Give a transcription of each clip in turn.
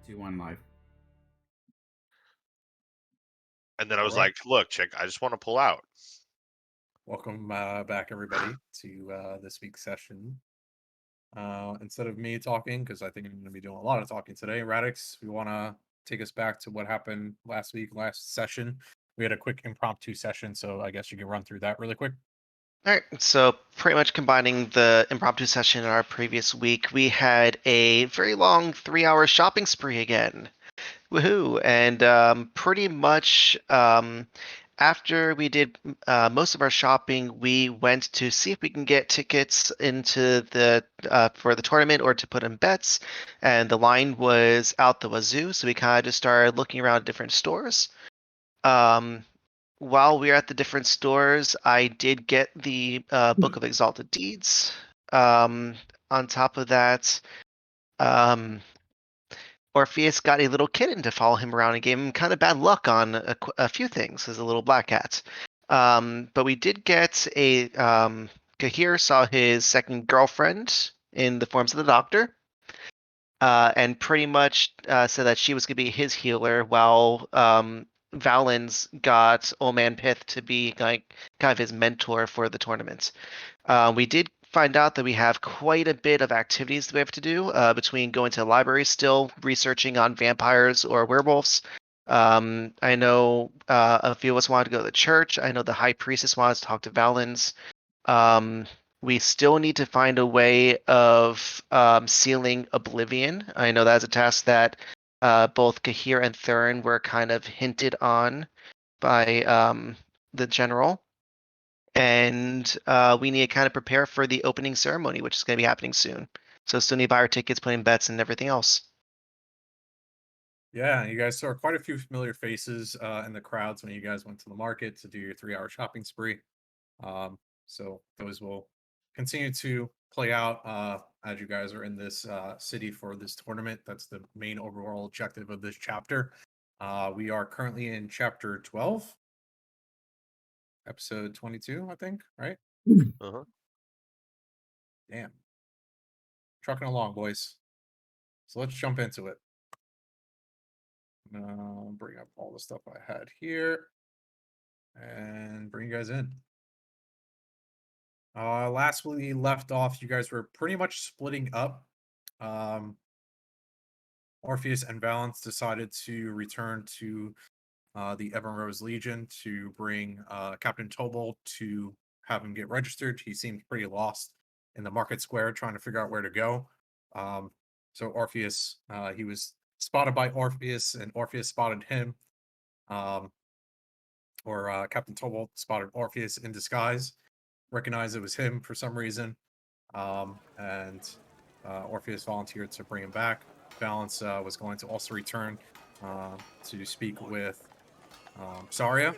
2, 1 live. And then I All was right. like, "Look, chick, I just want to pull out." Welcome back, everybody, to this week's session. Instead of me talking, because I think I'm going to be doing a lot of talking today, Radix, we want to take us back to what happened last week, last session. We had a quick impromptu session, so I guess you can run through that really quick. All right, so pretty much combining the impromptu session in our previous week, we had a very long 3-hour shopping spree again. Woohoo! And pretty much after we did most of our shopping, we went to see if we can get tickets into the for the tournament or to put in bets. And the line was out the wazoo, so we kind of just started looking around different stores. Um, while we were at the different stores, I did get the Book of Exalted Deeds. On top of that, um, Orpheus got a little kitten to follow him around and gave him kind of bad luck on a few things as a little black cat. But we did get a Kahir saw his second girlfriend in the forms of the Doctor. And pretty much said that she was going to be his healer, while Valens got Old Man Pith to be like kind of his mentor for the tournament. We did find out that we have quite a bit of activities that we have to do between going to the library, still researching on vampires or werewolves. I know a few of us wanted to go to the church. I know the High Priestess wanted to talk to Valens. Um, we still need to find a way of sealing Oblivion. I know that's a task that both Kahir and Thurin were kind of hinted on by the general. And we need to kind of prepare for the opening ceremony, which is going to be happening soon. So still need to buy our tickets, putting bets, and everything else. Yeah, you guys saw quite a few familiar faces in the crowds when you guys went to the market to do your 3-hour shopping spree. So those will continue to play out as you guys are in this city for this tournament. That's the main overall objective of this chapter. We are currently in chapter 12, episode 22, I think, right? Uh-huh. Damn. Trucking along, boys. So let's jump into it. I'm gonna bring up all the stuff I had here and bring you guys in. Last we left off, you guys were pretty much splitting up. Um, Orpheus and Valence decided to return to the Rose Legion to bring Captain Tobold to have him get registered. He seemed pretty lost in the market square trying to figure out where to go. So Orpheus, he was spotted by Orpheus, and Orpheus spotted him. Captain Tobold spotted Orpheus in disguise, recognized it was him for some reason, and Orpheus volunteered to bring him back. Valence was going to also return to speak with Sarah,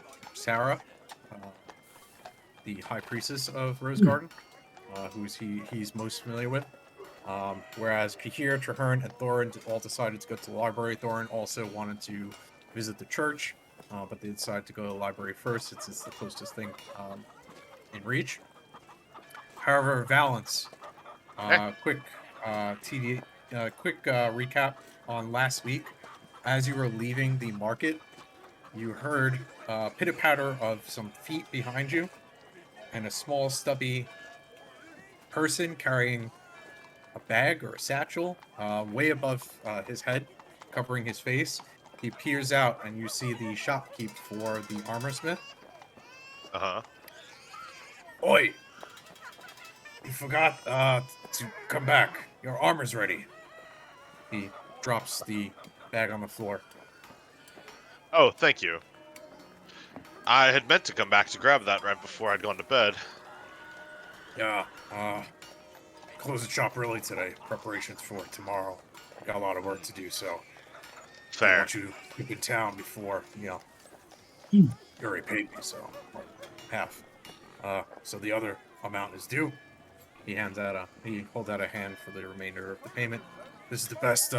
the High Priestess of Rosegarden, he's most familiar with. Whereas Kahir, Traherne, and Thorin all decided to go to the library. Thorin also wanted to visit the church, but they decided to go to the library first since it's the closest thing in reach. However, Valence, quick recap on last week. As you were leaving the market, you heard pitter patter of some feet behind you, and a small, stubby person carrying a bag or a satchel way above his head, covering his face. He peers out, and you see the shopkeep for the armor smith. Uh-huh. Oi! You forgot to come back. Your armor's ready. He drops the bag on the floor. Oh, thank you. I had meant to come back to grab that right before I'd gone to bed. Yeah, close the shop early today. Preparations for tomorrow. Got a lot of work to do, so didn't Fair. want you to keep in town before, you already paid me, so half. So the other amount is due. He holds out a hand for the remainder of the payment. This is the best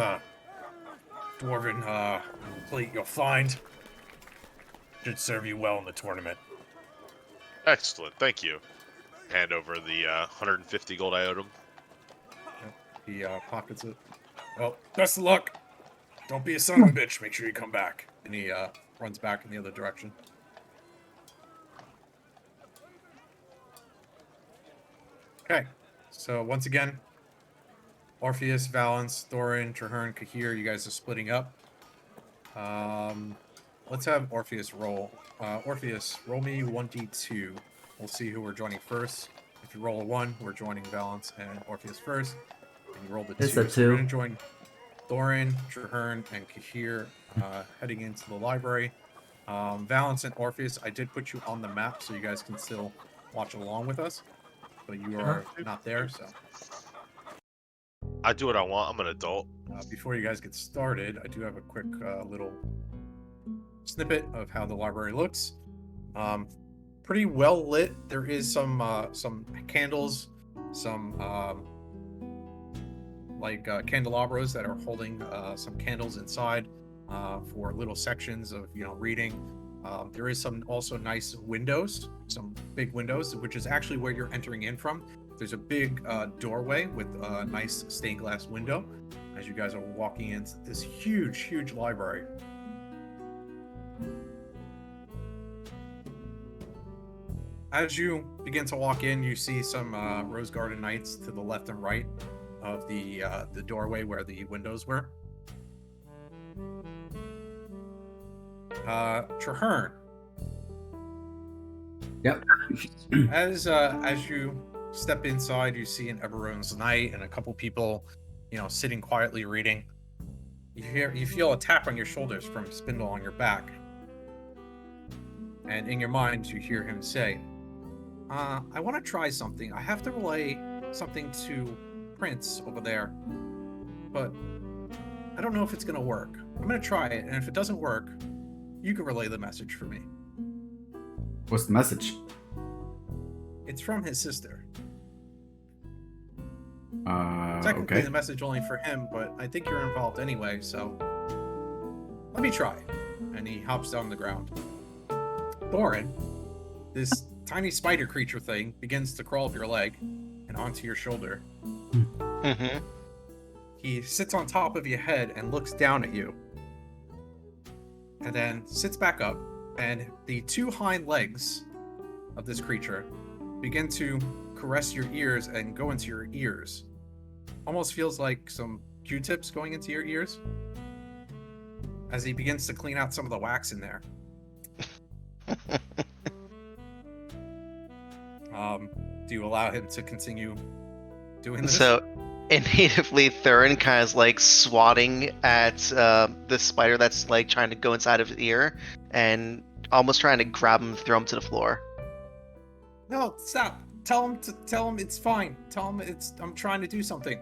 dwarven plate you'll find. Should serve you well in the tournament. Excellent, thank you. Hand over the 150 gold I owed him. He pockets it. Well, best of luck. Don't be a son of a bitch. Make sure you come back. And he runs back in the other direction. Okay. So once again, Orpheus, Valence, Thorin, Traherne, Kahir, you guys are splitting up. Let's have Orpheus roll. Orpheus, roll me 1d2. We'll see who we're joining first. If you roll a 1, we're joining Valence and Orpheus first. And you roll the 2. It's a So we're 2. going to join Thorin, Traherne, and Kahir heading into the library. Valence and Orpheus, I did put you on the map so you guys can still watch along with us. But you are not there, so... I do what I want. I'm an adult. Before you guys get started, I do have a quick little snippet of how the library looks. Pretty well lit. There is some candles, some candelabras that are holding some candles inside for little sections of reading. There is some also nice windows, some big windows, which is actually where you're entering in from. There's a big doorway with a nice stained glass window as you guys are walking into this huge library. As you begin to walk in, you see some Rosegarden knights to the left and right of the doorway where the windows were. Traherne. Yep. As you step inside, you see an Eberron's knight and a couple people, sitting quietly reading. You feel a tap on your shoulders from Spindle on your back. And in your mind, you hear him say, I want to try something. I have to relay something to Prince over there, but I don't know if it's going to work. I'm going to try it, and if it doesn't work, you can relay the message for me. What's the message? It's from his sister. Technically, Okay. the message only for him, but I think you're involved anyway, so let me try. And he hops down the ground. Thorin, this tiny spider creature thing begins to crawl up your leg and onto your shoulder. Mm-hmm. He sits on top of your head and looks down at you. And then sits back up, and the 2 hind legs of this creature begin to caress your ears and go into your ears. Almost feels like some Q-tips going into your ears as he begins to clean out some of the wax in there. Do you allow him to continue doing this? So, natively, Thurin kind of like swatting at the spider that's like trying to go inside of his ear and almost trying to grab him, throw him to the floor. No, stop. Tell him it's fine. Tell him I'm trying to do something.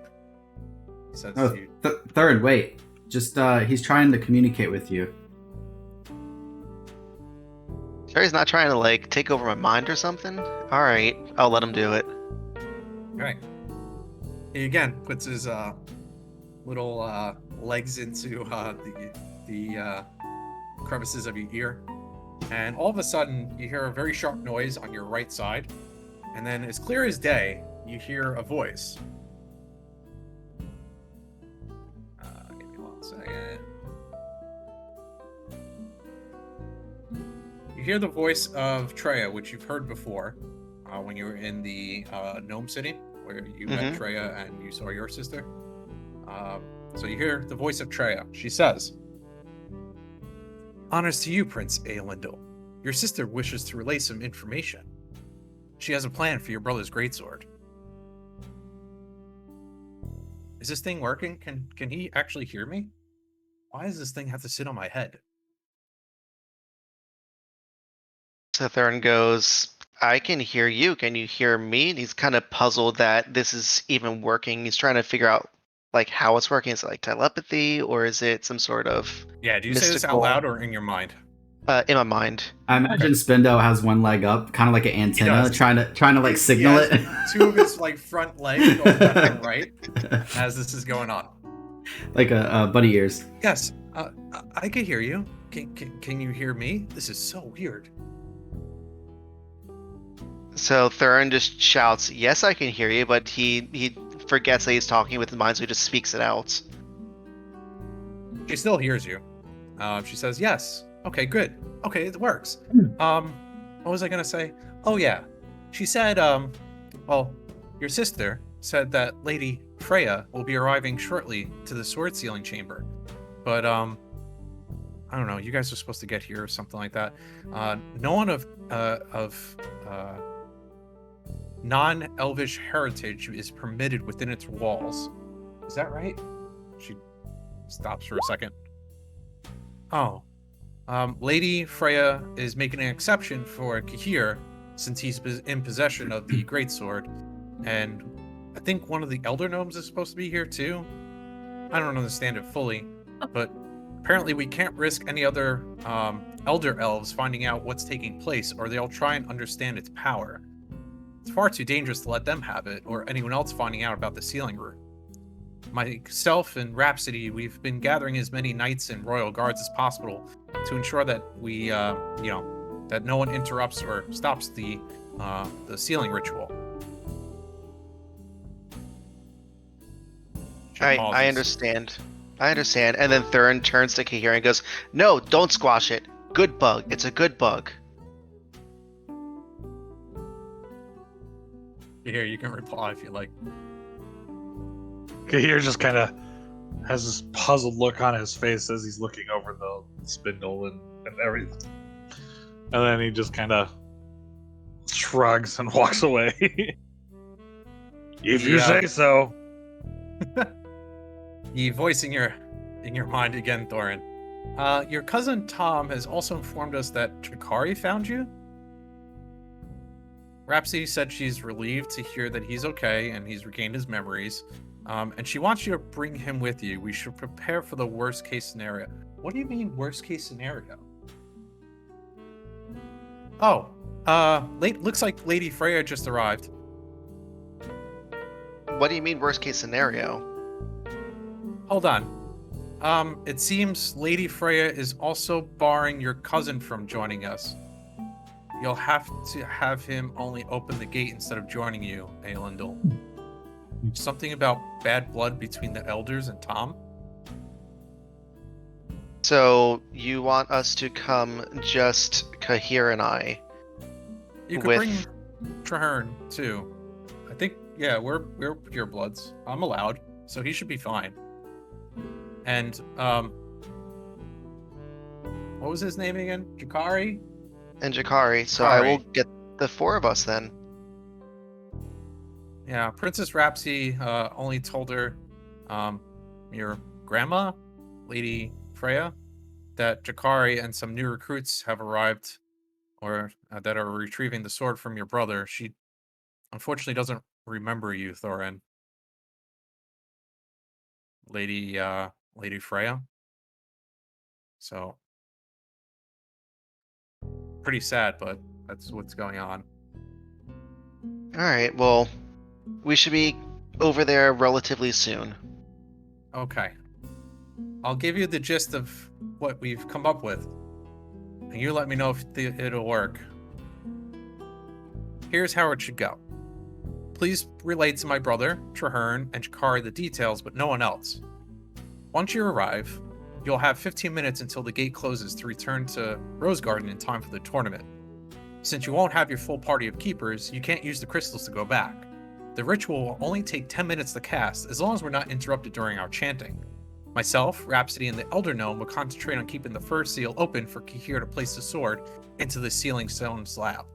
He says Oh, to you. Third, wait. Just he's trying to communicate with you. Sure, he's not trying to like take over my mind or something. All right, I'll let him do it. Okay. He again puts his little legs into the crevices of your ear, and all of a sudden you hear a very sharp noise on your right side, and then as clear as day you hear a voice. Give me 1 second. You hear the voice of Treya, which you've heard before when you were in the Gnome City, where you met Treya and you saw your sister. So you hear the voice of Treya. She says, "Honors to you, Prince Aelindil. Your sister wishes to relay some information. She has a plan for your brother's greatsword." Is this thing working? Can he actually hear me? Why does this thing have to sit on my head? So Thurin goes, I can hear you. Can you hear me? And he's kind of puzzled that this is even working. He's trying to figure out like how it's working. Is it like telepathy or is it some sort of Yeah, do you say this out mystical- loud or in your mind? in my mind? I imagine Spindo has one leg up, kind of like an antenna, does. trying to like He signal has it. 2 of his like front legs going left and right as this is going on. Like a bunny ears. Yes, I can hear you. Can you hear me? This is so weird. So Thurin just shouts, yes, I can hear you, but he forgets that he's talking with his mind, so he just speaks it out. She still hears you. She says, yes. Okay, good. Okay, it works. What was I gonna say? Oh yeah. She said, well, your sister said that Lady Freya will be arriving shortly to the sword sealing chamber. But I don't know, you guys are supposed to get here or something like that. No one of non-elvish heritage is permitted within its walls. Is that right? She stops for a second. Oh. Lady Freya is making an exception for Kahir since he's in possession of the greatsword. And I think one of the elder gnomes is supposed to be here too. I don't understand it fully, but apparently we can't risk any other elder elves finding out what's taking place, or they'll try and understand its power. It's far too dangerous to let them have it, or anyone else finding out about the sealing room. Myself and Rhapsody, we've been gathering as many knights and royal guards as possible to ensure that we, that no one interrupts or stops the sealing ritual. I understand. I understand. And then Thurin turns to Kahir and goes, no, don't squash it. Good bug. It's a good bug. Here, you can reply if you like. Kahir just kind of has this puzzled look on his face as he's looking over the spindle and everything. And then he just kind of shrugs and walks away. If you say so. You voice in your mind again, Thorin. Your cousin Tom has also informed us that Chikari found you. Rhapsody said she's relieved to hear that he's okay and he's regained his memories. And she wants you to bring him with you. We should prepare for the worst case scenario. What do you mean worst case scenario? Oh, looks like Lady Freya just arrived. What do you mean worst case scenario? Hold on. It seems Lady Freya is also barring your cousin from joining us. You'll have to have him only open the gate instead of joining you, Aelindel. Something about bad blood between the elders and Tom? So you want us to come just Kahir and I? You could bring Traherne too. I think, yeah, we're purebloods. I'm allowed, so he should be fine. And what was his name again? Jakari? And Jakari. So I will get the four of us then. Yeah, Princess Rhapsody only told her, your grandma, Lady Freya, that Jakari and some new recruits have arrived, or that are retrieving the sword from your brother. She unfortunately doesn't remember you, Thorin. Lady Freya. So, pretty sad, but that's what's going on. Alright, well, we should be over there relatively soon. Okay. I'll give you the gist of what we've come up with, and you let me know if it'll work. Here's how it should go. Please relate to my brother, Traherne, and Jakari the details, but no one else. Once you arrive, you'll have 15 minutes until the gate closes to return to Rosegarden in time for the tournament. Since you won't have your full party of keepers, you can't use the crystals to go back. The ritual will only take 10 minutes to cast, as long as we're not interrupted during our chanting. Myself, Rhapsody, and the Elder Gnome will concentrate on keeping the first seal open for Kahir to place the sword into the sealing stone slab.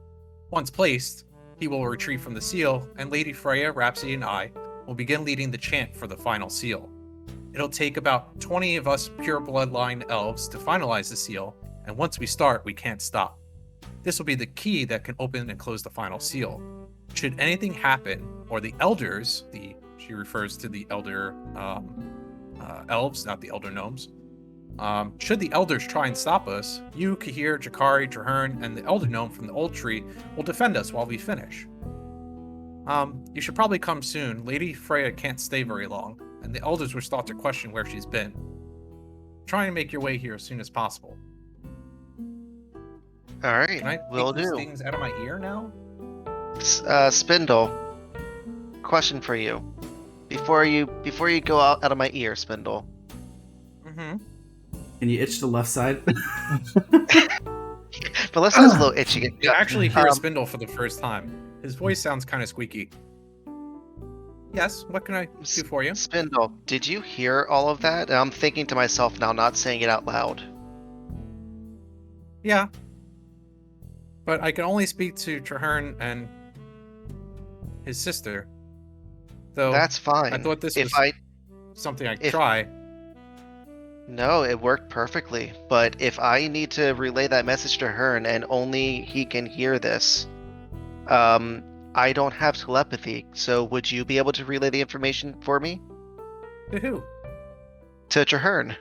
Once placed, he will retrieve from the seal, and Lady Freya, Rhapsody, and I will begin leading the chant for the final seal. It'll take about 20 of us pure bloodline elves to finalize the seal, and once we start, we can't stop. This will be the key that can open and close the final seal. Should anything happen, or the elders, she refers to the elder elves, not the elder gnomes. Should the elders try and stop us, you, Kahir, Jakari, Traherne, and the elder gnome from the old tree will defend us while we finish. You should probably come soon. Lady Freya can't stay very long, and the elders will start to question where she's been. Try and make your way here as soon as possible. Alright, Can I will take these do. things out of my ear now? Spindle, question for you. Before you go out of my ear, Spindle. Mm-hmm. Can you itch the left side? But left side's a little itchy. You actually hear Um, Spindle for the first time. His voice sounds kind of squeaky. Yes, what can I do for you? Spindle, did you hear all of that? I'm thinking to myself now, not saying it out loud. Yeah. But I can only speak to Traherne and his sister. Though That's fine. I thought this if was I something I could if- try. No, it worked perfectly. But if I need to relay that message to Hearn and only he can hear this, I don't have telepathy. So would you be able to relay the information for me To who? to Traherne?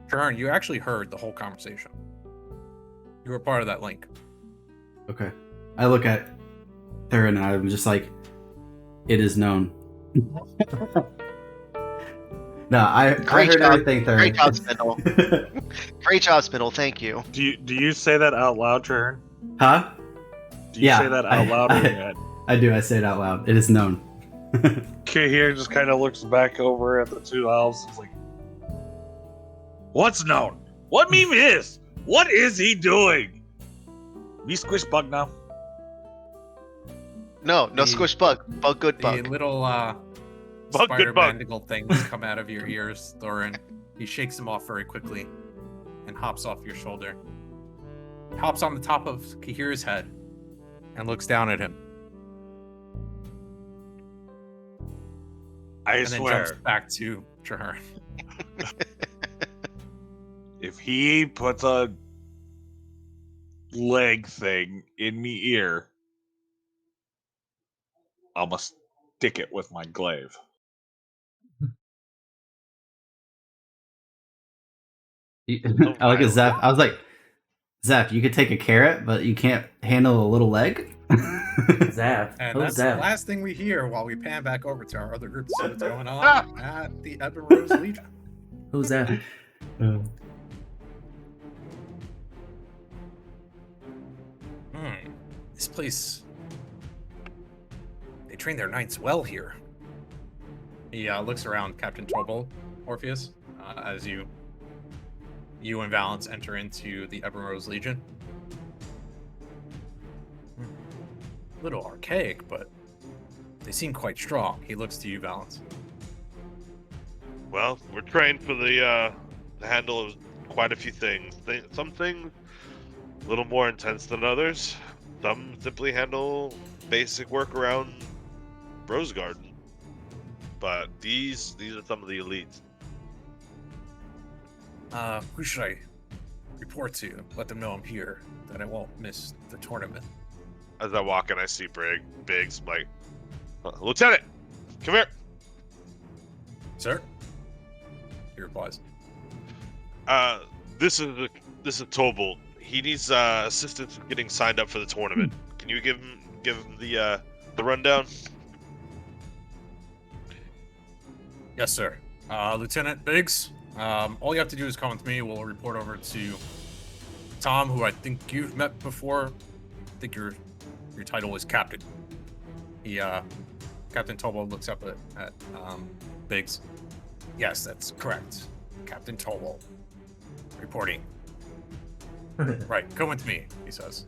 Traherne, you actually heard the whole conversation. You were part of that link. Okay. I look at Theron and I'm just like, it is known. No, I Great heard job. everything, Theron. Great job, Spindle. Great job, Spindle. Thank you. Do you say that out loud, Traherne? Huh? Do you Yeah, say that out loud or in your head? I do. I say it out loud. It is known. Kahir just kind of looks back over at the two elves. It's like, what's known? What meme is? What is he doing? Me squish bug now. No The- squish bug. Bug good The bug. little Bug, spider good bug. mandicle things come out of your ears, Thorin. He shakes them off very quickly and hops off your shoulder. Hops on the top of Kahir's head and looks down at him. I And then swear, jumps back to Traherne. if he puts a leg thing in me ear, I'ma stick it with my glaive. I look at Zeph. I was like, Zeph, you could take a carrot, but you can't handle a little leg? Zap. And Who's that's the Zap? last thing we hear while we pan back over to our other group to see what's going on at the Ebon Rose Legion. Who's Zap? This place. They train their knights well here. He looks around Captain Torbold, Orpheus, as you and Valence enter into the Ebon Rose Legion. A little archaic, but they seem quite strong. He looks to you, Valence. Well, we're trained for the handle of quite a few things. Some things a little more intense than others. Some simply handle basic work around Rosegarden. But these are some of the elites. Who should I report to? Let them know I'm here, that I won't miss the tournament. As I walk in, I see Biggs. I'm like, Lieutenant, come here. Sir? He replies. This is Tobal. He needs assistance with getting signed up for the tournament. Can you give him the rundown? Yes, sir. Lieutenant Biggs, all you have to do is come with me. We'll report over to Tom, who I think you've met before. I think your title is Captain. Captain Tobal looks up at Biggs. Yes, that's correct. Captain Tobal. Reporting. Right, come with me, he says.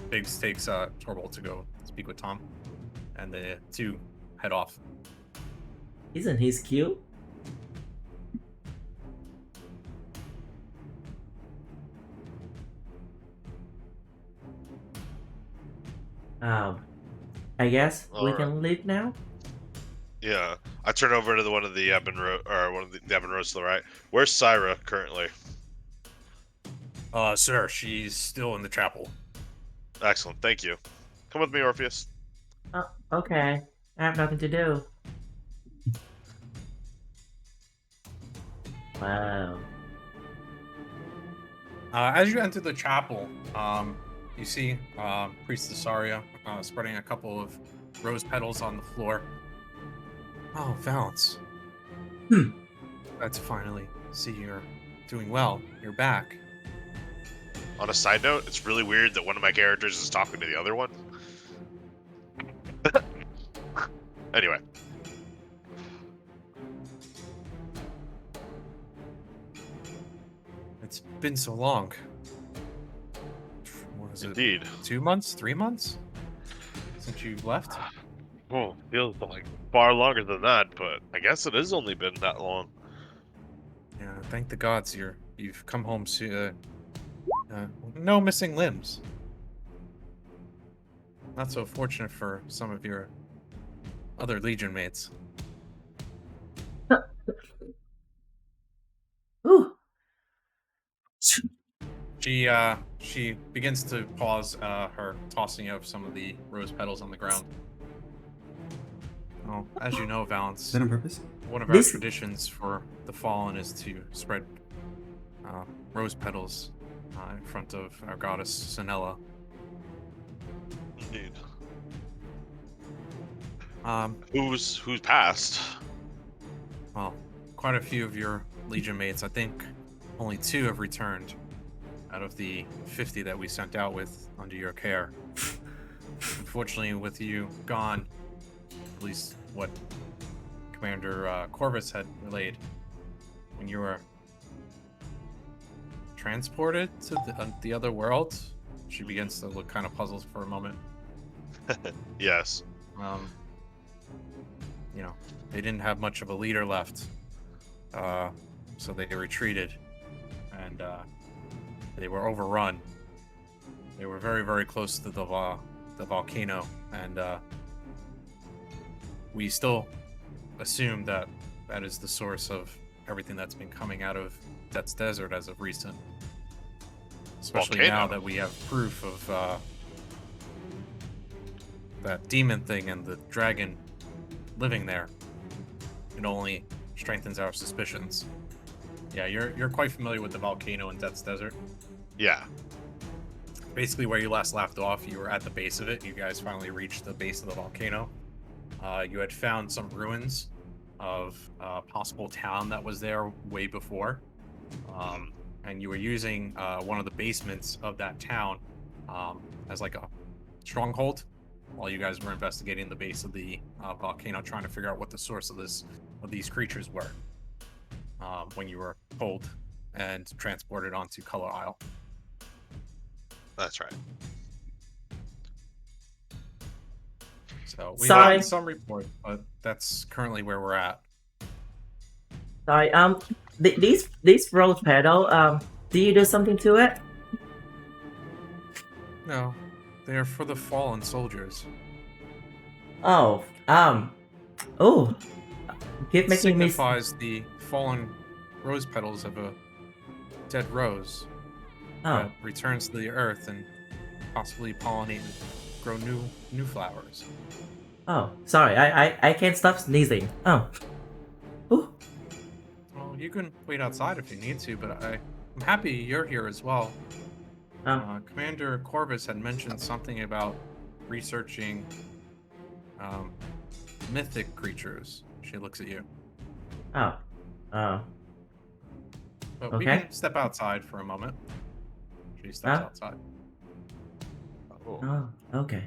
Biggs takes Torvald to go speak with Tom, and the two head off. Isn't he cute? I guess we Alright. can leave now. Yeah, I turn over to one of the Ebon Rose, right? Where's Syra currently? Sir, she's still in the chapel. Excellent, thank you. Come with me, Orpheus. Oh, okay. I have nothing to do. Wow. As you enter the chapel, you see Priest Cesaria spreading a couple of rose petals on the floor. Oh, Valence. Glad to finally see you're doing well. You're back. On a side note, it's really weird that one of my characters is talking to the other one. Anyway. It's been so long. What is it? Indeed. 2 months? 3 months? Since you left? Oh, feels like far longer than that, but I guess it has only been that long. Yeah, thank the gods you've come home no missing limbs. Not so fortunate for some of your other Legion mates. Ooh. She begins to pause her tossing of some of the rose petals on the ground. Well, as you know, Is Valence, that on purpose? one of our This- traditions for the Fallen is to spread rose petals in front of our goddess Sinella. Indeed. Who's Who's passed? Well, quite a few of your Legion mates. I think only 2 have returned out of the 50 that we sent out with under your care. Unfortunately, with you gone, at least what Commander Corvus had relayed, when you were transported to the other world, she begins to look kind of puzzled for a moment. Yes. You know, they didn't have much of a leader left, so they retreated, and they were overrun. They were very, very close to the volcano, and we still assume that that is the source of everything that's been coming out of Death's Desert as of recent. Especially now Volcano? that we have proof of that demon thing and the dragon living there. It only strengthens our suspicions. Yeah, you're quite familiar with the volcano in Death's Desert. Yeah. Basically, where you last left off, you were at the base of it. You guys finally reached the base of the volcano. You had found some ruins of a possible town that was there way before. And you were using one of the basements of that town as like a stronghold while you guys were investigating the base of the volcano, trying to figure out what the source of these creatures were when you were pulled and transported onto Color Isle. That's right. So we Sorry. have some report, but that's currently where we're at. Sorry, these rose petal, do you do something to it? No, they are for the fallen soldiers. Oh, keep It making me. signifies the fallen rose petals of a dead rose Oh, that returns to the earth and possibly pollinate and grow new flowers. oh, sorry, I can't stop sneezing. Oh, ooh, Well, you can wait outside if you need to, but I'm happy you're here as well. Commander Corvus had mentioned something about researching mythic creatures. She looks at you. oh, But we Okay. can step outside for a moment. She steps Huh? outside. Oh. oh, okay.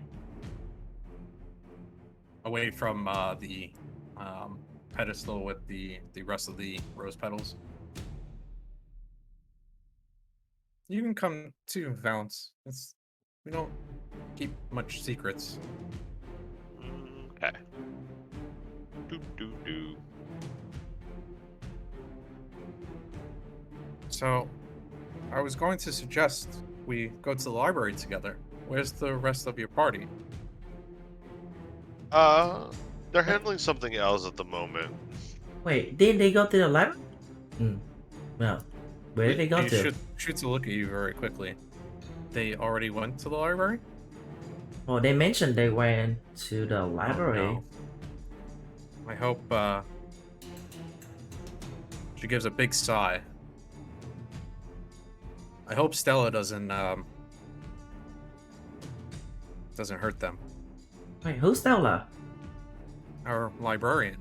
Away from the pedestal with the rest of the rose petals. You can come too, Valence. We don't keep much secrets. Okay. Do. So, I was going to suggest we go to the library together. Where's the rest of your party? They're handling something else at the moment. Wait, didn't they go to the library? Well, where did they go He to? shoots a look at you very quickly. They already went to the library? Oh, they mentioned they went to the library. Oh, no. I hope, She gives a big sigh. I hope Stella doesn't hurt them. Wait, who's Stella? Our librarian.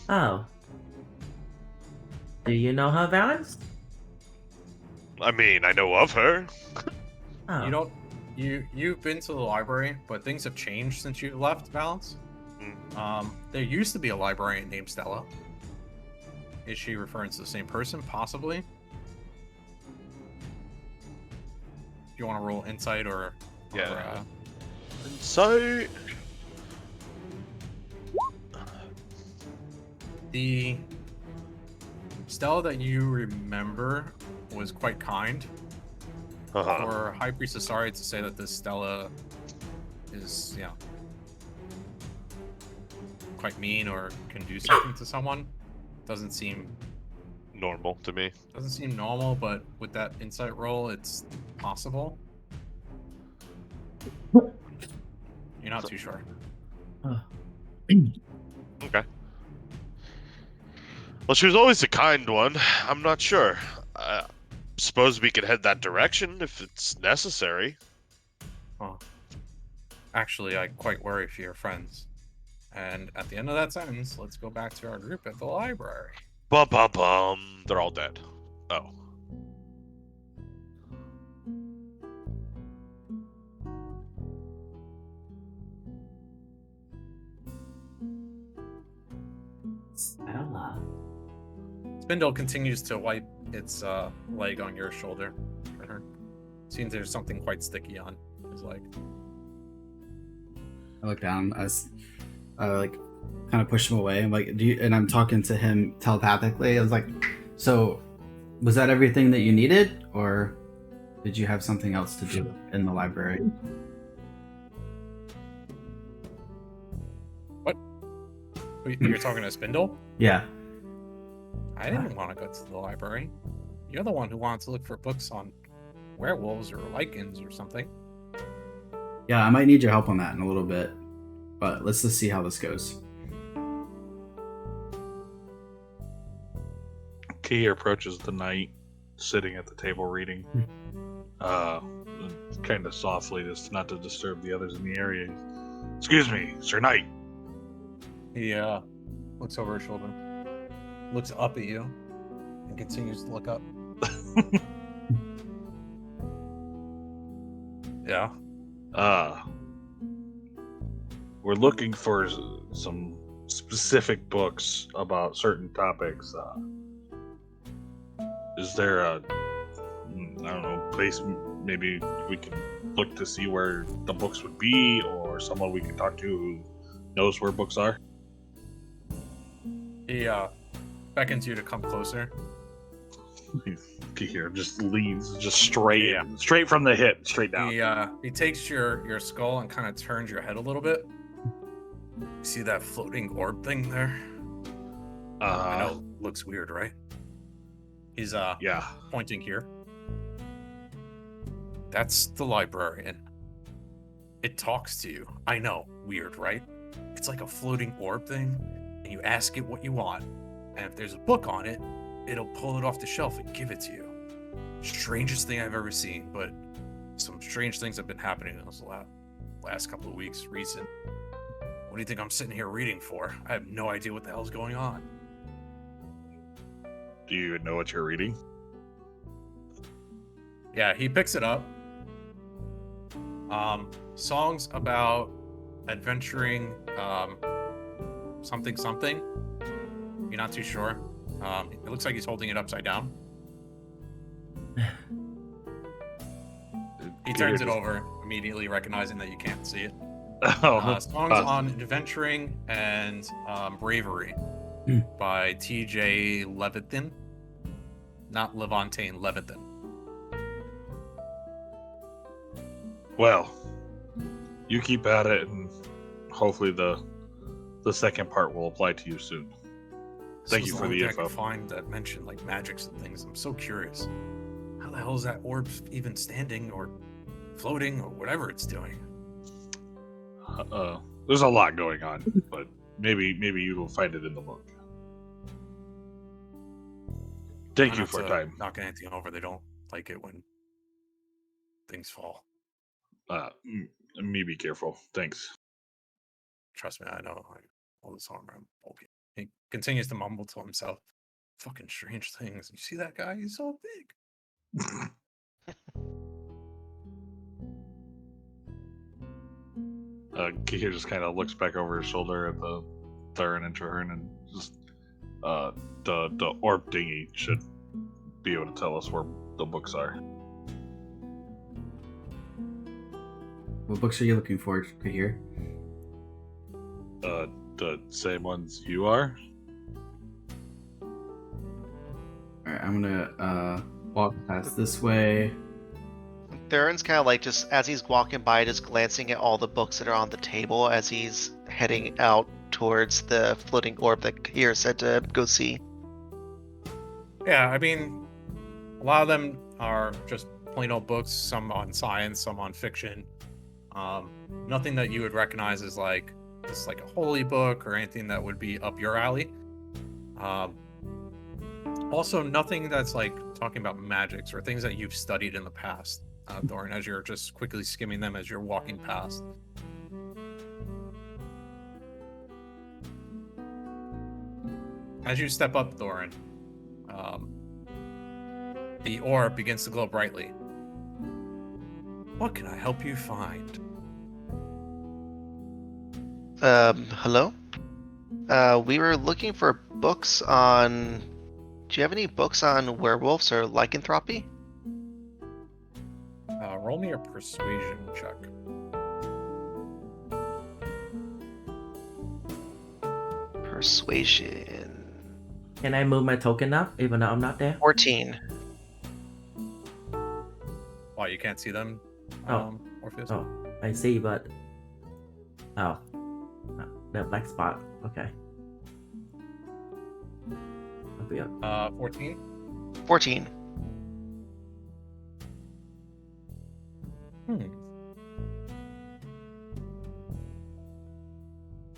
Oh. Do you know her, Valence? I mean, I know of her. Oh. You've been to the library, but things have changed since you left, Valence. There used to be a librarian named Stella. Is she referring to the same person? Possibly. you want to roll insight or Yeah. Insight. the Stella that you remember was quite kind. Uh-huh. For High Priestess Sorry to say that this Stella is, quite mean or can do something to someone doesn't seem Normal to me. normal, but with that insight roll, it's possible. You're not too sure. Okay. Well, she was always a kind one. I'm not sure. I suppose we could head that direction if it's necessary. Oh. Actually, I quite worry for your friends. And at the end of that sentence, let's go back to our group at the library. Bum bum bum. They're all dead. Oh. Stella. Spindle continues to wipe its leg on your shoulder for her. Seems there's something quite sticky on his leg. I look down as like kind of push him away. I'm like, do you? And I'm talking to him telepathically. I was like, so was that everything that you needed, or did you have something else to do in the library? What? You're talking to Spindle? Yeah. I didn't want to go to the library. You're the one who wanted to look for books on werewolves or lichens or something. Yeah, I might need your help on that in a little bit, but let's just see how this goes. Kia approaches the knight sitting at the table reading, kind of softly, just not to disturb the others in the area. Excuse me, Sir Knight. He looks over his shoulder, looks up at you, and continues to look up. Yeah. We're looking for some specific books about certain topics. Is there a, I don't know, place maybe we can look to see where the books would be, or someone we can talk to who knows where books are? He beckons you to come closer. Here just leads just straight from the hip, straight down. He takes your skull and kind of turns your head a little bit. You see that floating orb thing there? I know, looks weird, right? He's yeah, pointing here. That's the librarian. It talks to you. I know, weird, right? It's like a floating orb thing, and you ask it what you want, and if there's a book on it, it'll pull it off the shelf and give it to you. Strangest thing I've ever seen, but some strange things have been happening in those last couple of weeks, recent. What do you think I'm sitting here reading for? I have no idea what the hell's going on. Do you even know what you're reading? Yeah, he picks it up. Songs about adventuring, something. You're not too sure. It looks like he's holding it upside down. He turns it over, immediately recognizing that you can't see it. Songs on adventuring and bravery by T.J. Levitin. Not Levantine, Levitin. Well, you keep at it, and hopefully the second part will apply to you soon. Thank you for the info. I can find that mention like magics and things. I'm so curious. How the hell is that orb even standing or floating or whatever it's doing? There's a lot going on, but maybe you will find it in the book. Thank you for time. Knock anything over. They don't like it when things fall. Me be careful. Thanks. Trust me, I know. All this armor, I'm bulky. He continues to mumble to himself. Fucking strange things. You see that guy? He's so big. Kihir just kind of looks back over his shoulder at the Thurin and Trahern, and just the orb dinghy should be able to tell us where the books are. What books are you looking for, Kahir? The same ones you are. Alright, I'm gonna walk past this way. Theron's kind of like just as he's walking by, just glancing at all the books that are on the table as he's heading out towards the floating orb that Kahir said to go see. Yeah, I mean, a lot of them are just plain old books, some on science, some on fiction. Nothing that you would recognize as like this, like a holy book or anything that would be up your alley. Also, nothing that's like talking about magics or things that you've studied in the past, Thorin, as you're just quickly skimming them as you're walking past. As you step up, Thorin, the orb begins to glow brightly. What can I help you find? Hello? We were looking for books on... Do you have any books on werewolves or lycanthropy? Roll me a persuasion check. Persuasion. Can I move my token up even though I'm not there? 14. Why, you can't see them, Oh. Orpheus? Oh, I see, but oh, the black spot. Okay. I'll be up. 14? 14.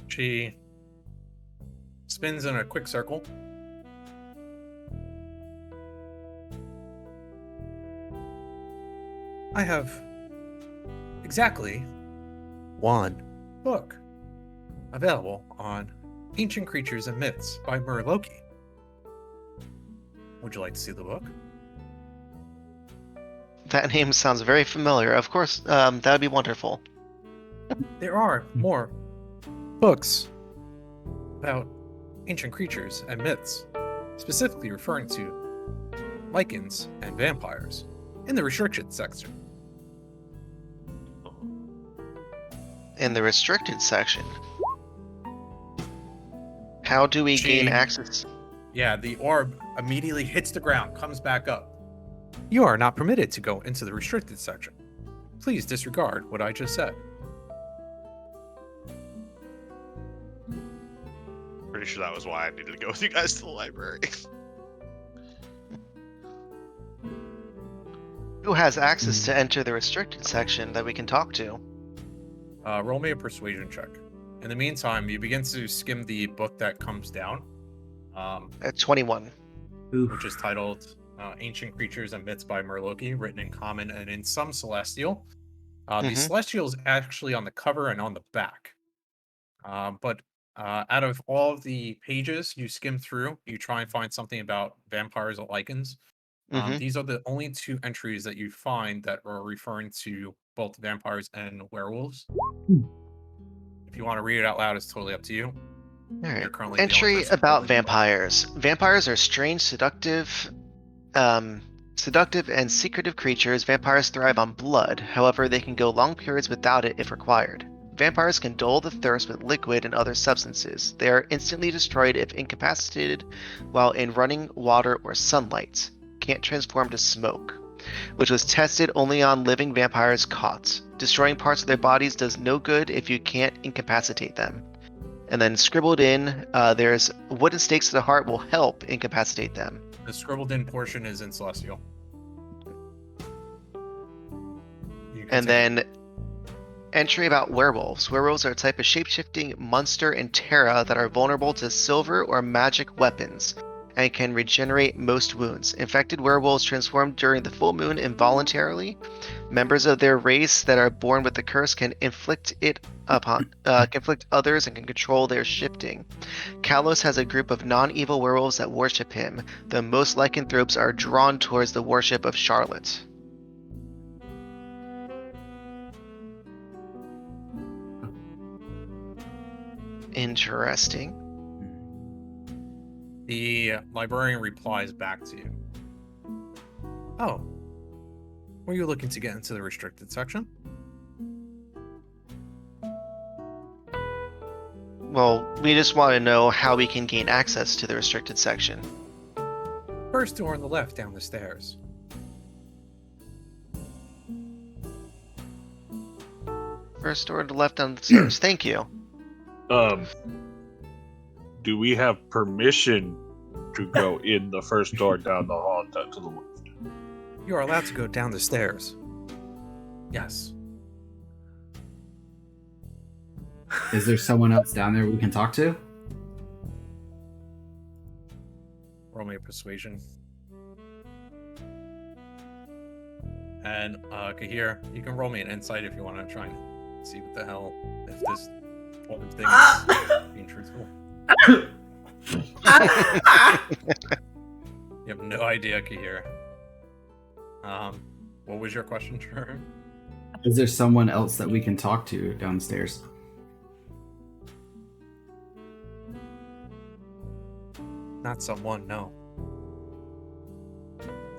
She spins in a quick circle. I have exactly one book available on Ancient Creatures and Myths by Murloki. Would you like to see the book? That name sounds very familiar. Of course, that would be wonderful. There are more books about ancient creatures and myths, specifically referring to lycans and vampires, in the restricted section. In the restricted section. How do we gain access? Yeah, the orb immediately hits the ground, comes back up. You are not permitted to go into the restricted section. Please disregard what I just said. Pretty sure that was why I needed to go with you guys to the library. Who has access to enter the restricted section that we can talk to? Roll me a persuasion check. In the meantime, you begin to skim the book that comes down, At 21. which is titled Ancient Creatures and Myths by Murloki, written in Common and in some Celestial. The Celestial is actually on the cover and on the back. But out of all of the pages you skim through, you try and find something about vampires or lycans. These are the only two entries that you find that are referring to both vampires and werewolves. If you want to read it out loud, it's totally up to you. All right. You're currently the only Entry person about holding the book. vampires. Vampires are strange, seductive and secretive creatures. Vampires thrive on blood. However, they can go long periods without it if required. Vampires can dull the thirst with liquid and other substances. They are instantly destroyed if incapacitated while in running water or sunlight. Can't transform to smoke, which was tested only on living vampires caught. Destroying parts of their bodies does no good if you can't incapacitate them. And then scribbled in, there's wooden stakes to the heart will help incapacitate them. The scribbled in portion is in Celestial. You And continue. then entry about werewolves. Werewolves are a type of shape-shifting monster in Terra that are vulnerable to silver or magic weapons and can regenerate most wounds. Infected werewolves transform during the full moon involuntarily. Members of their race that are born with the curse can inflict others and can control their shifting. Kalos has a group of non-evil werewolves that worship him. The most lycanthropes are drawn towards the worship of Charlotte. Interesting. The librarian replies back to you. Oh, were you looking to get into the restricted section? Well, we just want to know how we can gain access to the restricted section. First door on the left down the stairs. First door to the left down the stairs. Thank you. Do we have permission to go in the first door down the hall to the left? You are allowed to go down the stairs. Yes. Is there someone else down there we can talk to? Roll me a persuasion. And Kahir, you can roll me an insight if you want to try and see what the hell, if this whole thing is being truthful. You have no idea, Kahir. What was your question, Trevor? Is there someone else that we can talk to downstairs? Not someone, no.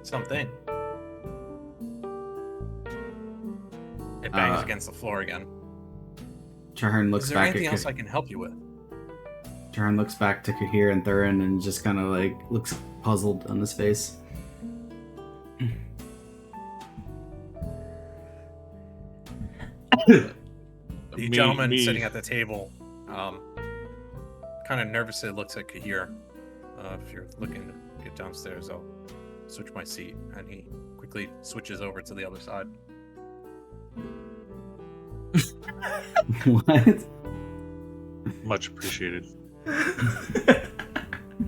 Something. It bangs against the floor again. Trahern looks Is there back anything at else I can help you with? Trahern looks back to Kahir and Thurin and just kind of like looks puzzled on his face. The gentleman sitting at the table kind of nervously looks at Kahir. If you're looking to get downstairs, I'll switch my seat. And he quickly switches over to the other side. What? Much appreciated.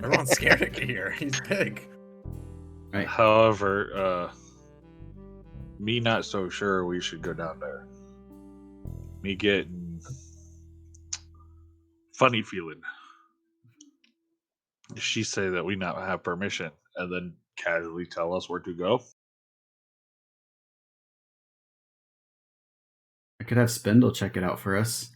Everyone's scared of Kahir. He's big. Right. However, me not so sure we should go down there. Me getting funny feeling. She say that we not have permission and then casually tell us where to go. I could have Spindle check it out for us.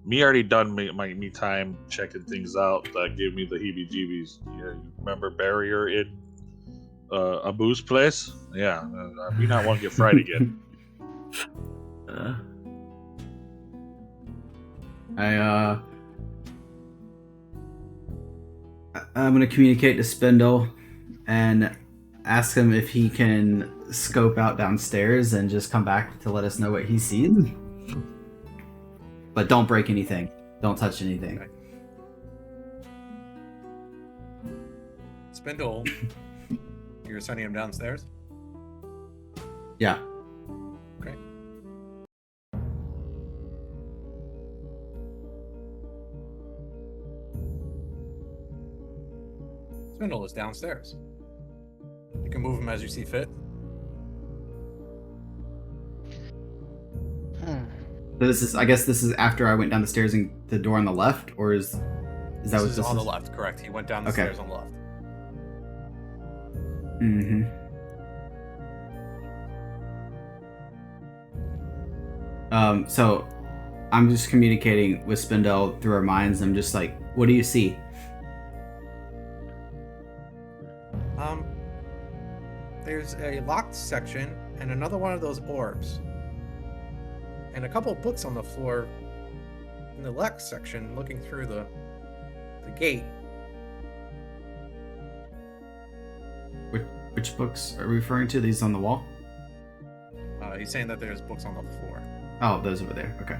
Me already done me time checking things out that gave me the heebie-jeebies. Yeah, you remember Barrier in Abu's place? Yeah, we not want to get fried again. I'm gonna communicate to Spindle and ask him if he can scope out downstairs and just come back to let us know what he sees. But don't break anything. Don't touch anything. Okay. Spindle, you're sending him downstairs? Yeah. Okay. Spindle is downstairs. You can move him as you see fit. So this is, I guess this is after I went down the stairs and the door on the left, or is that This what is this on is? the left, correct. He went down the Okay. stairs on the left. Mm-hmm. So I'm just communicating with Spindle through our minds. I'm just like, what do you see? There's a locked section and another one of those orbs. And a couple books on the floor in the left section looking through the gate. Which books are we referring to? These on the wall? He's saying that there's books on the floor. Oh, those over there. Okay.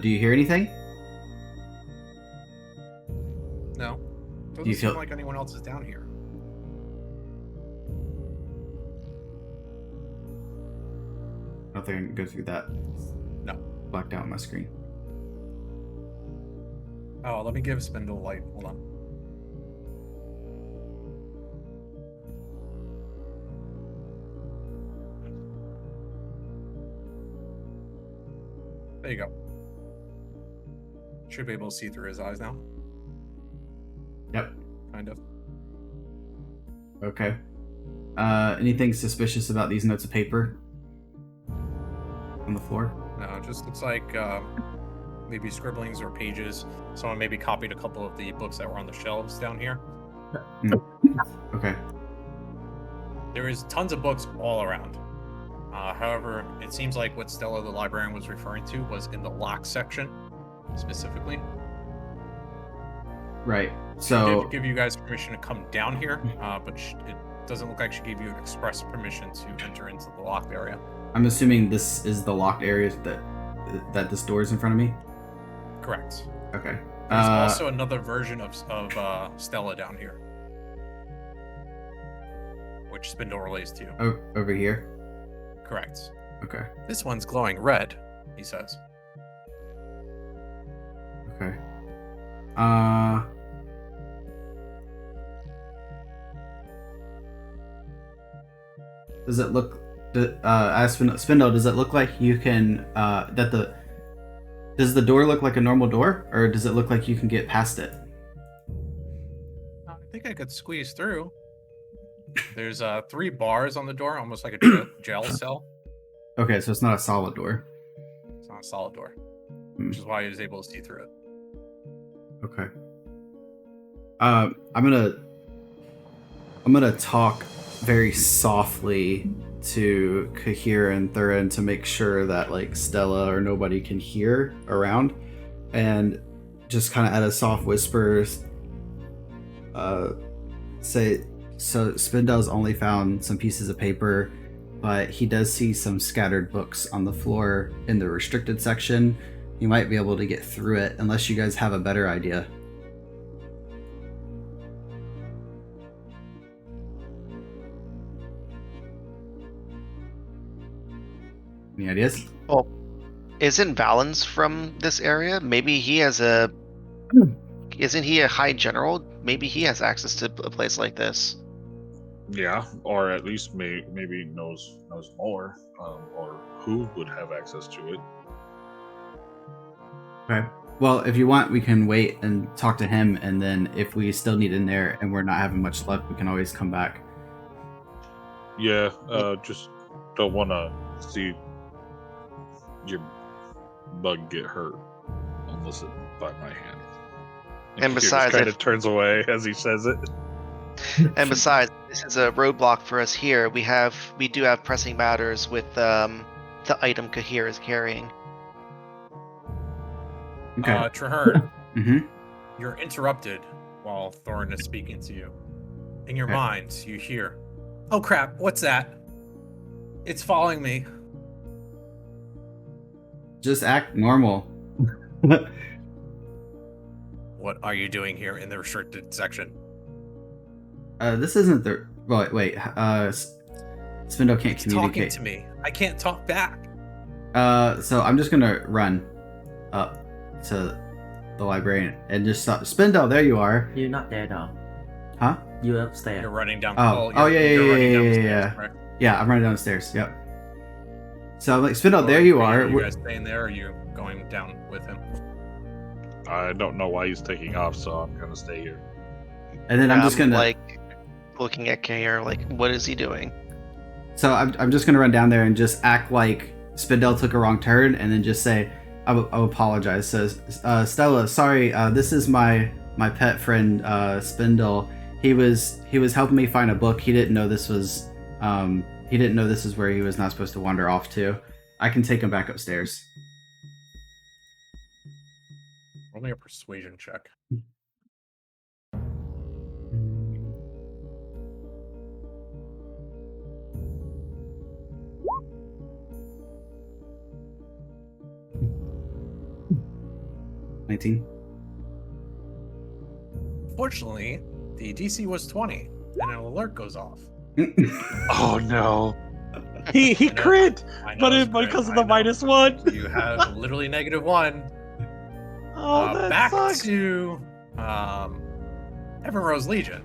Do you hear anything? No. Doesn't you seem feel- like anyone else is down here. I don't think I can go through that. No. Blacked out on my screen. Oh, let me give Spindle light. Hold on. There you go. Should be able to see through his eyes now. Yep. Kind of. Okay. Anything suspicious about these notes of paper on the floor? No, it just looks like maybe scribblings or pages. Someone maybe copied a couple of the books that were on the shelves down here. Okay. There is tons of books all around. However, it seems like what Stella the librarian was referring to was in the lock section, specifically. Right. She So did give you guys permission to come down here, but it doesn't look like she gave you express permission to enter into the locked area. I'm assuming this is the locked area that this door is in front of me. Correct. Okay. There's also another version of Stella down here, which Spindle relays to you. Over here. Correct. Okay. This one's glowing red, he says. Okay. Does it look? Spindle, does it look like you can? Does the door look like a normal door, or does it look like you can get past it? I think I could squeeze through. There's 3 bars on the door, almost like a jail cell. Okay, so it's not a solid door. It's not a solid door, Hmm. which is why he was able to see through it. Okay. I'm gonna talk very softly to Kahir and Thurin to make sure that like Stella or nobody can hear around, and just kind of at a soft whisper, say, so Spindle's only found some pieces of paper, but he does see some scattered books on the floor in the restricted section. He might be able to get through it unless you guys have a better idea. Any ideas? Well, isn't Valens from this area? Maybe he has a. Isn't he a high general? Maybe he has access to a place like this. Yeah, or at least maybe knows more, or who would have access to it. Okay. Well, if you want, we can wait and talk to him, and then if we still need in there and we're not having much luck, we can always come back. Yeah, just don't want to see your bug get hurt unless it's by my hand. And Kahir besides, kind if- of turns away as he says it. And besides, this is a roadblock for us here. We do have pressing matters with the item Kahir is carrying. Okay. Traherne, Mm-hmm. you're interrupted while Thorin is speaking to you. In your Okay. mind, you hear, "Oh crap, what's that? It's following me." Just act normal. What are you doing here in the restricted section? This isn't the. Wait. Spindle can't It's communicate. talking to me. I can't talk back. So I'm just gonna run up to the librarian and just stop. Spindle, there you are. You're not there though. Huh? You're upstairs. You're running down. Oh, you're running down the stairs, yeah. correct? Yeah, I'm running downstairs. Yep. So I'm like, Spindle, Or there you are are. you guys staying there, or are you going down with him? I don't know why he's taking off, so I'm gonna stay here. And then I'm just gonna. like looking at Kahir, like, what is he doing? So I'm just gonna run down there and just act like Spindle took a wrong turn, and then just say, I apologize. So, Stella, sorry. This is my pet friend, Spindle. He was helping me find a book. He didn't know this was where he was not supposed to wander off to. I can take him back upstairs. Roll me a persuasion check. $19. Fortunately, the DC was 20, and an alert goes off. Oh no! He I know. crit, I know but it's because great, of the I know. -1. You have literally -1. Oh, that Back sucks. to Everrose Legion.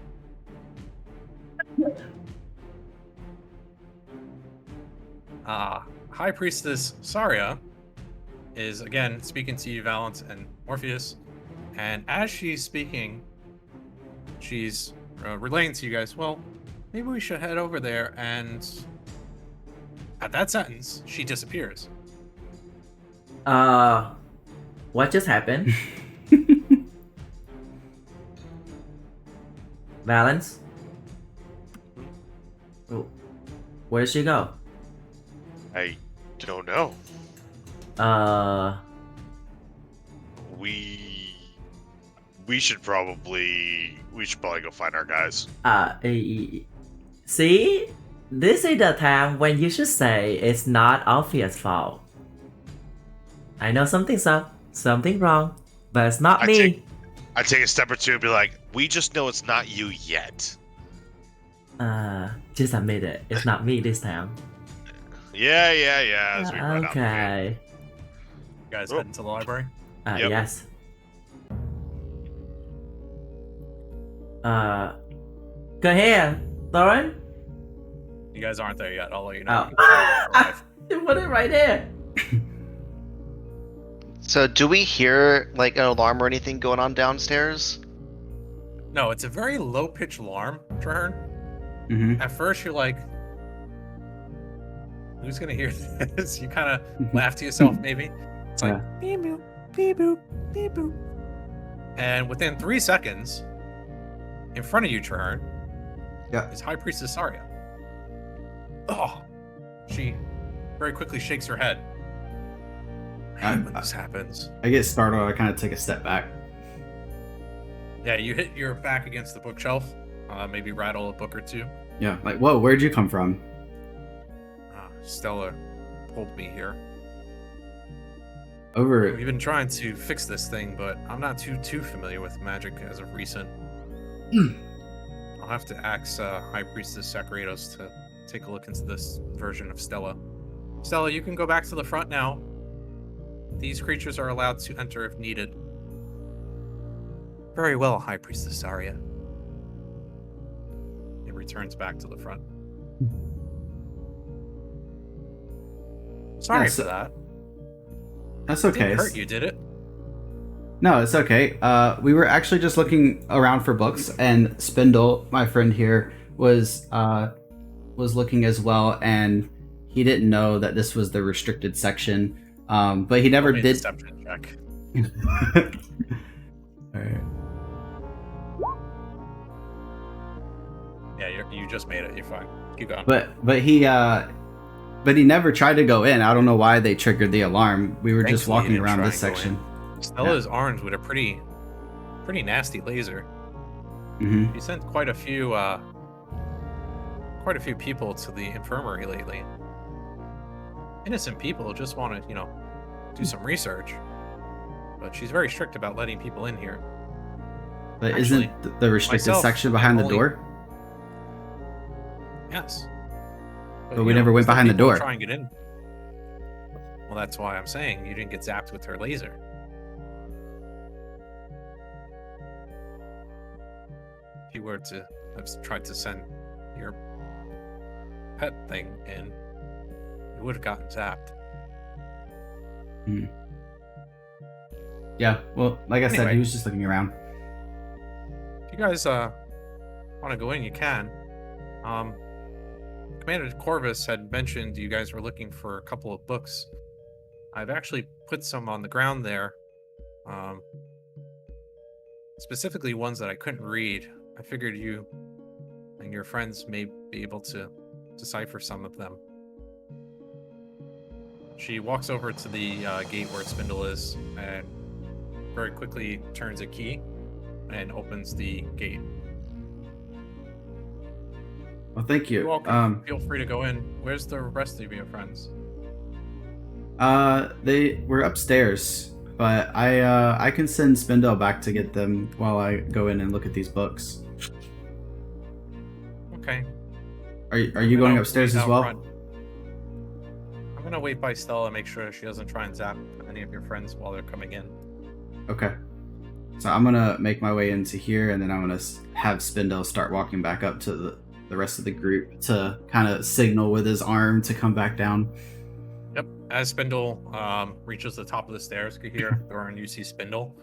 High Priestess Saria is again speaking to you, Valence and Morpheus, and as she's speaking, she's relaying to you guys, well, maybe we should head over there, and at that sentence, she disappears. What just happened? Valence? Oh, where did she go? I don't know. Uh, We should probably go find our guys. see? This is the time when you should say it's not Alfea's fault. I know something's up, something wrong, but it's not me. I take a step or two and be like, we just know it's not you yet. Just admit it. It's not me this time. Yeah. As we run out the gate. Okay. You guys Oh. head into the library. Yep. Yes. Go ahead, Thorin. You guys aren't there yet. I'll let you know. Oh. You put it right there. So do we hear like an alarm or anything going on downstairs? No, it's a very low-pitched alarm, Traherne. Mm-hmm. At first, you're like, "Who's gonna hear this?" You kind of laugh to yourself, maybe. It's like beep boop, beep boop, beep boop, and within 3 seconds, in front of you, Traherne, is High Priestess Saria. Oh, she very quickly shakes her head. I hate when this happens. I get startled. I kind of take a step back. Yeah, you hit your back against the bookshelf. Maybe rattle a book or two. Yeah, like, whoa, where'd you come from? Stella pulled me here. Over. We've been trying to fix this thing, but I'm not too familiar with magic as of recent. I'll have to ask High Priestess Sacratos to take a look into this version of Stella. Stella, you can go back to the front now. These creatures are allowed to enter if needed. Very well, High Priestess Saria. It returns back to the front. Sorry Yes. for that. That's It okay. didn't hurt you, did it? No, it's okay. We were actually just looking around for books, and Spindle, my friend here, was looking as well, and he didn't know that this was the restricted section. But he never Roll me a did. deception check. Alright. Yeah, you just made it. You're fine. Keep going. But he never tried to go in. I don't know why they triggered the alarm. We were just Thankfully, walking you didn't around try this and go section. Stella is armed with a pretty nasty laser. Hmm. She sent quite a few people to the infirmary lately. Innocent people just want to, do some research. But she's very strict about letting people in here. But Actually, isn't the restricted myself, section I'm behind the only- door? Yes. But we never went still behind the people door. Try and get in. Well, that's why I'm saying you didn't get zapped with her laser. If you were to have tried to send your pet thing in, you would have gotten zapped. Yeah. Well, like I said, Anyway. he was just looking around. If you guys want to go in, you can. Commander Corvus had mentioned you guys were looking for a couple of books. I've actually put some on the ground there. Specifically ones that I couldn't read. I figured you and your friends may be able to decipher some of them. She walks over to the gate where Spindle is and very quickly turns a key and opens the gate. Well, thank you. You're welcome. Feel free to go in. Where's the rest of your friends? They were upstairs, but I can send Spindle back to get them while I go in and look at these books. Okay. Are you I'm going gonna upstairs wait as out well? front. I'm gonna wait by Stella and make sure she doesn't try and zap any of your friends while they're coming in. Okay. So I'm gonna make my way into here, and then I'm gonna have Spindle start walking back up to the rest of the group to kind of signal with his arm to come back down. Yep. As Spindle reaches the top of the stairs, you hear Thorin, you see Spindle.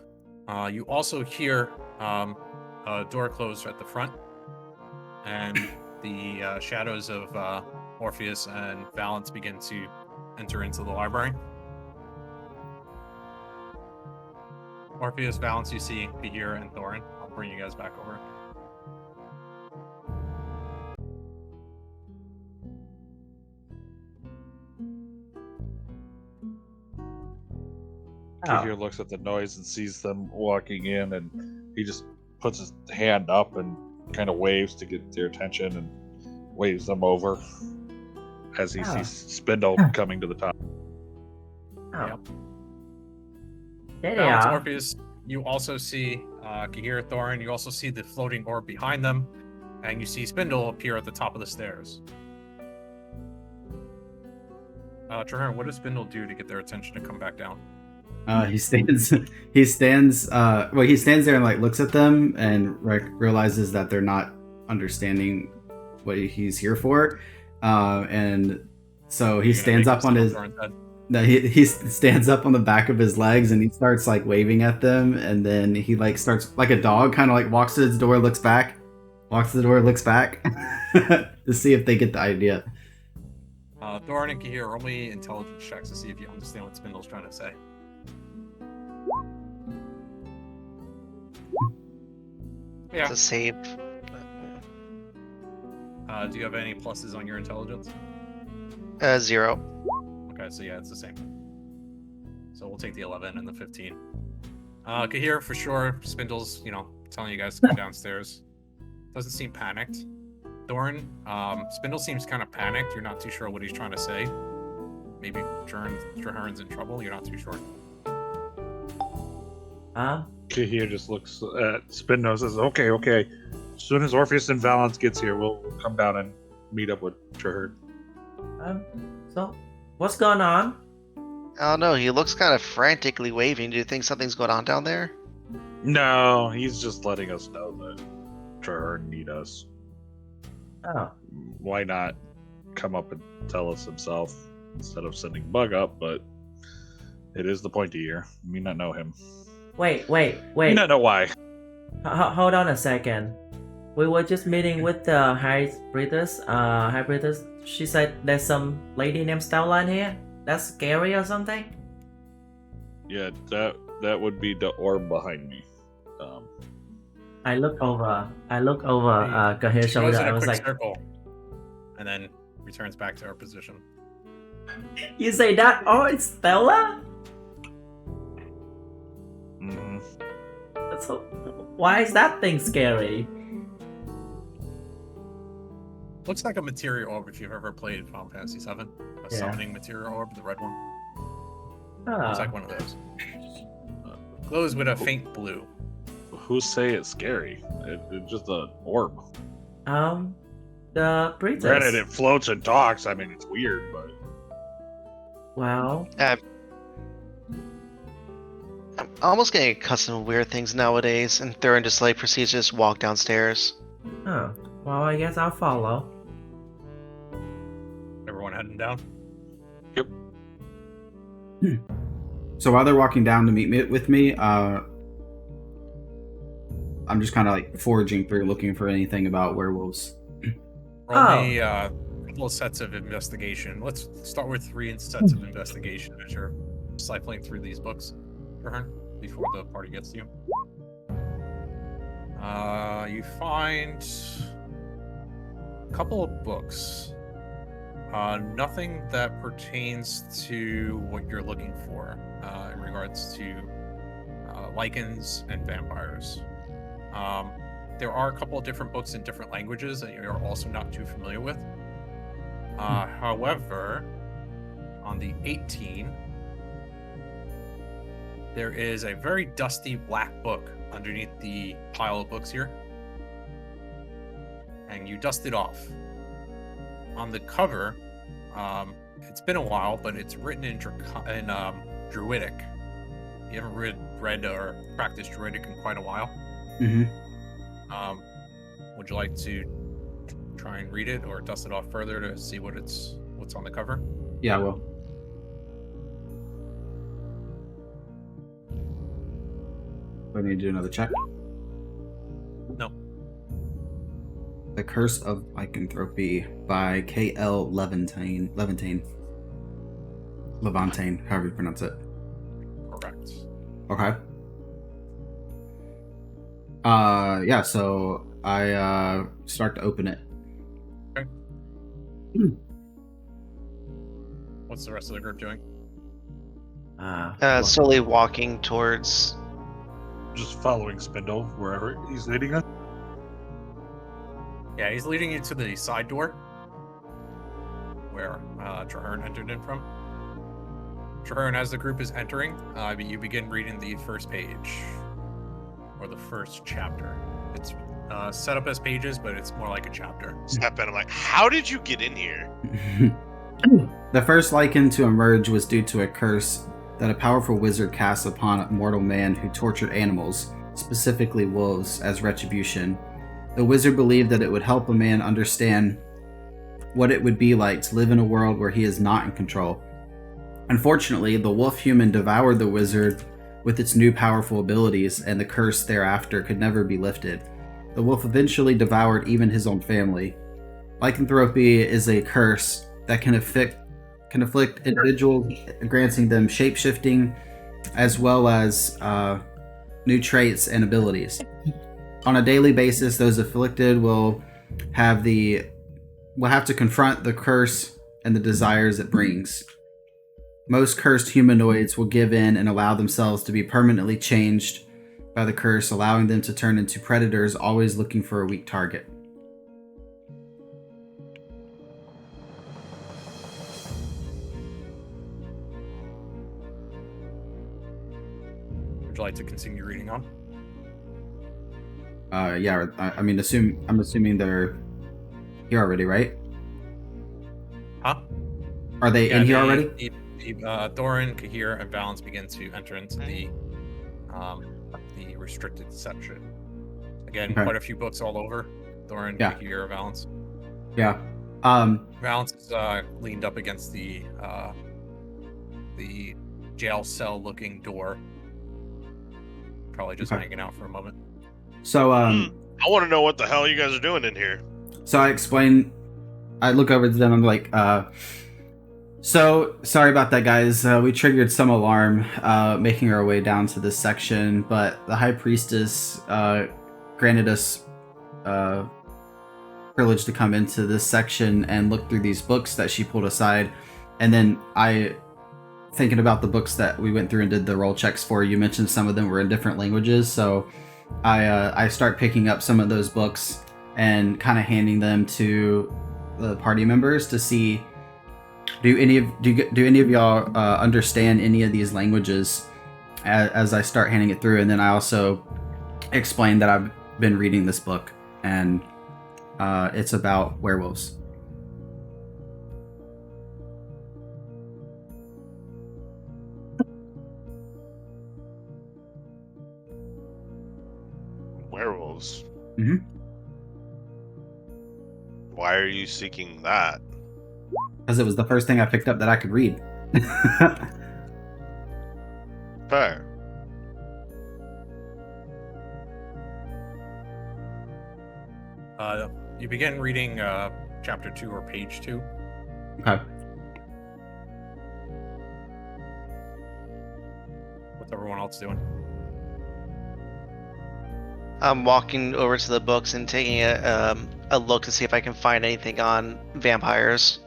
You also hear a door close at the front, and the shadows of Orpheus and Valence begin to enter into the library. Orpheus, Valence, you see Bahir and Thorin. I'll bring you guys back over. Kahir looks at the noise and sees them walking in, and he just puts his hand up and kind of waves to get their attention and waves them over as he sees Spindle coming to the top. Oh. Yep. There they Balance are. Orpheus, you also see Kahir, Thorin, you also see the floating orb behind them, and you see Spindle appear at the top of the stairs. Traherne, what does Spindle do to get their attention to come back down? He stands there and like looks at them and realizes that they're not understanding what he's here for, and so he stands up on his. No, he stands up on the back of his legs and he starts like waving at them, and then he like starts like a dog, kind of like walks to his door, looks back, walks to the door, looks back to see if they get the idea. Thorin and Kahir, roll me intelligence checks to see if you understand what Spindle's trying to say. Yeah. It's a save. Do you have any pluses on your intelligence? 0. Okay, so yeah, it's the same. So we'll take the 11 and the 15. Kahir, for sure, Spindle's, telling you guys to go downstairs. Doesn't seem panicked. Thorin, Spindle seems kind of panicked. You're not too sure what he's trying to say. Maybe Traherne's in trouble. You're not too sure. Kahir just looks at Spindle and says, okay. As soon as Orpheus and Valance gets here, we'll come down and meet up with Traherne. So, what's going on? I don't know. He looks kind of frantically waving. Do you think something's going on down there? No, he's just letting us know that Traherne need us. Oh. Why not come up and tell us himself instead of sending Bug up? But it is the pointy ear. Me not know him. Wait. Me not know why. Hold on a second. We were just meeting with the High Breathers. She said there's some lady named Stella in here. That's scary or something? Yeah, that would be the orb behind me. I look over Kahir's She goes shoulder. in I a was quick like, circle, and then returns back to her position. you say that? Oh, it's Stella? Mm-hmm. So, why is that thing scary? Looks like a materia orb if you've ever played Final Fantasy VII. A summoning materia orb, the red one. Looks like one of those. Glows with a faint blue. Who say it's scary? It's just an orb. The Breathers. Granted, it floats and talks. I mean, it's weird, but Well, I'm almost getting accustomed to weird things nowadays, and Thurin just proceeds to just walk downstairs. oh, well, I guess I'll follow. Everyone heading down? Yep. So while they're walking down to meet with me, I'm just kind of like foraging through, looking for anything about werewolves. Roll me a couple of sets of investigation. Let's start with 3 sets of investigation as you're cycling through these books, Traherne, before the party gets to you. You find a couple of books. Nothing that pertains to what you're looking for in regards to lichens and vampires. There are a couple of different books in different languages that you're also not too familiar with. However, on the 18, there is a very dusty black book underneath the pile of books here. And you dust it off. On the cover, it's been a while, but it's written in Druidic. You haven't read or practiced Druidic in quite a while. Mm-hmm. Would you like to try and read it or dust it off further to see what's on the cover? Yeah, I will. Do I need to do another check? No. The Curse of Lycanthropy by K.L. Levantine, however you pronounce it. Correct. Okay. Yeah, so I start to open it. Okay. What's the rest of the group doing? Slowly walking towards. Just following Spindle wherever he's leading us. Yeah, he's leading you to the side door where Traherne entered in from. Traherne, as the group is entering, you begin reading the first page or the first chapter. It's set up as pages, but it's more like a chapter. Step in. I'm like, how did you get in here? The first lichen to emerge was due to a curse that a powerful wizard cast upon a mortal man who tortured animals, specifically wolves, as retribution. The wizard believed that it would help a man understand what it would be like to live in a world where he is not in control. Unfortunately, the wolf human devoured the wizard with its new powerful abilities, and the curse thereafter could never be lifted. The wolf eventually devoured even his own family. Lycanthropy is a curse that can afflict individuals, granting them shape-shifting as well as new traits and abilities. On a daily basis, those afflicted will have to confront the curse and the desires it brings. Most cursed humanoids will give in and allow themselves to be permanently changed by the curse, allowing them to turn into predators, always looking for a weak target. Would you like to continue reading on? Yeah. I'm assuming they're here already, right? Huh? Are they in here already? Thorin, Kahir, and Valence begin to enter into the restricted section. Again, Okay. quite a few books all over. Thorin, Yeah. Kahir, Valence. Yeah. Valence is leaned up against the jail cell looking door. Probably just Okay. hanging out for a moment. So I want to know what the hell you guys are doing in here. So I look over to them, I'm like, so sorry about that, guys. We triggered some alarm making our way down to this section, but the High Priestess granted us privilege to come into this section and look through these books that she pulled aside. And then thinking about the books that we went through and did the roll checks for, you mentioned some of them were in different languages, so I start picking up some of those books and kind of handing them to the party members to see, do any of y'all understand any of these languages, as I start handing it through. And then I also explain that I've been reading this book and it's about werewolves. Werewolves. Mhm. Why are you seeking that? Because it was the first thing I picked up that I could read. Fair. You begin reading chapter 2 or page 2. Okay. What's everyone else doing? I'm walking over to the books and taking a look to see if I can find anything on vampires.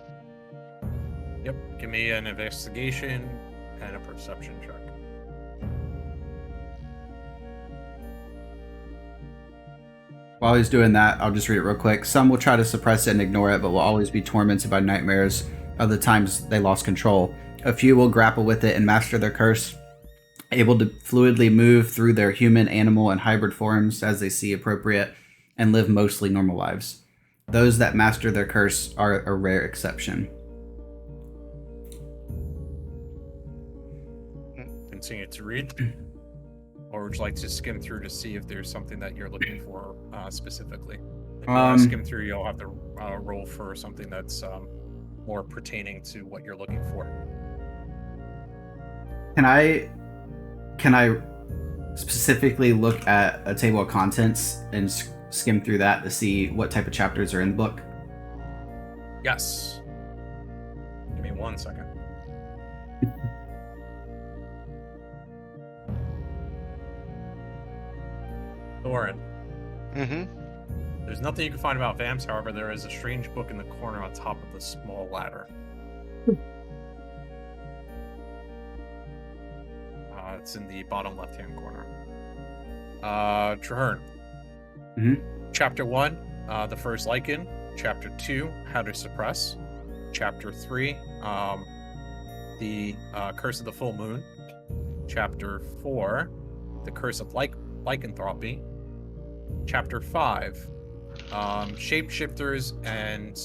Yep. Give me an investigation and a perception check. While he's doing that, I'll just read it real quick. Some will try to suppress it and ignore it, but will always be tormented by nightmares of the times they lost control. A few will grapple with it and master their curse, able to fluidly move through their human, animal, and hybrid forms as they see appropriate, and live mostly normal lives. Those that master their curse are a rare exception. Continue to read. Or would you like to skim through to see if there's something that you're looking for specifically? If you want to skim through, you'll have to roll for something that's more pertaining to what you're looking for. Can I specifically look at a table of contents and skim through that to see what type of chapters are in the book? Yes. Give me 1 second. Thorin. Mm-hmm. There's nothing you can find about vamps, however, there is a strange book in the corner on top of the small ladder. It's in the bottom left-hand corner. Traherne. Mhm. Chapter 1, the first lichen. Chapter 2, how to suppress. Chapter 3, the curse of the full moon. Chapter 4, the curse of lycanthropy. Chapter 5, shapeshifters and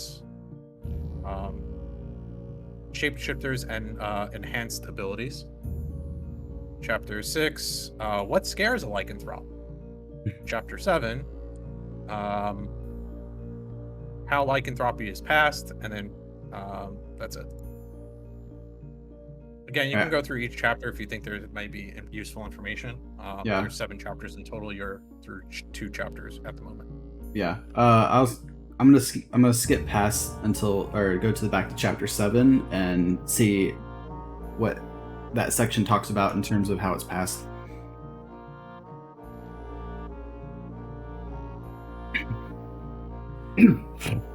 enhanced abilities. Chapter 6, what scares a lycanthrope? Chapter 7, how lycanthropy is passed, and then that's it. Again, you can go through each chapter if you think there may be useful information. Yeah. There's 7 chapters in total. You're through 2 chapters at the moment. Yeah. I'm gonna skip past until or go to the back to chapter 7 and see what that section talks about in terms of how it's passed.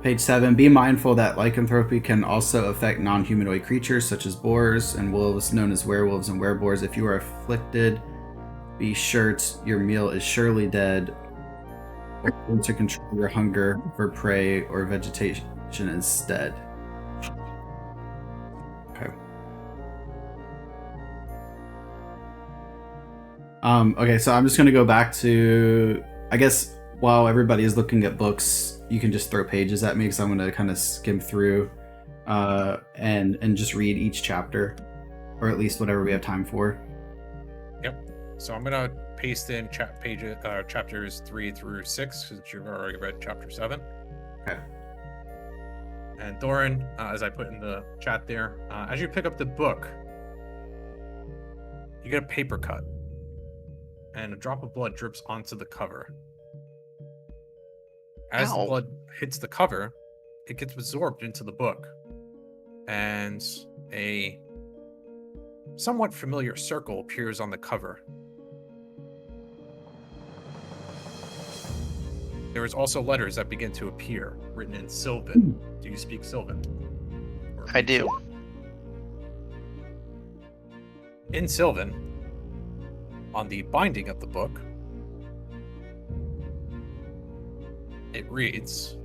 Page 7. Be mindful that lycanthropy can also affect non-humanoid creatures such as boars and wolves, known as werewolves and wereboars. If you are afflicted, be sure your meal is surely dead, or to control your hunger for prey or vegetation instead. Okay. Okay, so I'm just gonna go back to, I guess while everybody is looking at books, you can just throw pages at me because I'm gonna kind of skim through and just read each chapter, or at least whatever we have time for. Yep. So I'm gonna paste in chapters 3 through 6 since you've already read chapter 7. Okay. And Thorin, as I put in the chat there, as you pick up the book, you get a paper cut, and a drop of blood drips onto the cover. As the Ow. blood hits the cover, it gets absorbed into the book, and a somewhat familiar circle appears on the cover. There is also letters that begin to appear, written in Sylvan. Do you speak Sylvan? Or I do. In Sylvan, on the binding of the book, it reads,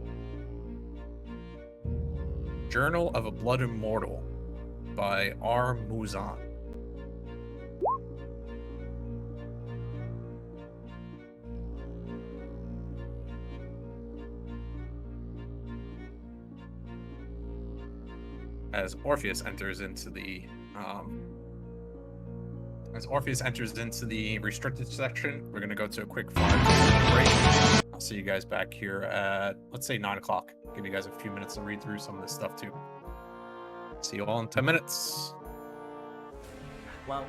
Journal of a Blood Immortal by R. Muzan. As Orpheus enters into the restricted section, we're going to go to a quick 5-minute break. I'll see you guys back here at, let's say, 9 o'clock. Give you guys a few minutes to read through some of this stuff too. See you all in 10 minutes. Well,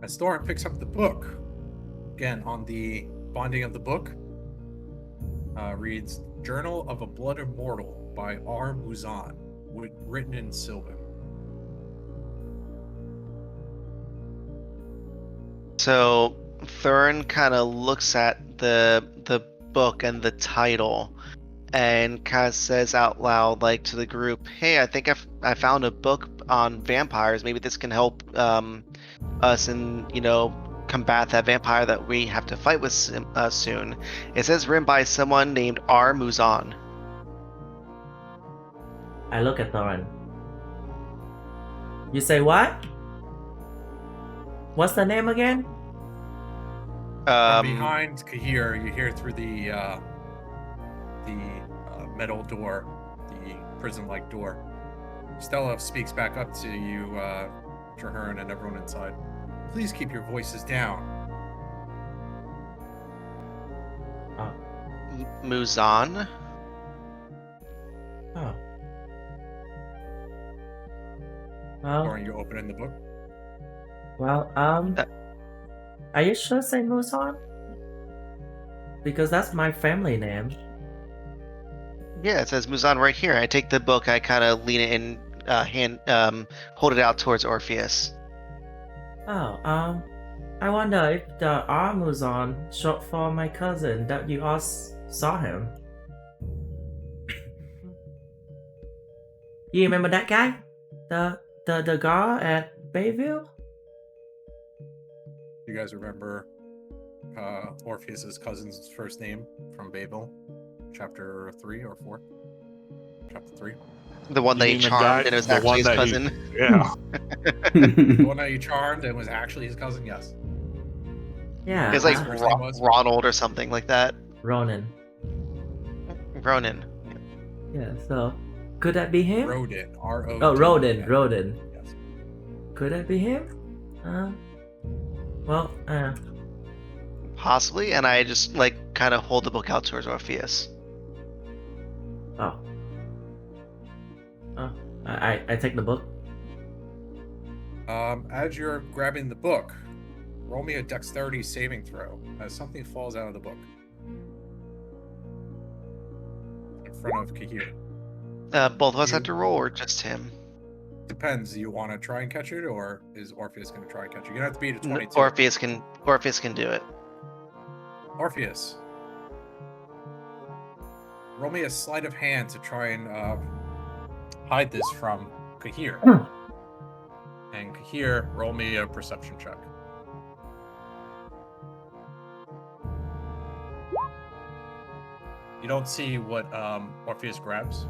As Thorin picks up the book, again on the binding of the book, reads "Journal of a Blood Immortal" by R. Muzan, written in Sylvan. So Thurin kind of looks at the book and the title, and kind of says out loud, like to the group, "Hey, I think I found a book on vampires. Maybe this can help us and combat that vampire that we have to fight with soon." It says written by someone named R. Muzan. I look at Thorin. You say what? What's the name again? From behind Kahir, you hear through the metal door, the prison-like door. Stella speaks back up to you, Traherne, and everyone inside. "Please keep your voices down." Muzan. Oh. Well, Thorin, you open in the book. well, are you sure say Muzan? Because that's my family name. Yeah, it says Muzan right here. I take the book, I kind of lean it in, hold it out towards Orpheus. Oh, I wonder if the R Muzan short for my cousin that you all saw him. You remember that guy? The guy at Bayville? You guys remember Orpheus's cousin's first name from Babel? Chapter 3 or 4? Chapter 3. The one You that he mean the charmed, guy- and it was the actually one his that he- cousin. Yeah. The one that you charmed and was actually his cousin? Yes. Yeah. It's like His first name was? Ronald or something like that. Ronan. Ronan. Yeah, so could that be him? Rodin. R-O-D-N. Oh, Roden. Yes. Could that be him? Well, Possibly, and I just kind of hold the book out towards Orpheus. oh. Oh, I take the book. As you're grabbing the book, roll me a dexterity saving throw as something falls out of the book in front of Kahir. Both of us have You- to roll, or just him? Depends. Do you want to try and catch it, or is Orpheus going to try and catch it? You're going to have to beat a 22. Orpheus can do it. Orpheus, roll me a sleight of hand to try and hide this from Kahir. And Kahir, roll me a perception check. You don't see what Orpheus grabs.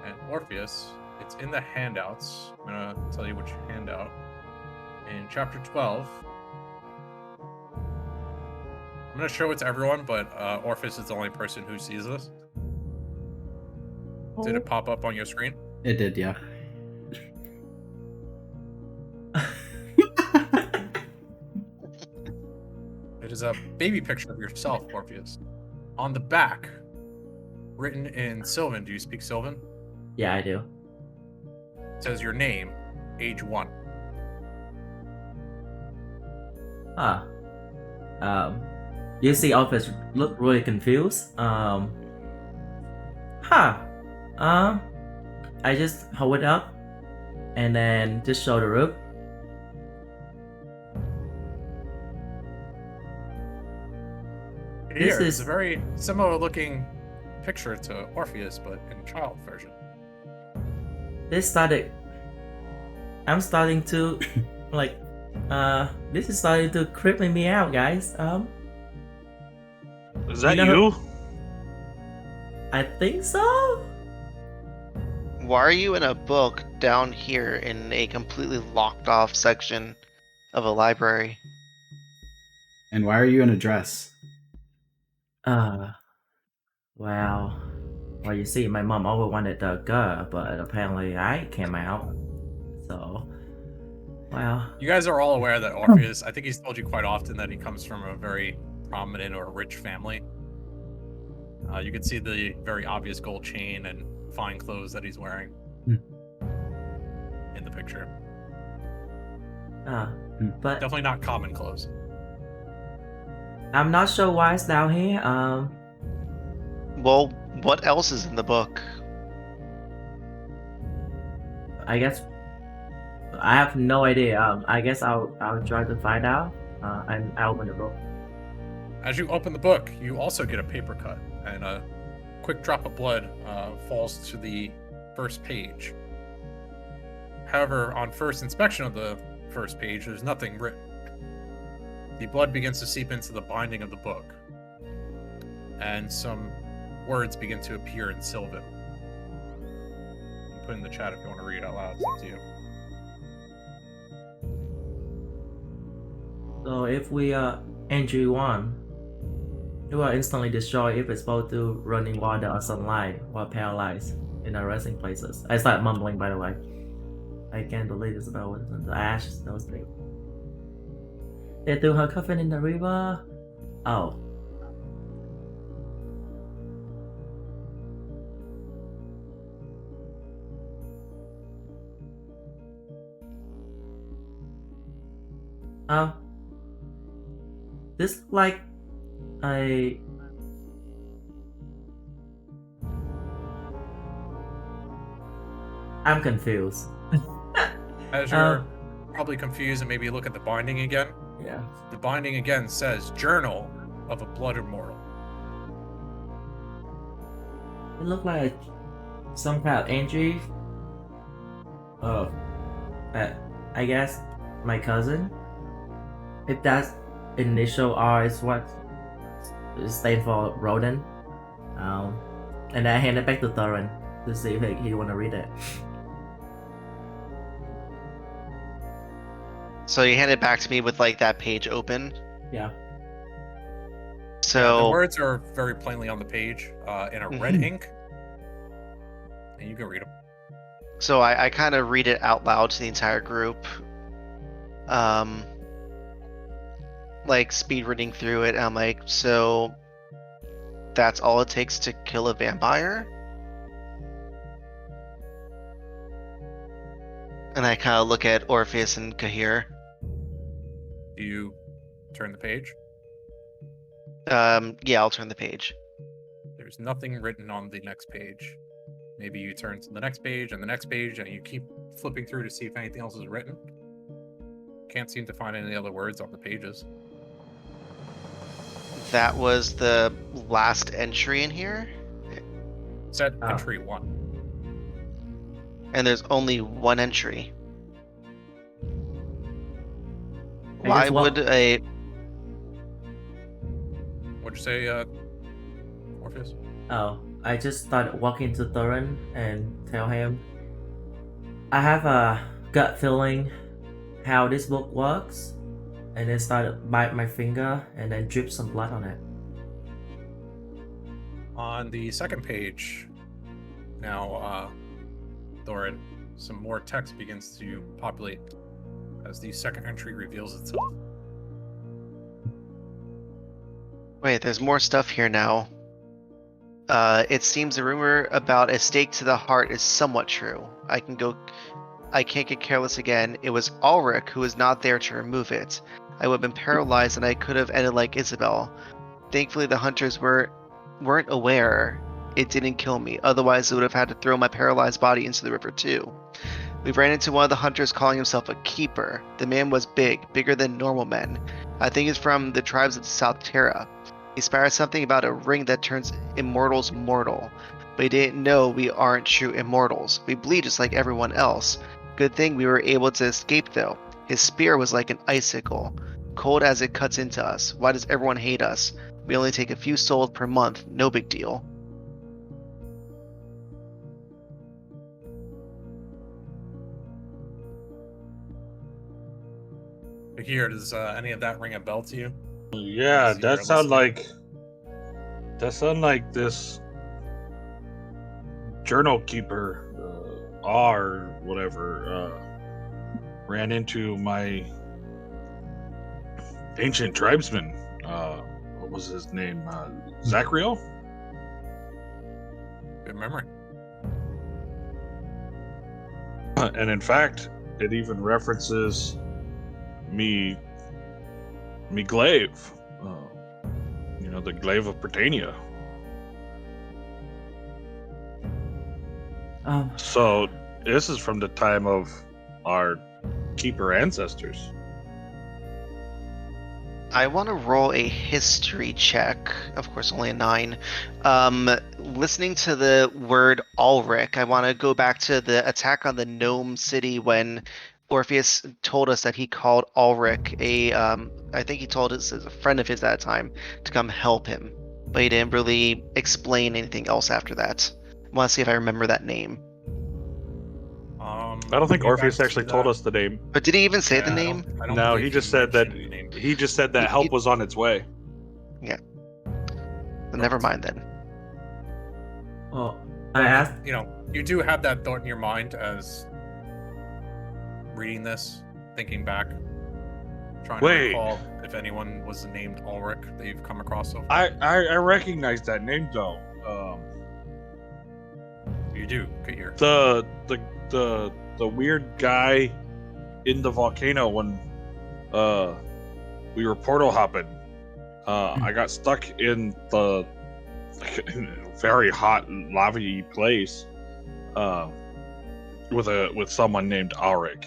And Orpheus, it's in the handouts. I'm going to tell you which handout. In chapter 12, I'm going to show it to everyone, but Orpheus is the only person who sees this. Did it pop up on your screen? It did, yeah. It is a baby picture of yourself, Orpheus. On the back, written in Sylvan. Do you speak Sylvan? Yeah, I do. It says your name, age 1. Ah. You see Office look really confused. I just hold it up and then just show the rope. Here, This it's is- a very similar looking picture to Orpheus, but in child version. I'm starting to this is starting to creep me out, guys. Is that You you? know- I think so. Why are you in a book down here in a completely locked off section of a library? And why are you in a dress? Well, you see, my mom always wanted a girl, but apparently I came out. So, well, You guys are all aware that Orpheus, I think he's told you quite often that he comes from a very prominent or rich family. You can see the very obvious gold chain and fine clothes that he's wearing in the picture. But Definitely not common clothes. I'm not sure why it's down here. Well, what else is in the book? I guess I have no idea. I guess I'll try to find out. And I'll open the book. As you open the book, you also get a paper cut, and a quick drop of blood falls to the first page. However, on first inspection of the first page, there's nothing written. The blood begins to seep into the binding of the book, and some words begin to appear in Sylvan. You can put in the chat if you want to read it out loud. It's up to you. So if we entry 1, you will instantly destroy if exposed to running water or sunlight while paralyzed in our resting places. I start mumbling, by the way. I can't believe it's about the ash, those things. They threw her coffin in the river. Oh. This look like a... I'm confused. As you're probably confused and maybe look at the binding again, Yeah. the binding again says Journal of a Blood Immortal. It looked like some kind of entry. Oh, I guess my cousin. If that's initial R is what is stand for Roden. And I hand it back to Thorin to see if he want to read it. So you hand it back to me with like that page open. Yeah. So Yeah, the words are very plainly on the page in a red ink, and you can read them. So I kind of read it out loud to the entire group. Like speed reading through it. I'm like, so that's all it takes to kill a vampire? And I kind of look at Orpheus and Kahir. Do you turn the page? Yeah, I'll turn the page. There's nothing written on the next page. Maybe you turn to the next page and the next page, and you keep flipping through to see if anything else is written. Can't seem to find any other words on the pages. That was the last entry in here, Said Oh. entry 1. and there's only one entry. I Why guess what- would a What'd you say, Orpheus? Oh, I just started walking to Thorin and tell him I have a gut feeling how this book works, and then started bite my finger and then drip some blood on it. On the second page, now, Thorin, some more text begins to populate as the second entry reveals itself. Wait, there's more stuff here now. It seems the rumor about a stake to the heart is somewhat true. I can't get careless again. It was Ulrich who was not there to remove it. I would have been paralyzed and I could have ended like Isabel. Thankfully the hunters weren't aware it didn't kill me. Otherwise they would have had to throw my paralyzed body into the river too. We ran into one of the hunters calling himself a keeper. The man was bigger than normal men. I think he's from the tribes of the South Terra. He spouted something about a ring that turns immortals mortal. But he didn't know we aren't true immortals. We bleed just like everyone else. Good thing we were able to escape though. His spear was like an icicle, cold as it cuts into us. Why does everyone hate us? We only take a few souls per month, no big deal. Here, does any of that ring a bell to you? Yeah, Yes, you're that sound listening. like this journal keeper, R whatever, ran into my ancient tribesman. What was his name? Zachriel? Good memory. And in fact, it even references me glaive. The glaive of Britannia. So this is from the time of our keeper ancestors. I want to roll a history check. Of course, only a 9. Listening to the word Ulrich, I want to go back to the attack on the Gnome City when Orpheus told us that he called Ulrich I think he told us as a friend of his at that time to come help him, but he didn't really explain anything else after that. I want to see if I remember that name. I don't think Orpheus actually told us the name. But did he even say the Yeah, name? I don't No, believe he just said that mentioned the name. he just said that help was on its way. Never mind then. Oh, I asked. You do have that thought in your mind as reading this, thinking back, trying to Wait. recall if anyone was named Ulrich that you've come across so far. I recognize that name though. You do, Kahir. The weird guy in the volcano when we were portal hopping. I got stuck in the very hot lava-y place with someone named Auric.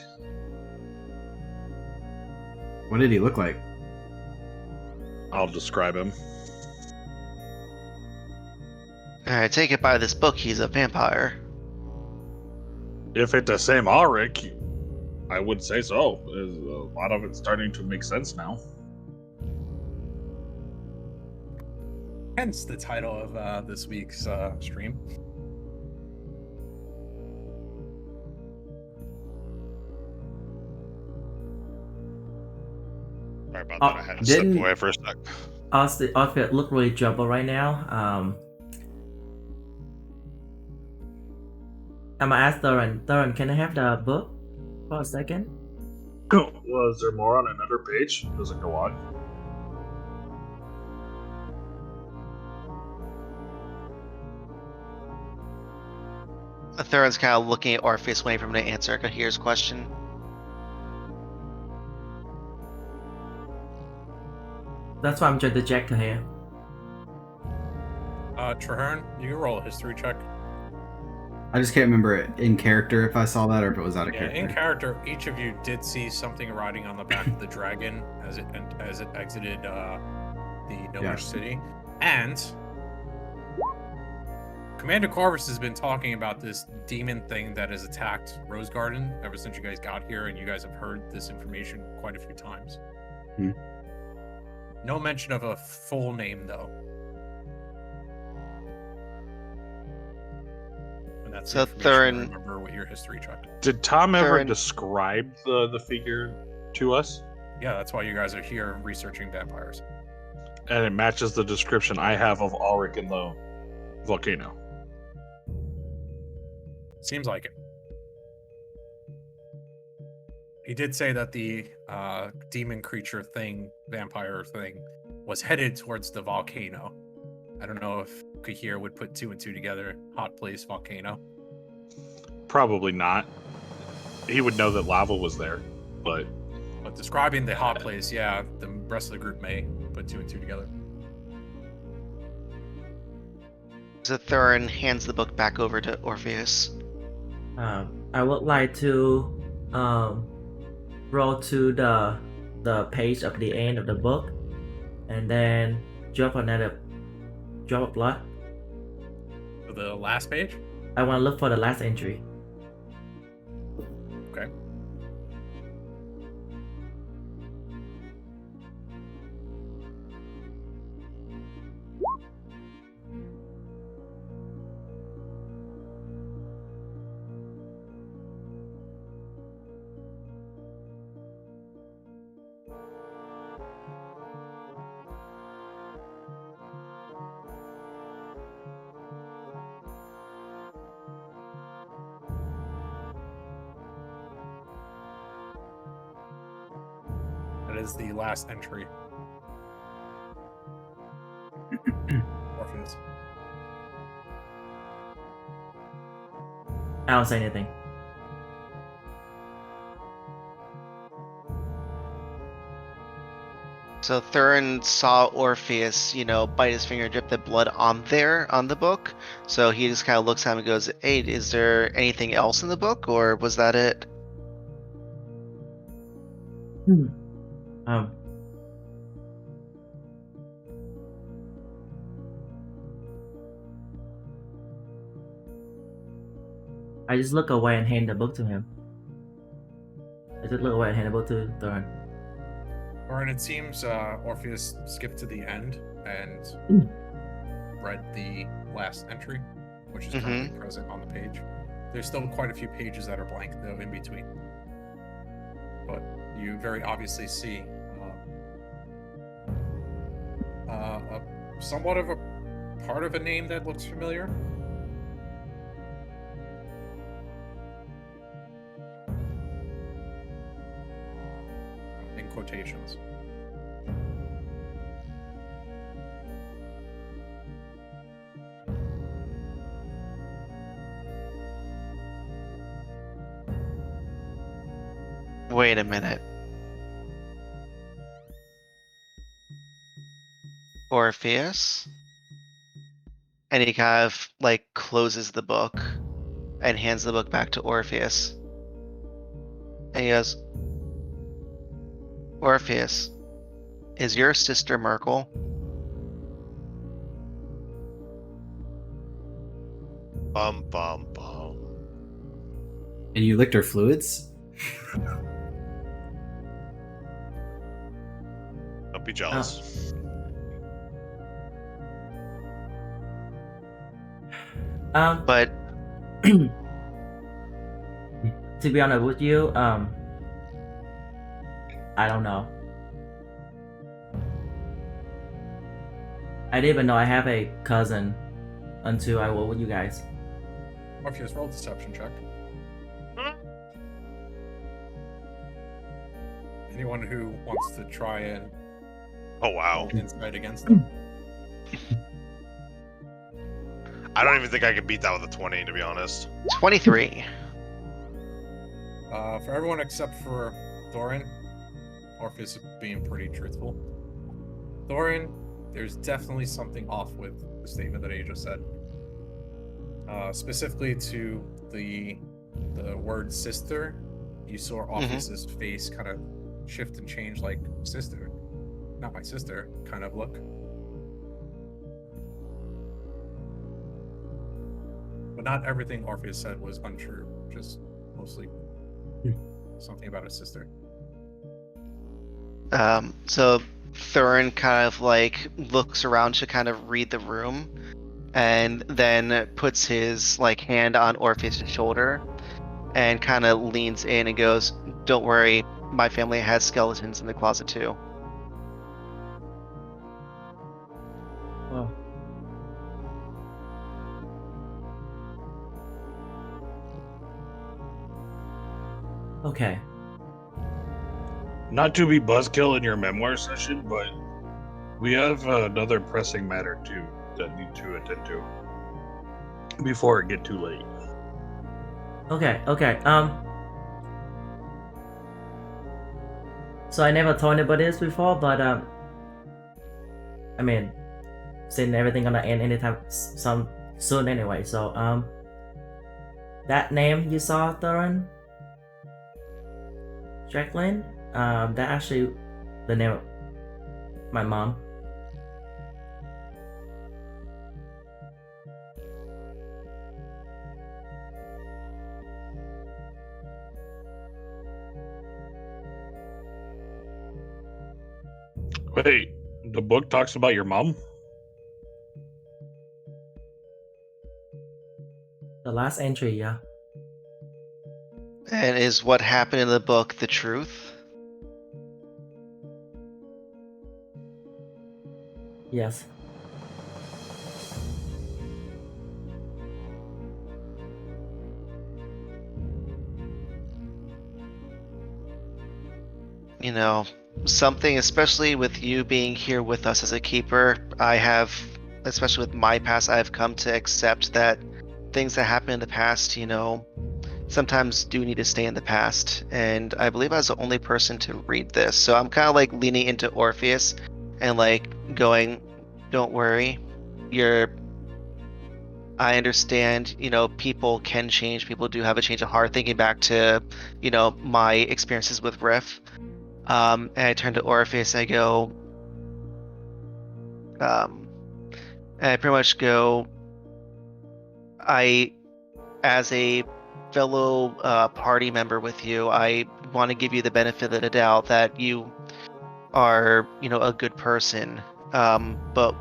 What did he look like? I'll describe him. I take it by this book he's a vampire. If it's the same Auric, I would say so. A lot of it's starting to make sense now. Hence the title of this week's stream. Sorry about that. I had to step away for a sec. Honestly, outfit look really jumbled right now. I'm gonna ask Thorin. Thorin, can I have the book for a second? Was there more on another page? Does it go on? Thurin's kind of looking at Orpheus waiting for him to answer Kahir's question. That's why I'm trying to check here. Traherne, you can roll a history check. I just can't remember it in character if I saw that or if it was out of Yeah, character. in character, each of you did see something riding on the back of the dragon as it exited the Gnomish city, and Commander Corvus has been talking about this demon thing that has attacked Rosegarden ever since you guys got here, and you guys have heard this information quite a few times. No mention of a full name, though. And that's So the information I Thurin- remember with your history check. Did Tom ever Thurin- describe the figure to us? Yeah, that's why you guys are here researching vampires. And it matches the description I have of Ulrich in the volcano. Seems like it. He did say that the demon creature thing, vampire thing, was headed towards the volcano. I don't know if Kahir would put 2 and 2 together. Hot place, volcano. Probably not. He would know that lava was there, but But describing the hot place, yeah, the rest of the group may put 2 and 2 together. So Thurin hands the book back over to Orpheus. I would like to roll to the page of the end of the book, and then drop another drop of blood. For the last page? I want to look for the last entry. Okay. That is the last entry. Orpheus. I don't say anything. So Thurin saw Orpheus, bite his finger, drip the blood on the book. So he just kind of looks at him and goes, "Hey, is there anything else in the book, or was that it?" Um, I just look away and hand the book to him. I just look away and hand the book to Thorin. Thorin, it seems Orpheus skipped to the end and read the last entry, which is currently present on the page. There's still quite a few pages that are blank, though, in between. But you very obviously see somewhat of a part of a name that looks familiar. In quotations. Wait a minute. Orpheus? And he kind of closes the book and hands the book back to Orpheus. And he goes, "Orpheus, is your sister Merkel?" Bum bum bum. And you licked her fluids? Don't be jealous. But To be honest with you, I don't know. I didn't even know I have a cousin until I was with you guys. Orpheus, roll a deception check. Anyone who wants to try and Oh wow. roll insight against them. I don't even think I can beat that with a 20, to be honest. 23. For everyone except for Thorin, Orpheus is being pretty truthful. Thorin, there's definitely something off with the statement that he just said. Specifically to the word sister, you saw Orpheus's face kind of shift and change, like, sister, not my sister kind of look. But not everything Orpheus said was untrue, just mostly something about his sister. So Thurin kind of looks around to kind of read the room, and then puts his hand on Orpheus' shoulder and kind of leans in and goes, "Don't worry, my family has skeletons in the closet too." Oh. Okay. Not to be buzzkill in your memoir session, but we have another pressing matter too that need to attend to before it get too late. Okay. So I never told anybody this before, but I mean, since everything gonna end anytime soon anyway. So that name you saw, Thorin, Jacqueline, that actually the name of my mom. Wait, the book talks about your mom? The last entry, yeah. And is what happened in the book the truth? Yes. Something, especially with you being here with us as a keeper, especially with my past, I have come to accept that things that happened in the past, sometimes do need to stay in the past. And I believe I was the only person to read this, so I'm kind of like leaning into Orpheus and like going, "Don't worry, you're." I understand, people can change. People do have a change of heart. Thinking back to, my experiences with Riff, and I turn to Orpheus. I go, and I pretty much go, as a fellow party member with you, I want to give you the benefit of the doubt that you are, a good person. But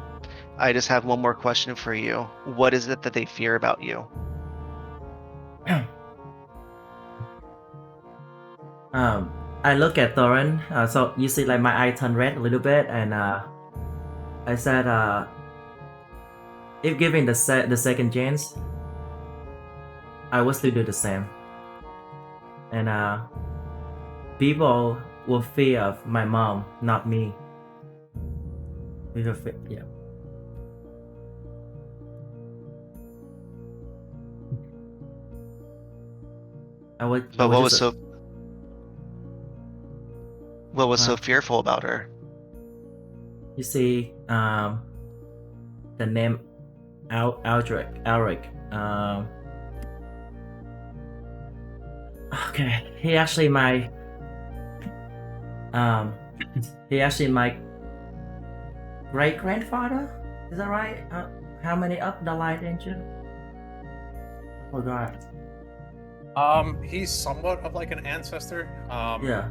I just have one more question for you. What is it that they fear about you? I look at Thorin, so you see like my eye turn red a little bit, and I said, if given the second chance, I will still do the same. And people will fear of my mom, not me. Yeah. But what was so fearful about her? You see, the name Alric. Okay, he actually my great grandfather. Is that right? How many up the light engine? Oh God. He's somewhat of like an ancestor. Yeah.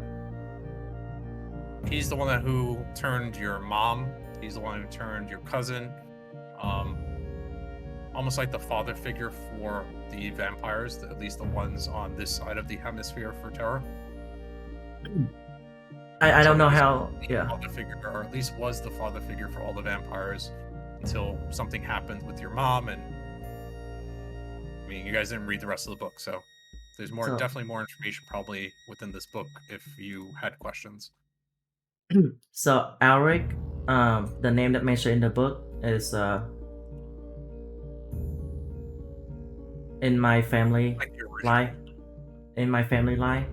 He's the one who turned your mom. He's the one who turned your cousin. Almost like the father figure for the vampires, at least the ones on this side of the hemisphere for Terra. I don't know he's how. the Yeah. Father figure, or at least was the father figure for all the vampires until something happened with your mom. And I mean, you guys didn't read the rest of the book, so there's definitely more information probably within this book if you had questions. So Alric, the name that mentioned in the book is in my family Like the original. line. In my family line.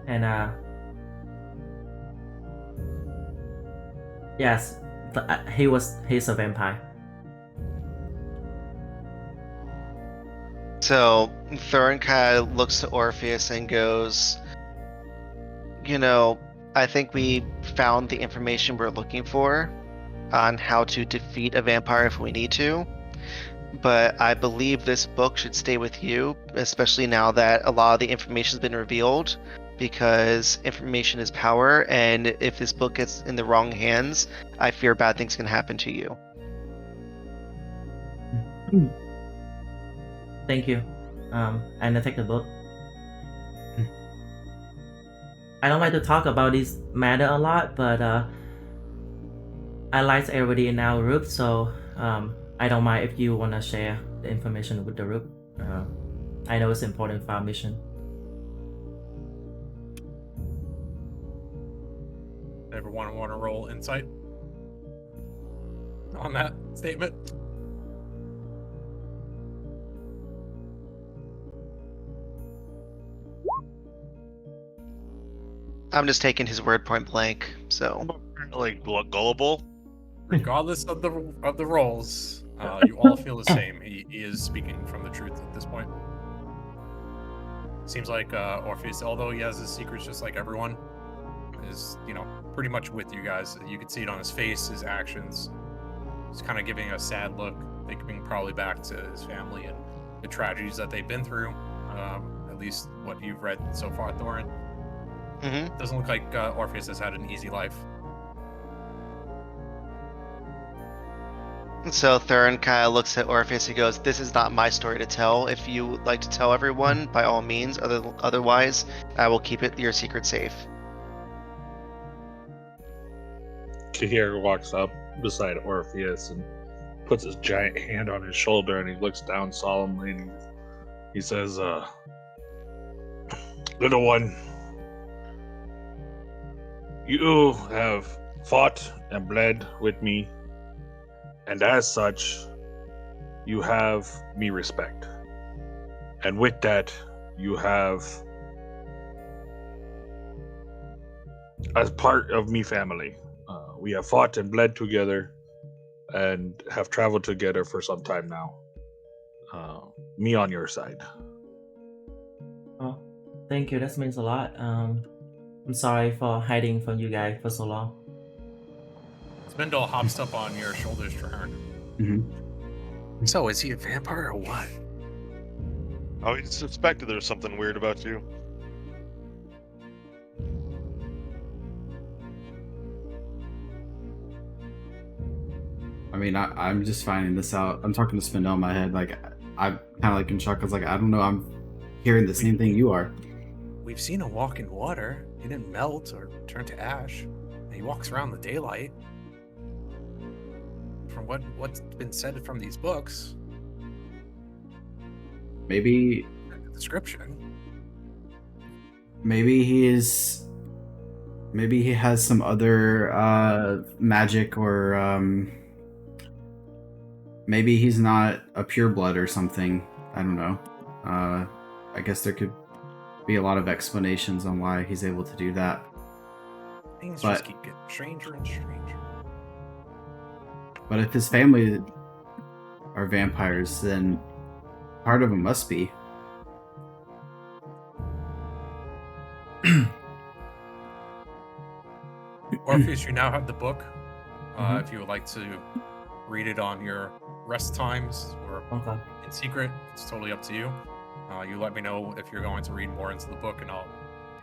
And yes, he's a vampire. So Thurin kind of looks to Orpheus and goes, I think we found the information we're looking for on how to defeat a vampire if we need to. But I believe this book should stay with you, especially now that a lot of the information has been revealed, because information is power, and if this book gets in the wrong hands, I fear bad things can happen to you. Thank you. And I take the book. I don't like to talk about this matter a lot, but I like everybody in our group, so I don't mind if you want to share the information with the group. I know it's important for our mission. Everyone want to roll insight on that statement? I'm just taking his word point blank, so. Like gullible. Regardless of the rolls, you all feel the same. He is speaking from the truth at this point. Seems like Orpheus, although he has his secrets just like everyone, is pretty much with you guys. You can see it on his face, his actions. He's kind of giving a sad look, thinking probably back to his family and the tragedies that they've been through. At least what you've read so far, Thorin. Mm-hmm. Doesn't look like Orpheus has had an easy life. So Thurin kind of looks at Orpheus. He goes, "This is not my story to tell. If you would like to tell everyone, by all means. Otherwise, I will keep your secret safe." Kahir walks up beside Orpheus and puts his giant hand on his shoulder, and he looks down solemnly and he says, "Little one, You have fought and bled with me, and as such, you have me respect. And with that, you have as part of me family. We have fought and bled together and have traveled together for some time now. Me on your side. Oh, thank you. That means a lot. I'm sorry for hiding from you guys for so long. Spindle hops up on your shoulders, Traherne. Mm-hmm. So, is he a vampire or what? Oh, he suspected there was something weird about you. I mean, I'm just finding this out. I'm talking to Spindle in my head. Like, I'm kind of like in shock. I was like, I don't know. I'm hearing the same thing you are. We've seen him walk in water. He didn't melt or turn to ash. He walks around in the daylight. From what's been said from these books, Maybe the description. Maybe he has some other magic, or maybe he's not a pureblood or something. I don't know. I guess there could be a lot of explanations on why he's able to do that. Things But- just keep getting stranger and stranger. But if his family are vampires, then part of him must be. Orpheus, you now have the book. Mhm. If you would like to read it on your rest times or Okay. in secret, it's totally up to you. You let me know if you're going to read more into the book, and I'll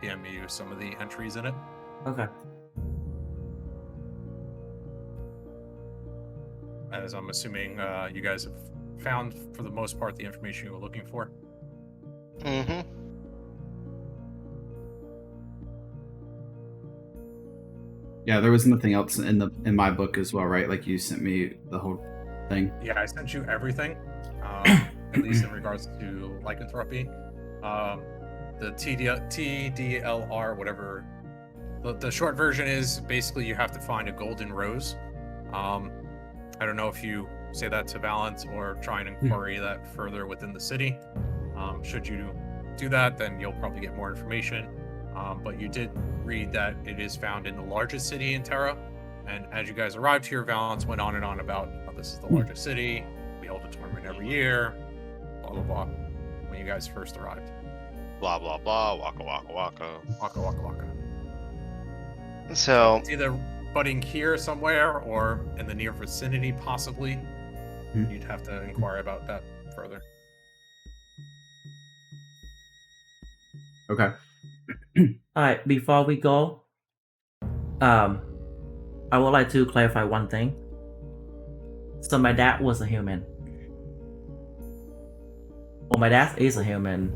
PM you some of the entries in it. Okay. As I'm assuming you guys have found, for the most part, the information you were looking for. Mm-hmm. Yeah, there was nothing else in my book as well, right? Like you sent me the whole thing. Yeah, I sent you everything, at least in regards to lycanthropy. The TDLR, whatever. The short version is basically you have to find a golden rose. I don't know if you say that to Valence or try and inquiry that further within the city. Should you do that, then you'll probably get more information. But you did read that it is found in the largest city in Terra. And as you guys arrived here, Valence went on and on about how this is the largest city. We hold a tournament every year, blah, blah, blah, when you guys first arrived. Blah blah blah. Waka waka waka. Waka, waka, waka. So, It's either budding here somewhere or in the near vicinity, possibly. Hmm. You'd have to inquire about that further. Okay. Alright, before we go, I would like to clarify one thing. So my dad was a human. Well, my dad is a human.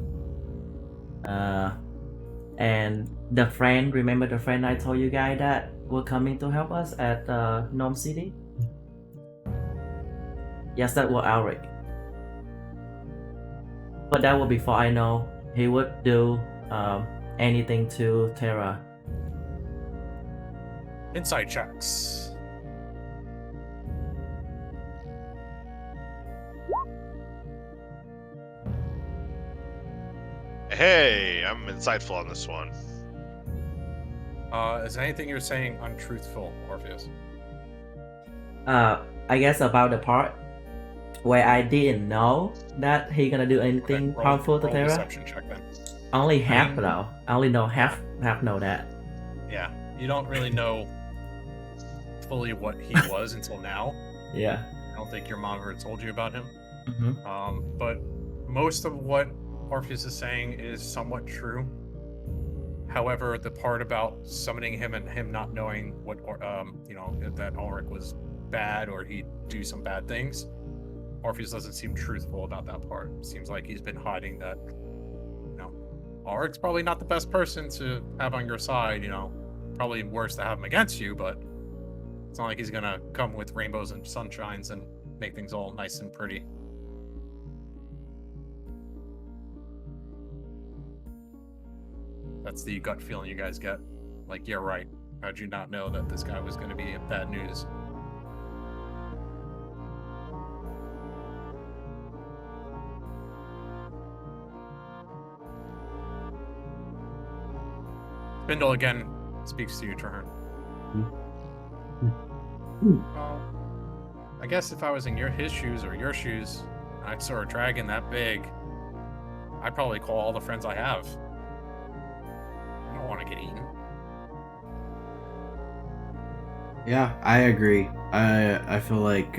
And the friend, remember the friend I told you guys that were coming to help us at Gnome City? Yes, that was Alric. But that was before I know he would do anything to Terra. Inside checks. Hey, I'm insightful on this one. Is anything you're saying untruthful, Orpheus? I guess about the part where I didn't know that he gonna do anything Okay, harmful to roll Terra. deception check then. Only half mean- though. I only know half know that. Yeah, you don't really know fully what he was until now. Yeah. I don't think your mom ever told you about him. Mm-hmm. But most of what Orpheus is saying is somewhat true. However, the part about summoning him and him not knowing what, that Ulrich was bad or he'd do some bad things, Orpheus doesn't seem truthful about that part. Seems like he's been hiding that, Ulrich's probably not the best person to have on your side, probably worse to have him against you, but it's not like he's gonna come with rainbows and sunshines and make things all nice and pretty. That's the gut feeling you guys get. Like, yeah, right. How'd you not know that this guy was going to be bad news? Spindle again speaks to you, Trahern. Well, I guess if I was in his shoes or your shoes, and I saw a dragon that big, I'd probably call all the friends I have. I don't want to get eaten. Yeah, I agree. I feel like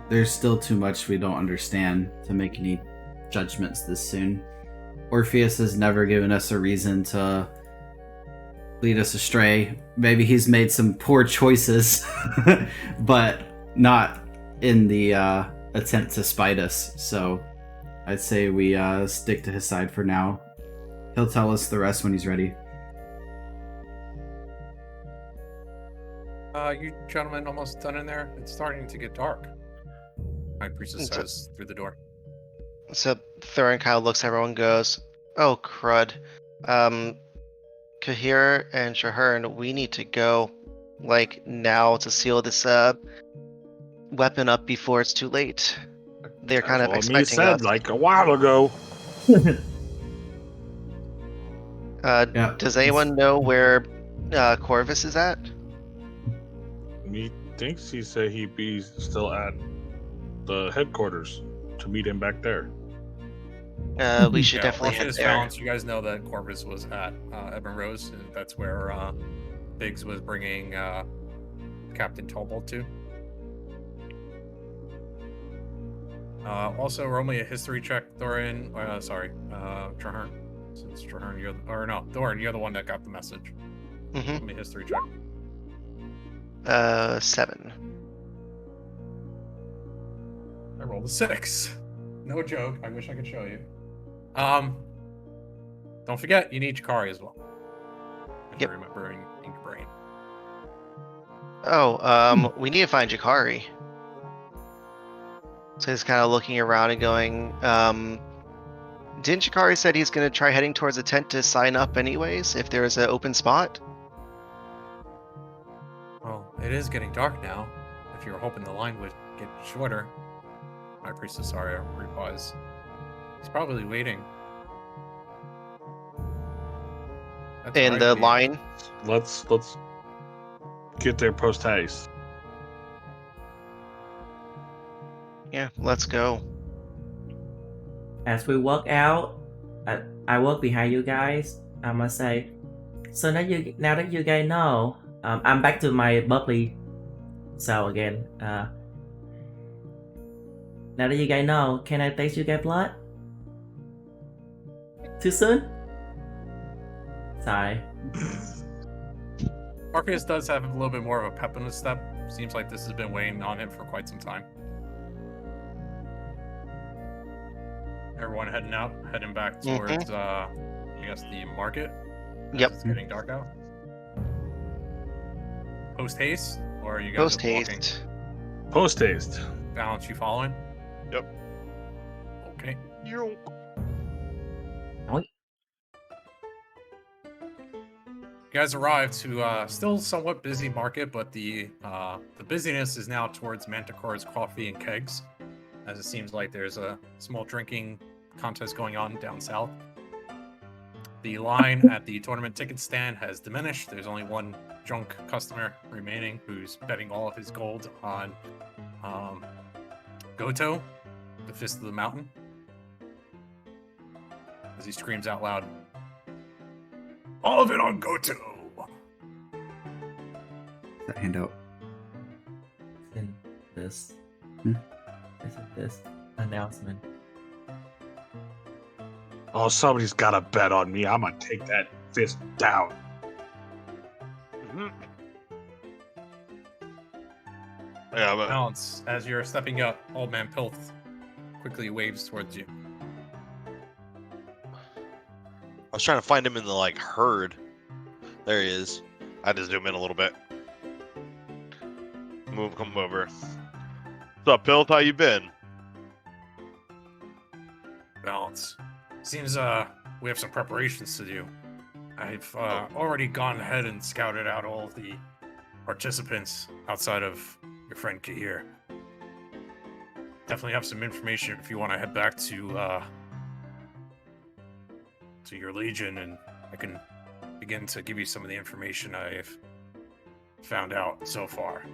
there's still too much we don't understand to make any judgments this soon. Orpheus has never given us a reason to lead us astray. Maybe he's made some poor choices, but not in the attempt to spite us. So I'd say we stick to his side for now. He'll tell us the rest when he's ready. You gentlemen almost done in there? It's starting to get dark. My priestess says through the door. So Thorin kind of looks at everyone and goes, "Oh, crud. Kahir and Trahern, we need to go, like, now to seal this weapon up before it's too late." They're kind of That's what me expecting said us. like a while ago. Yeah. Does anyone know where Corvus is at? He thinks he said he'd be still at the headquarters to meet him back there. We should Yeah, definitely head Orpheus there. Balance, you guys know that Corvus was at Ebon Rose. And that's where Biggs was bringing Captain Tobalt to. Also, roll me a history check, Thorin. Trahern. Since Trahern, Thorin, you're the one that got the message. Mm-hmm. Roll me a history check. 7. I rolled a 6. No joke. I wish I could show you. Don't forget, you need Jakari as well. If Yep. you're remembering in your brain. Oh, we need to find Jakari. So he's kind of looking around and going, didn't Jakari said he's going to try heading towards the tent to sign up anyways, if there's an open spot? Well, it is getting dark now. If you were hoping the line would get shorter, my priestess Arya replies, he's probably waiting. That's In right, the Pete. line? Let's get there post haste. Yeah, let's go. As we walk out, I walk behind you guys. I must say, so now that you guys know, I'm back to my bubbly self again. Now that you guys know, can I taste you guys' blood? Too soon? Sorry. Orpheus does have a little bit more of a pep in his step. Seems like this has been weighing on him for quite some time. Everyone heading back towards, I guess, the market. As Yep. It's getting dark out. Post haste, or are you guys Post just walking? haste. Post haste. Balance, you following? Yep. Okay. You're You guys arrived to still somewhat busy market, but the busyness is now towards Manticore's Coffee and Kegs, as it seems like there's a small drinking contest going on down south. The line at the tournament ticket stand has diminished. There's only one drunk customer remaining who's betting all of his gold on Goto, the Fist of the Mountain, as he screams out loud, "All of it on Goto!" That handout. In this. Hmm? Is it this announcement? Oh, somebody's got a bet on me. I'm gonna take that fist down. Yeah, but Balance, as you're stepping up, Old Man Pilth quickly waves towards you. I was trying to find him in the herd. There he is. I had to zoom in a little bit. Come over. What's up, Bill? How you been? Balance. Seems we have some preparations to do. I've already gone ahead and scouted out all of the participants outside of your friend Kahir. Definitely have some information if you want to head back to your legion, and I can begin to give you some of the information I've found out so far.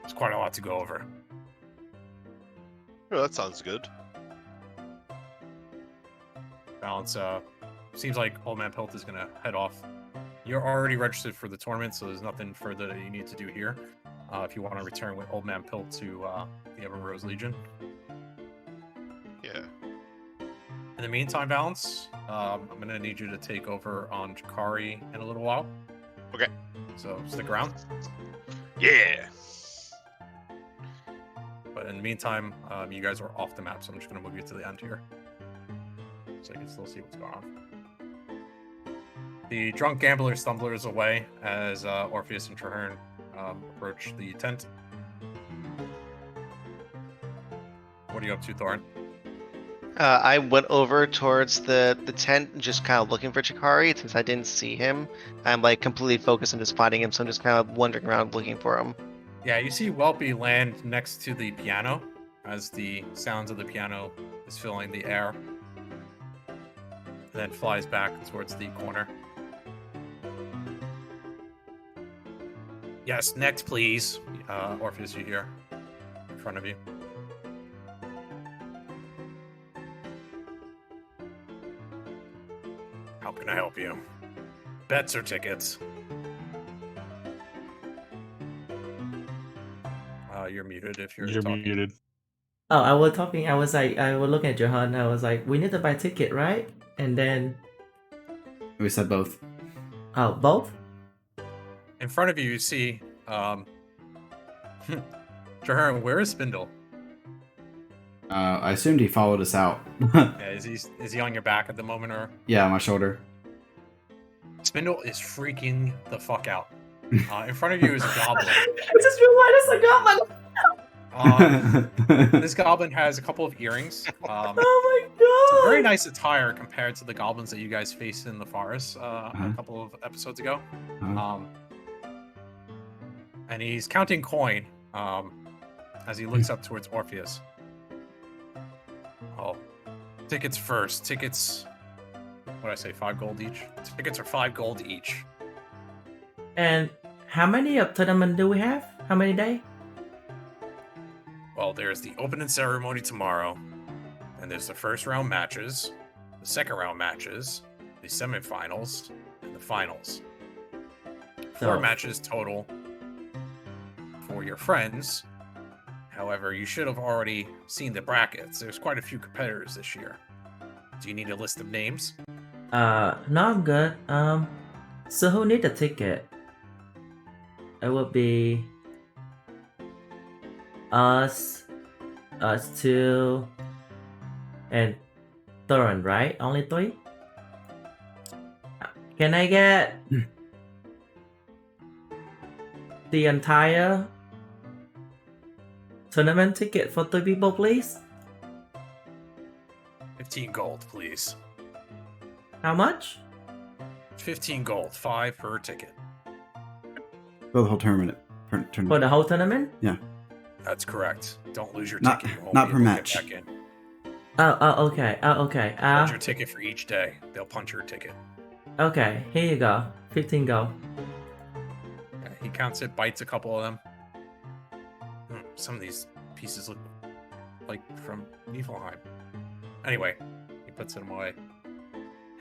It's quite a lot to go over. Oh, that sounds good. Balance, seems like Old Man Pilt is going to head off. You're already registered for the tournament, so there's nothing further that you need to do here. If you want to return with Old Man Pilt to the Evan Rose Legion. Yeah. In the meantime, Balance, I'm going to need you to take over on Jakari in a little while. Okay. So stick around. Yeah. But in the meantime, you guys are off the map, so I'm just going to move you to the end here. So you can still see what's going on. The drunk gambler stumblers away as Orpheus and Traherne approach the tent. What are you up to, Thorin? I went over towards the tent, just kind of looking for Chikari. Since I didn't see him, I'm like completely focused on just finding him. So I'm just kind of wandering around looking for him. Yeah, you see Welpy land next to the piano as the sounds of the piano is filling the air. And then flies back towards the corner. Yes, next, please. Orpheus, you hear in front of you. How can I help you? Bets or tickets? You're muted if you're talking. muted. Oh, I was talking. I was looking at Johan. I was like, we need to buy ticket, right? And then, We said both. oh, both. In front of you, you see, Traherne, where is Spindle? I assumed he followed us out. Yeah, is he on your back at the moment, or? Yeah, on my shoulder. Spindle is freaking the fuck out. In front of you is a goblin. I just realized I got my. This goblin has a couple of earrings. Oh my god! It's a very nice attire compared to the goblins that you guys faced in the forest a couple of episodes ago. And he's counting coin as he looks up towards Orpheus. Oh, tickets first. Tickets. What did I say? 5 gold each. Tickets are 5 gold each. And how many of tournament do we have? How many days? Well, there's the opening ceremony tomorrow, and there's the first round matches, the second round matches, the semifinals, and the finals. 4 So- matches total for your friends. However, you should have already seen the brackets. There's quite a few competitors this year. Do you need a list of names? No, I'm good. So who need a ticket? It would be us two, and Thorin, right? Only 3? Can I get the entire tournament ticket for 3 people, please? 15 gold, please. How much? 15 gold, 5 per ticket. For the whole tournament. For the whole tournament? That's correct. Don't lose your Not- ticket. You won't not be per able to match. get back in. Okay. Okay. Hold your ticket for each day. They'll punch your ticket. Okay. Here you go. 15 go. Yeah, he counts it, bites a couple of them. Some of these pieces look like from Niflheim. Anyway, he puts them away.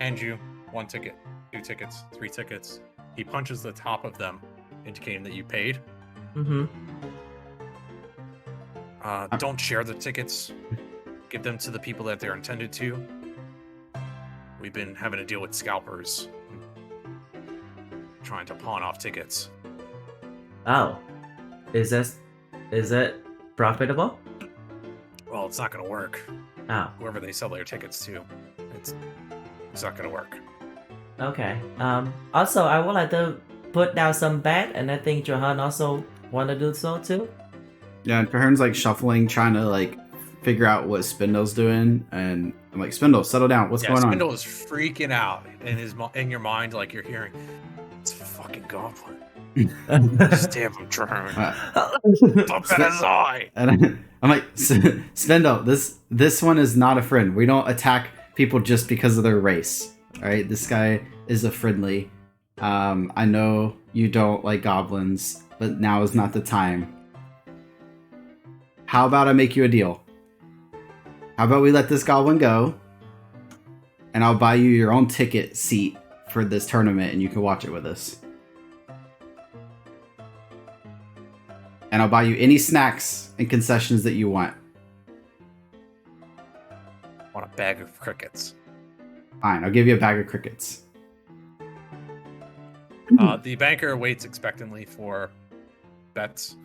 Hands you 1 ticket, 2 tickets, 3 tickets. He punches the top of them, indicating that you paid. Mm-hmm. Don't share the tickets. Give them to the people that they're intended to. We've been having to deal with scalpers trying to pawn off tickets. Oh. Is it profitable? Well, it's not going to work. Oh. Whoever they sell their tickets to, it's not going to work. Okay. Also, I would like to put down some bet, and I think Johan also want to do so too. Yeah, and Traherne's like shuffling, trying to like figure out what Spindle's doing, and I'm like, Spindle, settle down. What's going Spindle on? is freaking out in your mind, like you're hearing, it's a fucking goblin. Stab him, turn. Up at his eye. And I'm like, Spindle, this one is not a friend. We don't attack people just because of their race. All right, this guy is a friendly. I know you don't like goblins, but now is not the time. How about I make you a deal? How about we let this goblin go, and I'll buy you your own ticket seat for this tournament, and you can watch it with us. And I'll buy you any snacks and concessions that you want. Want a bag of crickets. Fine, I'll give you a bag of crickets. The banker waits expectantly for bets.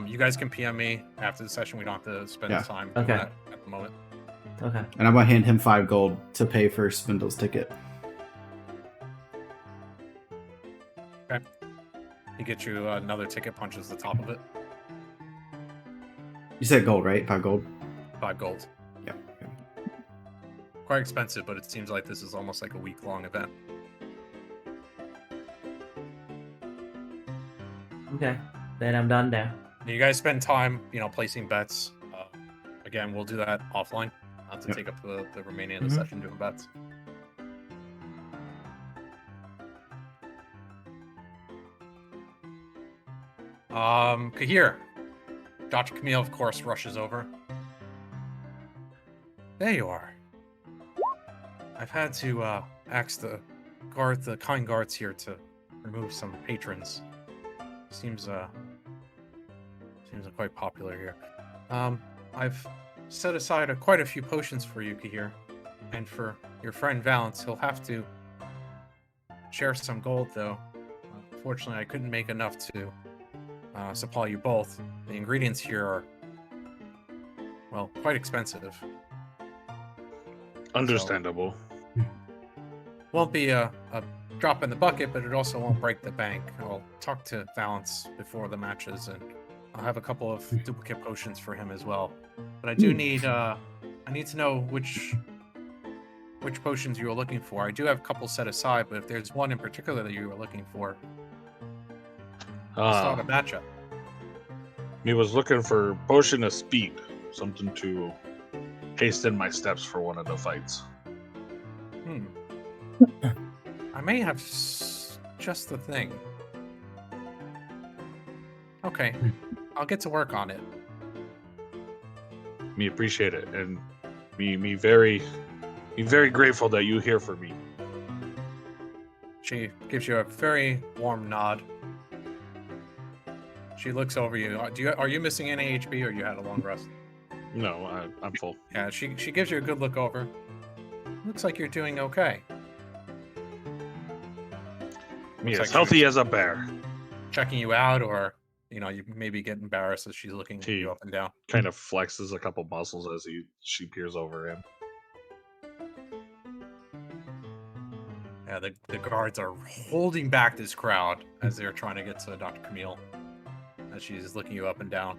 You guys can PM me after the session. We don't have to spend Yeah. time doing Okay. that at the moment. Okay. And I'm gonna hand him 5 gold to pay for Spindle's ticket. He gets you another ticket, punches the top of it. You said gold, right? 5 gold? 5 gold. Yeah. Quite expensive, but it seems like this is almost like a week-long event. Okay. Then I'm done there. You guys spend time, placing bets. Again, we'll do that offline, not to Yep. take up the remaining of the Mhm. session doing bets. Kahir. Dr. Camille, of course, rushes over. There you are. I've had to ask the kind guards here to remove some patrons. Seems quite popular here. I've set aside quite a few potions for you, Kahir, and for your friend Valance, he'll have to share some gold, though. Unfortunately, I couldn't make enough to supply you both. The ingredients here are, well, quite expensive. Understandable. Won't be a drop in the bucket, but it also won't break the bank. I'll talk to Valance before the matches, and I'll have a couple of duplicate potions for him as well. But I do need I need to know which potions you are looking for. I do have a couple set aside, but if there's one in particular that you are looking for, I'll start a matchup. He was looking for potion of speed, something to hasten my steps for one of the fights. I may have just the thing. Okay, I'll get to work on it. Me appreciate it, and me very grateful that you here for me. She gives you a very warm nod. She looks over you. Are you missing any HP, or you had a long rest? No, I'm full. Yeah, she gives you a good look over. Looks like you're doing okay. Me Looks as like healthy as a bear. Checking you out, or you maybe get embarrassed as she's looking you up and down. Kind of flexes a couple muscles as she peers over him. Yeah, the guards are holding back this crowd as they're trying to get to Dr. Camille, as she's looking you up and down.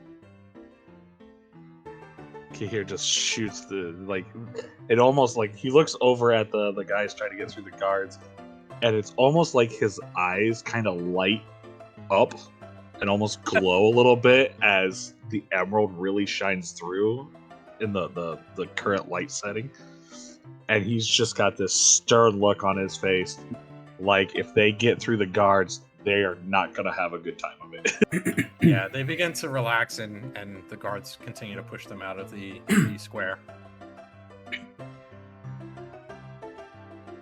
Kahir just shoots it almost like he looks over at the guys trying to get through the guards, and it's almost like his eyes kind of light up and almost glow a little bit as the emerald really shines through in the current light setting. And he's just got this stern look on his face, like if they get through the guards, they are not gonna have a good time of it. Yeah, they begin to relax, and the guards continue to push them out of the square.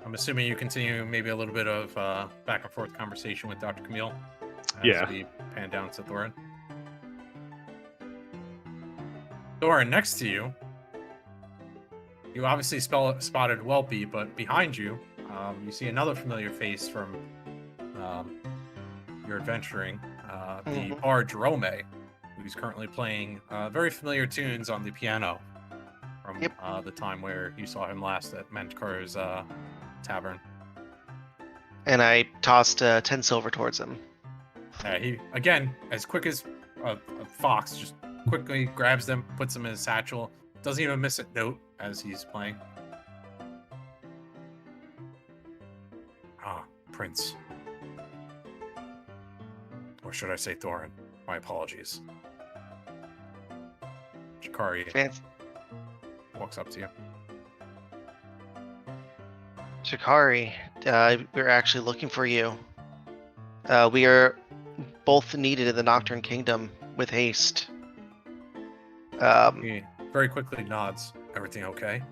I'm assuming you continue maybe a little bit of back and forth conversation with Dr. Camille as we pan down to Thorin. Thorin, next to you, you obviously spotted Welpy, but behind you, you see another familiar face from your adventuring, the bard Jerome, who's currently playing very familiar tunes on the piano from the time where you saw him last at Menkar's tavern. And I tossed 10 silver towards him. He, again, as quick as a fox, just quickly grabs them, puts them in his satchel, doesn't even miss a note as he's playing. Prince. Or should I say Thorin? My apologies. Jakari Fancy. walks up to you. Shikari, we're actually looking for you. We are both needed in the Nocturne Kingdom with haste. He very quickly nods. Everything okay?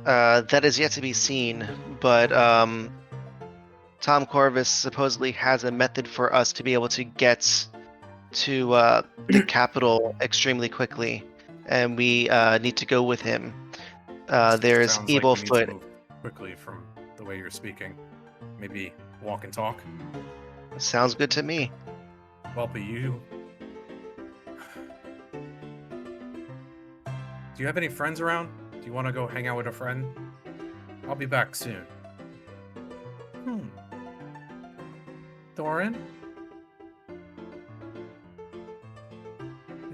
That is yet to be seen, but Tom Corvus supposedly has a method for us to be able to get to the capital extremely quickly, and we need to go with him. There's Sounds Evil like you need Foot. to move quickly from the way you're speaking. Maybe walk and talk. Sounds good to me. Welpy, you. Do you have any friends around? Do you want to go hang out with a friend? I'll be back soon. Thorin?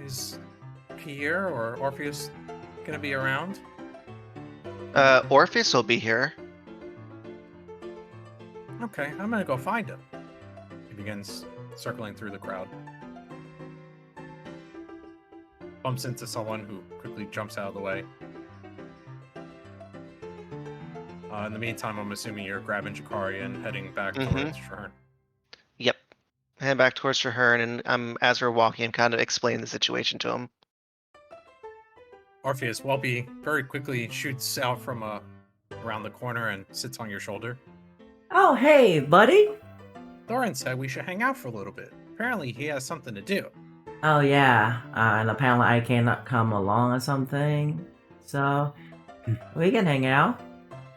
Is Kier or Orpheus gonna be around? Orpheus will be here. Okay, I'm gonna go find him. He begins circling through the crowd. Bumps into someone who quickly jumps out of the way. In the meantime, I'm assuming you're grabbing Jakari and heading back towards Shern. Yep. Head back towards Traherne, and as we're walking, I'm kind of explaining the situation to him. Orpheus, Welpy very quickly shoots out from around the corner and sits on your shoulder. Oh, hey, buddy. Thorin said we should hang out for a little bit. Apparently, he has something to do. Oh, yeah. And apparently I cannot come along or something. So, we can hang out.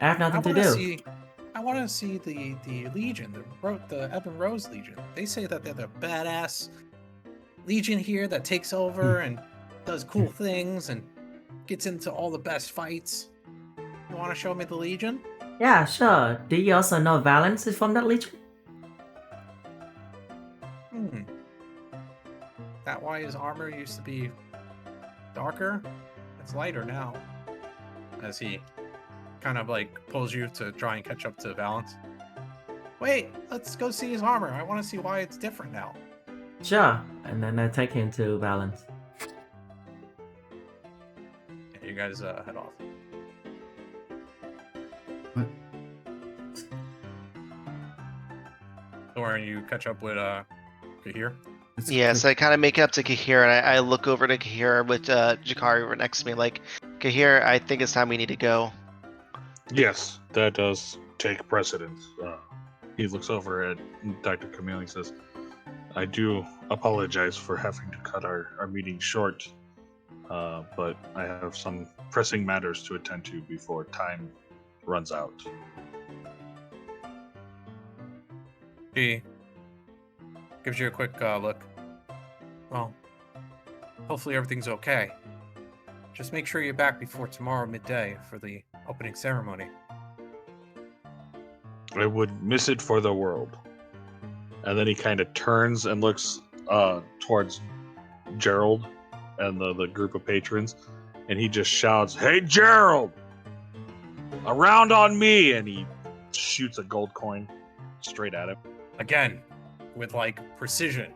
I have nothing to do. I want to see the Legion, the Ebon Rose Legion. They say that they're the badass Legion here that takes over and does cool things and gets into all the best fights. You want to show me the Legion? Yeah, sure. Do you also know Valence is from that legion? That why his armor used to be darker? It's lighter now. As he kind of like pulls you to try and catch up to Valence. Wait, let's go see his armor. I want to see why it's different now. Sure. And then I take him to Valence. Yeah, you guys head off. What? Thorin, you catch up with Kahir? Yes, I kind of make it up to Kahir, and I look over to Kahir with Jakari right next to me, like, Kahir, I think it's time we need to go. Yes, that does take precedence. He looks over at Dr. Camille and says, I do apologize for having to cut our meeting short, but I have some pressing matters to attend to before time runs out. He gives you a quick look. Well, hopefully everything's okay. Just make sure you're back before tomorrow midday for the opening ceremony. I would miss it for the world. And then he kind of turns and looks towards Gerald and the group of patrons, and he just shouts, "Hey, Gerald! Around on me!" And he shoots a gold coin straight at him. Again, with like precision.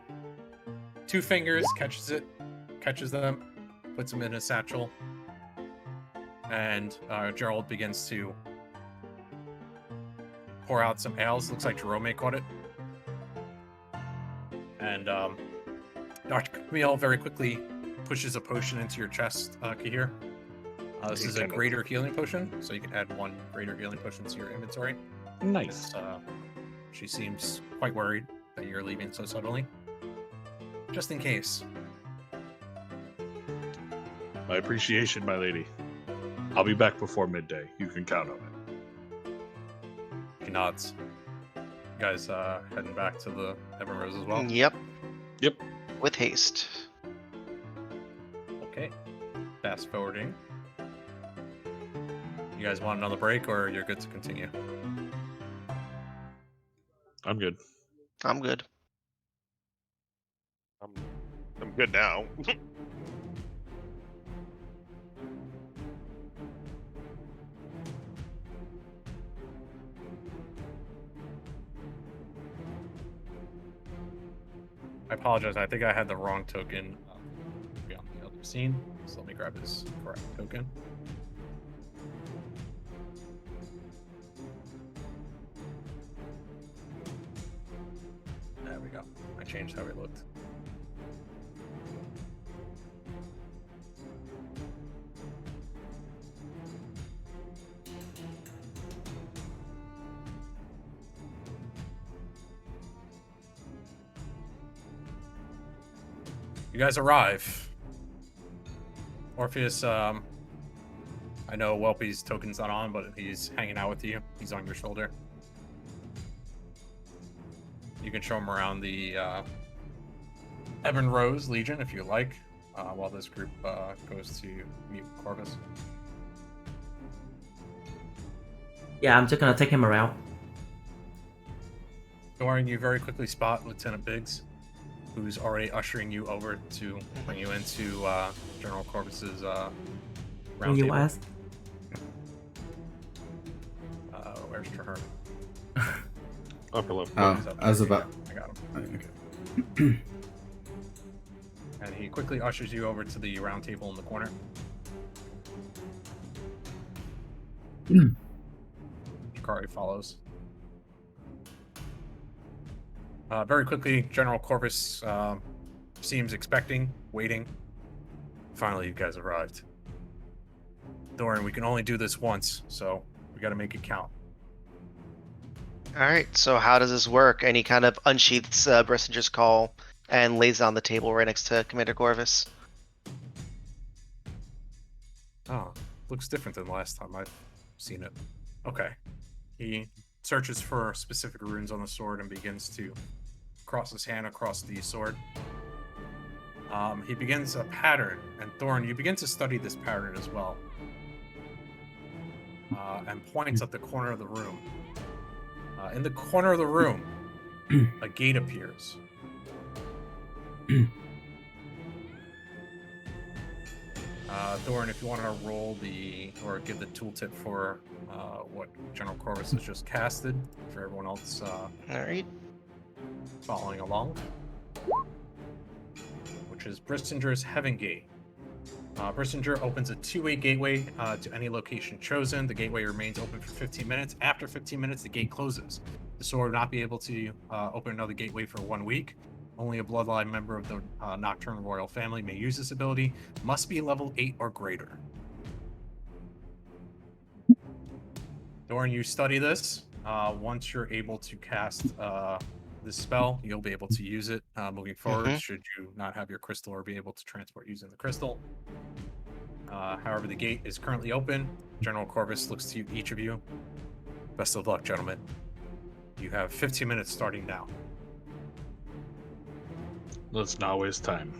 2 fingers, catches them, puts them in a satchel, and Gerald begins to pour out some ales. Looks like Jerome caught it. And Dr. Camille very quickly pushes a potion into your chest, Kahir. This is a greater healing potion, so you can add 1 greater healing potion to your inventory. Nice. She seems quite worried that you're leaving so suddenly. Just in case. My appreciation, my lady. I'll be back before midday. You can count on it. He nods. You guys heading back to the Ebon Rose as well? Yep. Yep. With haste. Okay. Fast forwarding. You guys want another break, or you're good to continue? I'm good. I'm good. I'm good now. apologize. I think I had the wrong token on the other scene. So let me grab his correct token. There we go. I changed how he looked. You guys arrive. Orpheus, I know Welpy's token's not on, but he's hanging out with you. He's on your shoulder. You can show him around the Evan Rose Legion if you like, while this group goes to meet Corvus. Yeah, I'm just gonna take him around. Dorian, you very quickly spot Lieutenant Biggs, who's already ushering you over to bring you into General Corvus's When round you table. ask, Where's Traherne? Upper left. Oh, He's up I was there. about. I got him. Okay. And he quickly ushers you over to the round table in the corner. Jakari follows. Very quickly, General Corvus seems expecting, waiting. Finally, you guys arrived. Dorian, we can only do this once, so we gotta make it count. All right. So how does this work? And he kind of unsheaths Brissinger's call and lays it on the table right next to Commander Corvus. Oh, looks different than the last time I've seen it. Okay. He searches for specific runes on the sword and begins to cross his hand across the sword. He begins a pattern, and Thorn, you begin to study this pattern as well. And points at the corner of the room. In the corner of the room, a gate appears. Thorin, if you want to roll or give the tooltip for what General Corvus has just casted, for everyone else All right. following along, which is Brissinger's Heaven Gate. Brissinger opens a two-way gateway to any location chosen. The gateway remains open for 15 minutes. After 15 minutes, the gate closes. The sword will not be able to open another gateway for 1 week. Only a bloodline member of the Nocturne royal family may use this ability. Must be level 8 or greater. Doran, you study this. Once you're able to cast this spell, you'll be able to use it moving forward, should you not have your crystal or be able to transport using the crystal. However, the gate is currently open. General Corvus looks to each of you. Best of luck, gentlemen. You have 15 minutes starting now. Let's not waste time.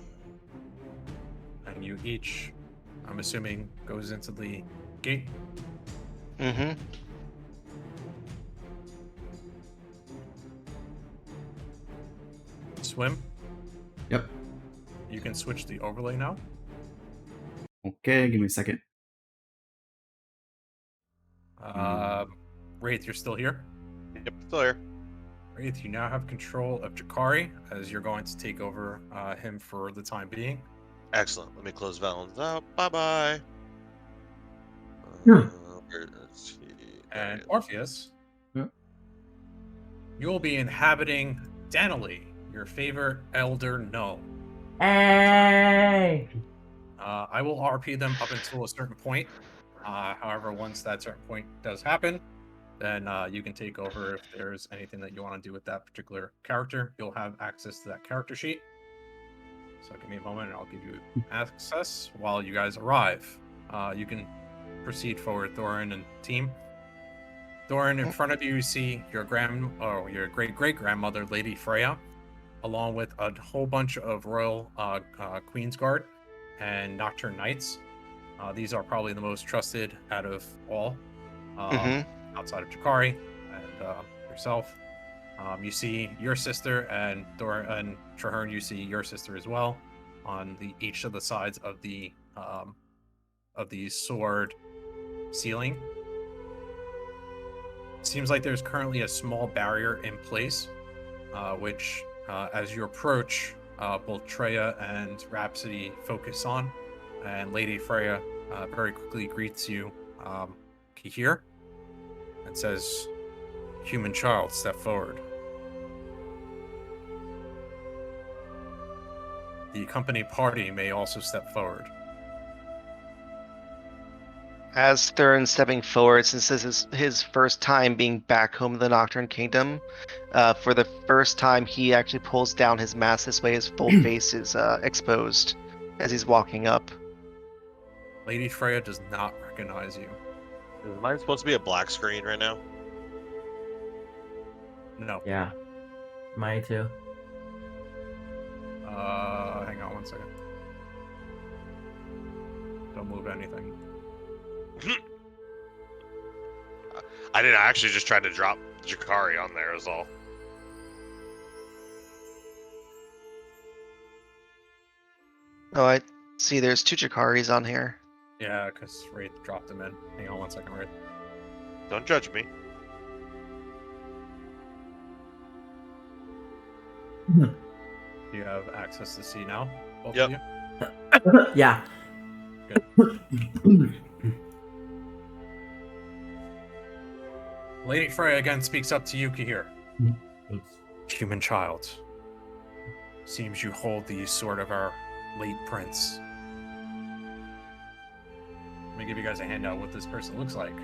And you each, I'm assuming, goes into the gate. Mm-hmm. Swim. Yep. You can switch the overlay now. Okay, give me a second. Wraith, you're still here? Yep, still here. Wraith, you now have control of Jakari, as you're going to take over him for the time being. Excellent. Let me close Valens out. Bye-bye. Hmm. Where is he? There And he is. Orpheus, Yeah. you will be inhabiting Danalee, your favorite elder gnome. Hey! I will RP them up until a certain point. However, once that certain point does happen, then you can take over if there's anything that you want to do with that particular character. You'll have access to that character sheet. So give me a moment and I'll give you access while you guys arrive. You can proceed forward, Thorin and team. Thorin, in front of you, you see your great-great-grandmother, Lady Freya, along with a whole bunch of royal Queen's Guard and Nocturne Knights. These are probably the most trusted out of all, outside of Jakari and yourself. You see your sister and Traherne. You see your sister as well on each of the sides of the sword ceiling. Seems like there's currently a small barrier in place, which, as you approach, both Treya and Rhapsody focus on. And Lady Freya very quickly greets you, Kihir, and says, "Human child, step forward." The company party may also step forward. As Thurin stepping forward, since this is his first time being back home in the Nocturne Kingdom, for the first time he actually pulls down his mask. This way his full face is exposed as he's walking up. Lady Freya does not recognize you. Is mine supposed to be a black screen right now? No. Yeah. Mine too. Hang on 1 second. Don't move anything. I didn't. I actually just tried to drop Jakari on there is all. Oh, I see there's 2 Jakaris on here. Yeah, because Wraith dropped him in. Hang on 1 second, Wraith. Don't judge me. Do you have access to see now? Both Yep. of you? Yeah. Lady Freya again speaks up to Yuki here. Oops. Human child. Seems you hold the sword of our late prince. Let me give you guys a handout what this person looks like.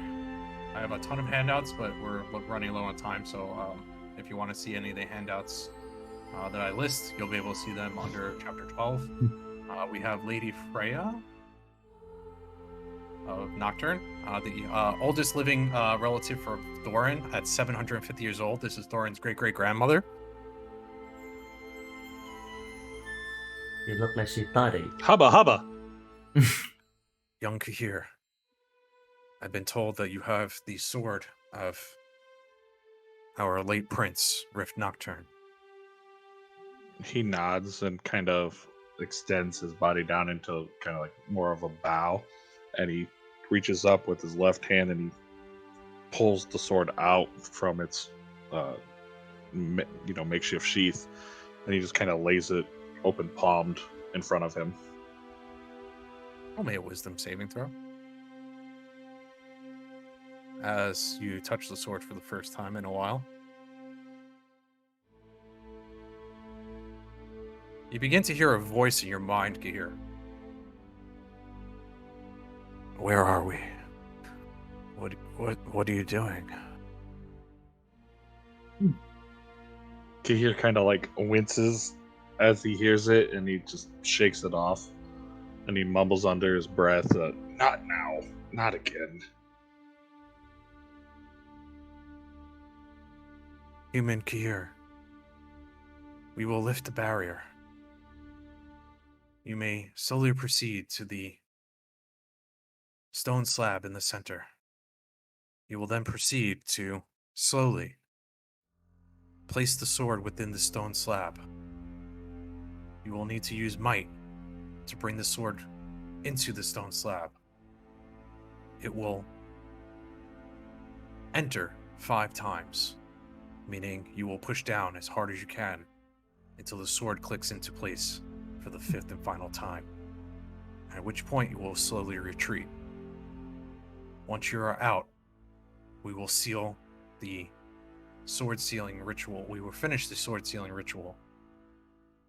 I have a ton of handouts, but we're running low on time, so if you want to see any of the handouts that I list, you'll be able to see them under Chapter 12. We have Lady Freya of Nocturne, the oldest living relative for Thorin at 750 years old. This is Thorin's great-great-grandmother. You look like she 30. Hubba hubba. Young Kahir, I've been told that you have the sword of our late prince, Rift Nocturne. He nods and kind of extends his body down into kind of like more of a bow, and he reaches up with his left hand and he pulls the sword out from its makeshift sheath, and he just kind of lays it open palmed in front of him. Roll me a wisdom saving throw. As you touch the sword for the first time in a while. You begin to hear a voice in your mind, Kahir. Where are we? What are you doing? Kahir kind of like winces as he hears it, and he just shakes it off, and he mumbles under his breath, "Not now, not again." Human Kahir, we will lift the barrier. You may slowly proceed to the stone slab in the center. You will then proceed to slowly place the sword within the stone slab. You will need to use might to bring the sword into the stone slab. It will enter 5 times, meaning you will push down as hard as you can until the sword clicks into place for the 5th and final time, at which point you will slowly retreat. Once you are out, we will seal the sword sealing ritual. We will finish the sword sealing ritual.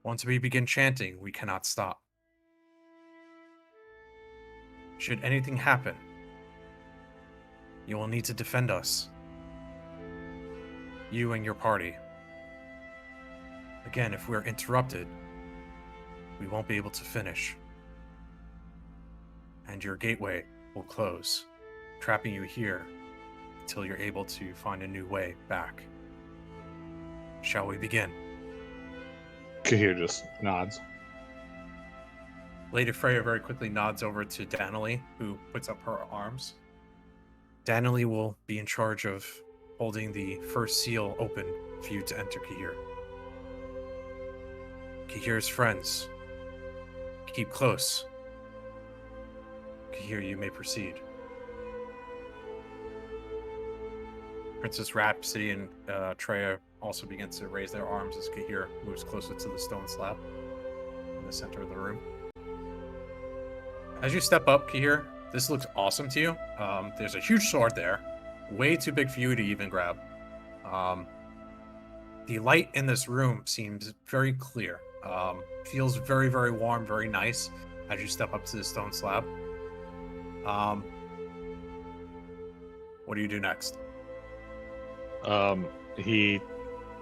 Once we begin chanting, we cannot stop. Should anything happen, you will need to defend us. You and your party. Again, if we're interrupted, we won't be able to finish. And your gateway will close, trapping you here until you're able to find a new way back. Shall we begin? Kahir just nods. Lady Freya very quickly nods over to Danalee, who puts up her arms. Danalee will be in charge of holding the first seal open for you to enter Kahir. Kahir's friends, keep close. Kahir, you may proceed. Princess Rhapsody and Treya also begin to raise their arms as Kahir moves closer to the stone slab. the center of the room. As you step up here, this looks awesome to you. There's a huge sword there, way too big for you to even grab. The light in this room seems very clear. Feels very, very warm, very nice as you step up to the stone slab. What do you do next? He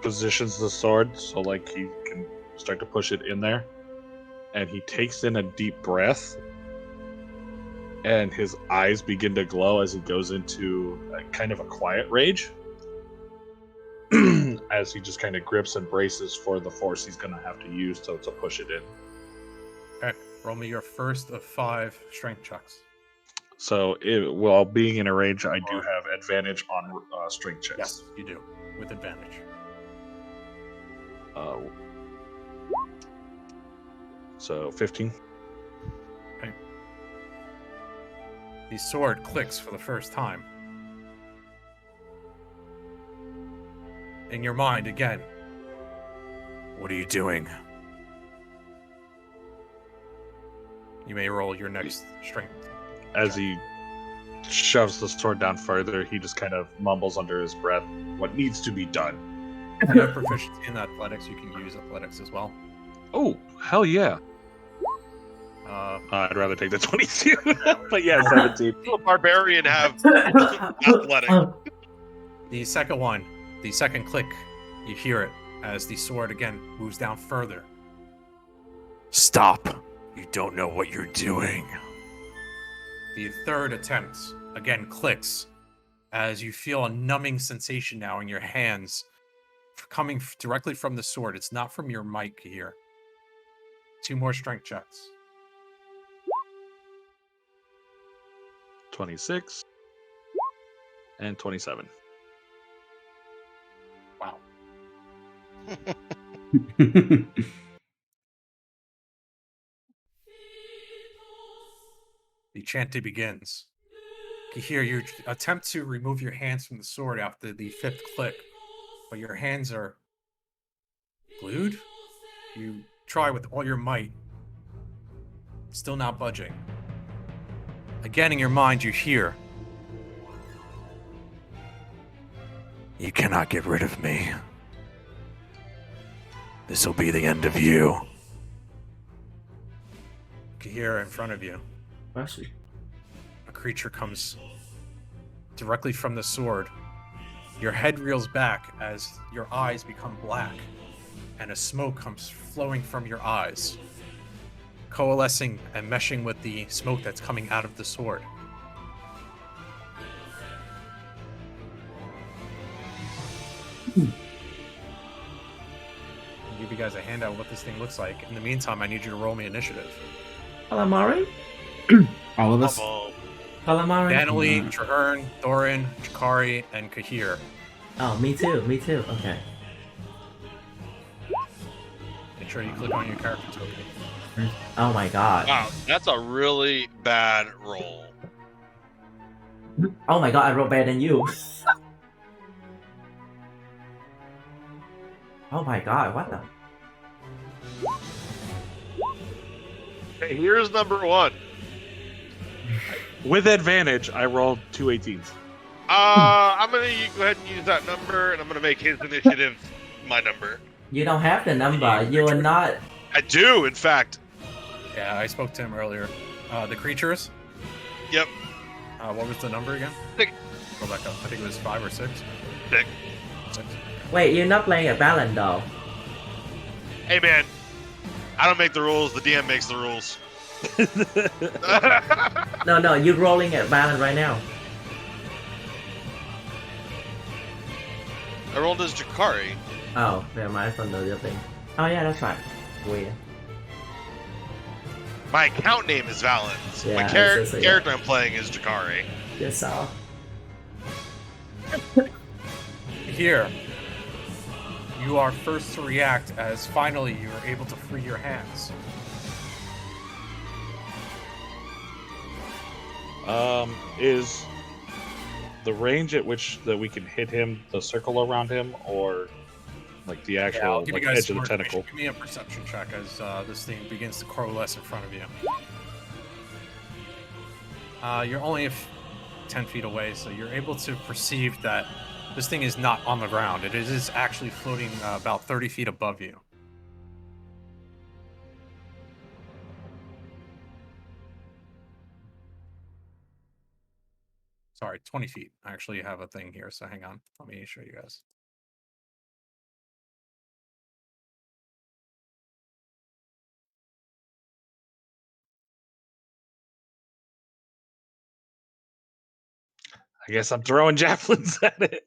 positions the sword so like he can start to push it in there, and he takes in a deep breath, and his eyes begin to glow as he goes into a kind of a quiet rage as he just kind of grips and braces for the force he's going to have to use to push it in. Okay, roll me your first of 5 strength checks. So while being in a rage, I do have advantage on strength checks. Yes, you do, with advantage. So 15. Okay. The sword clicks for the first time. In your mind, again, what are you doing? You may roll your next strength. As he shoves the sword down further, he just kind of mumbles under his breath, "What needs to be done?" If you have proficiency in athletics, you can use athletics as well. Oh, hell yeah. I'd rather take the 22. But yeah, 17. Will a barbarian have athletic? The second one, the second click, you hear it as the sword again moves down further. Stop! You don't know what you're doing. The third attempt again clicks as you feel a numbing sensation now in your hands coming directly from the sword. It's not from your mic here. 2 more strength checks. 26 and 27. Wow. The chanting begins. You hear you attempt to remove your hands from the sword after the 5th click, but your hands are glued. You try with all your might, still not budging. Again, in your mind, you hear, "You cannot get rid of me. This will be the end of you." You hear in front of you, Actually, a creature comes directly from the sword. Your head reels back as your eyes become black, and a smoke comes flowing from your eyes, coalescing and meshing with the smoke that's coming out of the sword. I'll give you guys a handout of what this thing looks like. In the meantime, I need you to roll me initiative. calamari? All of us. Calamari? Danily, Traherne, Thorin, Chikari, and Kahir. Oh, me too, me too. Okay. Make sure you click on your character token. Oh my god. Wow, that's a really bad roll. Oh my god, I rolled better than you. Oh my god, what the? Okay, here's number 1. With advantage, I rolled 2 18s. I'm gonna go ahead and use that number, and I'm gonna make his initiative my number. You don't have the number. You are not. I do, in fact. Yeah, I spoke to him earlier. The creatures? Yep. What was the number again? 6. Go back up. I think it was 5 or 6. 6. 6. Wait, you're not playing a balance though. Hey man, I don't make the rules. The DM makes the rules. No, you're rolling at balance right now. I rolled as Jakari. Oh, never mind from the other thing. Oh yeah, that's right. Weird. My account name is Valens. Yeah, My it's just like- character I'm playing is Jakari. Yes, so. Here, you are first to react as finally you are able to free your hands. Is the range at which that we can hit him the circle around him, or like the Yeah, I'll actual give like you guys edge some of the more information. tentacle. Give me a perception check as this thing begins to coalesce in front of you. You're only 10 feet away, so you're able to perceive that this thing is not on the ground. It is actually floating about 30 feet above you. Sorry, 20 feet. I actually have a thing here, so hang on. Let me show you guys. I guess I'm throwing javelins at it.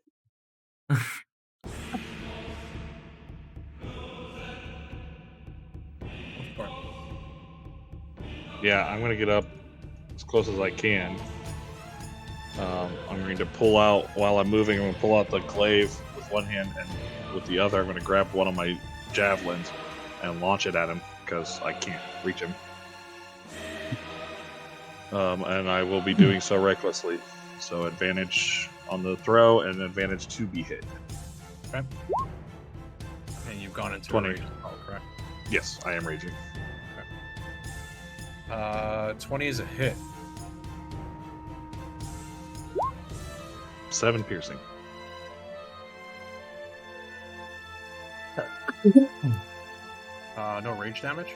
Yeah, I'm gonna get up as close as I can. I'm going to pull out while I'm moving. I'm gonna pull out the glaive with one hand, and with the other, I'm gonna grab one of my javelins and launch it at him because I can't reach him. And I will be doing so recklessly. So advantage on the throw and advantage to be hit. Okay. And you've gone into 20. a rage as well, correct? Yes, I am raging. 20 is a hit. 7 piercing. No rage damage.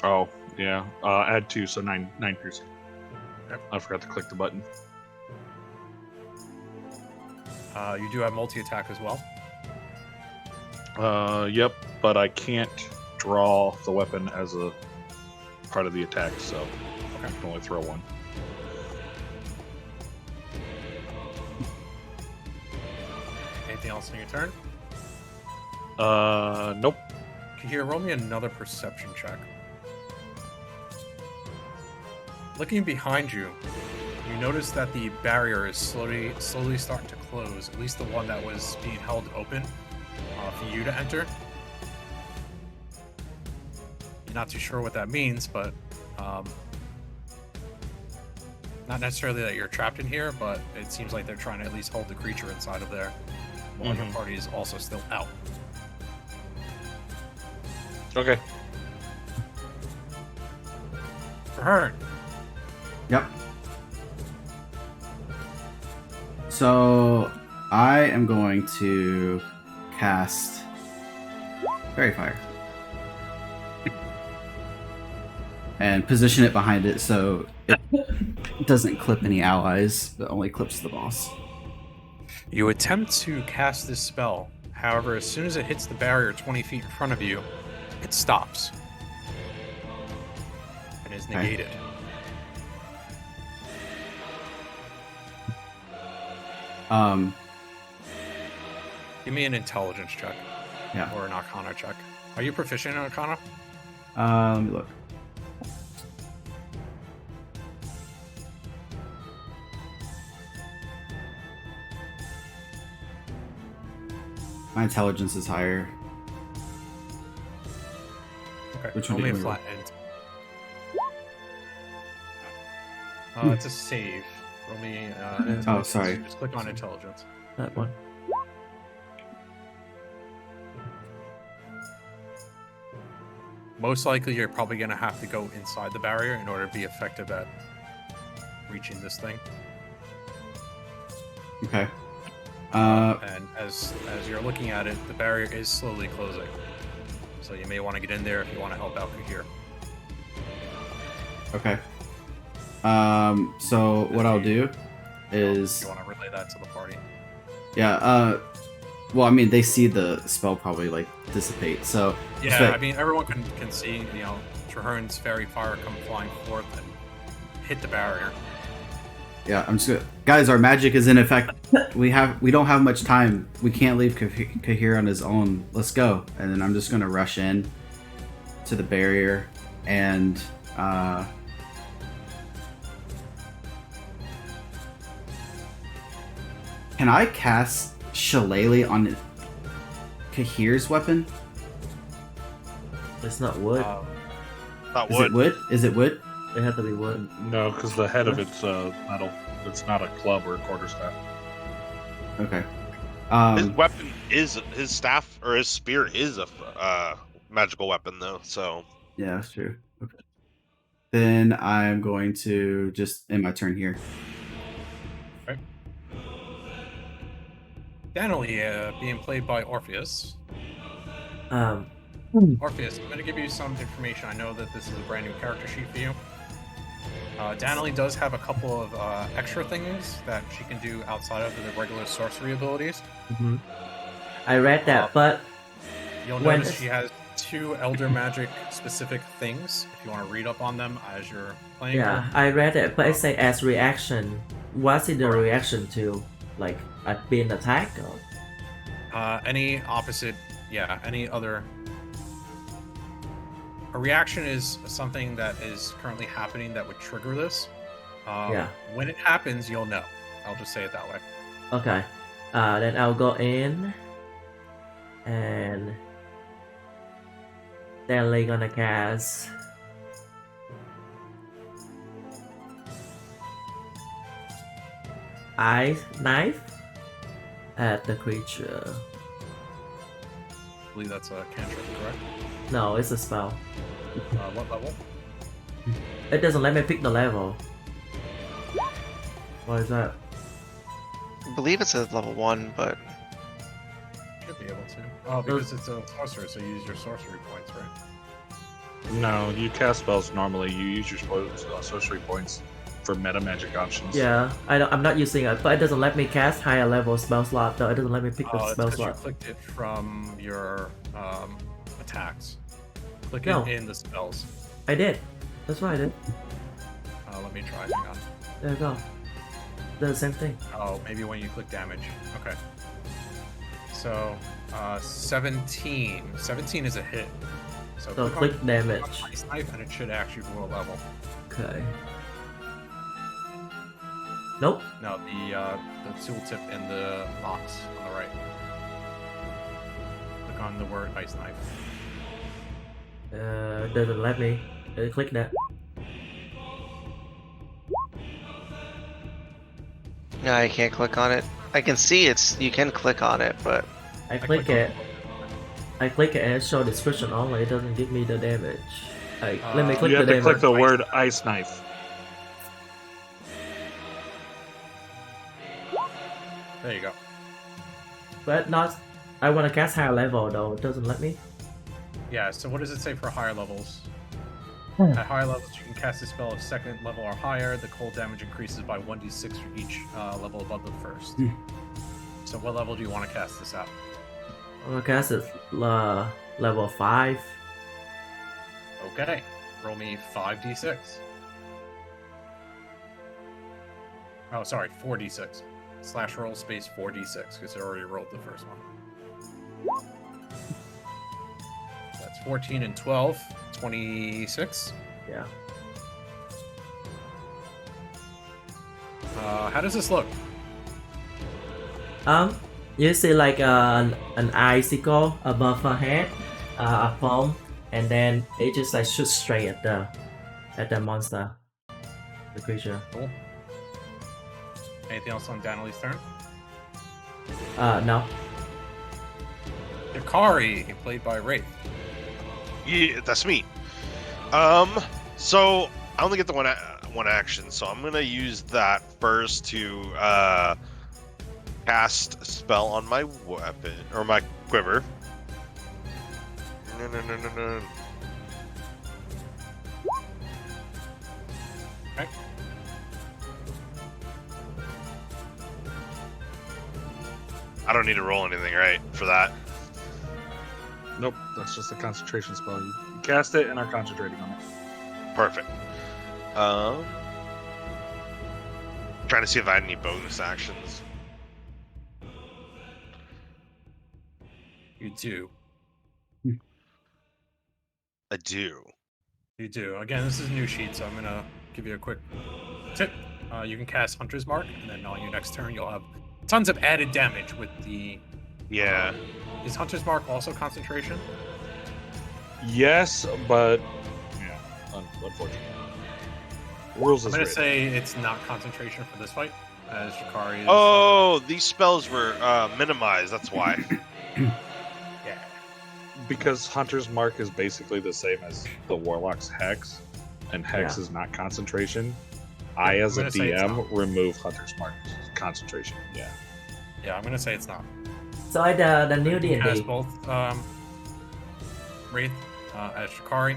Oh, yeah. Add 2, so 9 piercing. Yep. I forgot to click the button. You do have multi-attack as well. Yep, but I can't draw the weapon as a part of the attack, so I can only throw one. Anything else on your turn? Nope. Kahir, roll me another perception check. Looking behind you, you notice that the barrier is slowly starting to close. At least the one that was being held open for you to enter. You're not too sure what that means, but not necessarily that you're trapped in here, but it seems like they're trying to at least hold the creature inside of there, while your party is also still out. Okay. For Hearn. Yep. So I am going to cast Fairy Fire and position it behind it so it doesn't clip any allies, but only clips the boss. You attempt to cast this spell. However, as soon as it hits the barrier 20 feet in front of you, it stops and is Okay. negated. Give me an intelligence check. Yeah. Or an arcana check. Are you proficient in arcana? Let me look. My intelligence is higher. Okay. Which Roll one me a did we flat end. It's a save. Roll me an intelligence. sorry. Just click on intelligence. That one. Most likely, you're probably going to have to go inside the barrier in order to be effective at reaching this thing. Okay. And as you're looking at it, the barrier is slowly closing. So you may want to get in there if you want to help out here. Okay. So what I'll do is, You want to relay that to the party. yeah. Well, I mean, they see the spell probably like dissipate. So Yeah, so- I mean, everyone can see, Trahern's fairy fire come flying forth and hit the barrier. yeah. I'm just gonna, guys. Our magic is in effect. We don't have much time. We can't leave Kahir on his own. Let's go. And then I'm just gonna rush in to the barrier and can I cast Shillelagh on Kahir's weapon? It's not wood. Not Is wood. it wood? Is it wood? It had to be wood. No, because the head of it's metal. It's not a club or a quarterstaff. Okay. His Um, weapon is his staff or his spear is a magical weapon though. So yeah, that's true. Okay. Then I'm going to just end my turn here. Daniel, being played by Orpheus. Um, Orpheus, I'm going to give you some information. I know that this is a brand new character sheet for you. Daniel does have a couple of extra things that she can do outside of the regular sorcery abilities. mhm. I read that, but You'll When notice is- she has 2 Elder Magic specific things, if you want to read up on them as you're playing yeah, her. I read it, but it say as reaction. What's it the Correct. reaction to? Like, at being attacked? Or? Any opposite, any other. A reaction is something that is currently happening that would trigger this. Yeah. When it happens, you'll know. I'll just say it that way. Okay. Then I'll go in. And then they're gonna cast Ice Knife at the creature. I believe that's a cantrip, correct? No, it's a spell. What level? It doesn't let me pick the level. What is that? I believe it's a level 1, but Should be able to. Oh, because it's a sorcerer, so you use your sorcery points, right? No, you cast spells normally. You use your sorcery points for meta magic options. Yeah, I'm not using it, but it doesn't let me cast higher level spell slot though. It doesn't let me pick the It's spell because you slot. clicked it from your attacks. Click No. it in the spells. I did. That's what I did. Let me try. Hang on. There you go. The same thing. Oh, maybe when you click damage. Okay. So, 17. 17 is a hit. So click on damage. Ice Knife and it should actually roll a level. Okay. Nope. No, the tooltip in the box on the right. Click on the word Ice Knife. Doesn't let me. Click that. no, I can't click on it. I can see you can click on it, but I click it. I click it and it shows description only. It doesn't give me the damage. Let me click You the have to damage. click the word ice knife. There you go. But not. I want to cast higher level though. It doesn't let me. Yeah, so what does it say for higher levels? Hmm. At higher levels, you can cast a spell of 2nd level or higher. The cold damage increases by 1d6 for each level above the 1st. Hmm. So what level do you want to cast this at? I'm gonna cast it level 5. Okay, roll me 5d6. Oh, sorry, 4d6. Slash roll space 4d6, because I already rolled the first one. That's 14 and 12, 26. Yeah. How does this look? You see like an icicle above her head, a foam, and then it just like shoots straight at the monster, the creature. Cool. Anything else on Daniel's turn? No. Hikari, played by Wraith. yeah, that's me. So I only get the one action, so I'm gonna use that first to cast a spell on my weapon or my quiver. No. Okay. I don't need to roll anything, right, for that? Nope, that's just a concentration spell. You cast it and are concentrating on it. Perfect. Trying to see if I had any bonus actions. You do. I do. You do. Again, this is a new sheet, so I'm gonna give you a quick tip. You can cast Hunter's Mark, and then on your next turn, you'll have tons of added damage with the. Yeah. Is Hunter's Mark also concentration? Yes, but yeah, unfortunately. Rules I'm is gonna written. say it's not concentration for this fight. as Shikari is. Oh, these spells were minimized. That's why. Yeah. Because Hunter's Mark is basically the same as the Warlock's Hex, and Hex Yeah. is not concentration. I, as I'm a gonna say it's DM, not. remove Hunter's Mark concentration. Yeah. Yeah, I'm gonna say it's not. So the new You cast D&D. both Wraith as Shikari,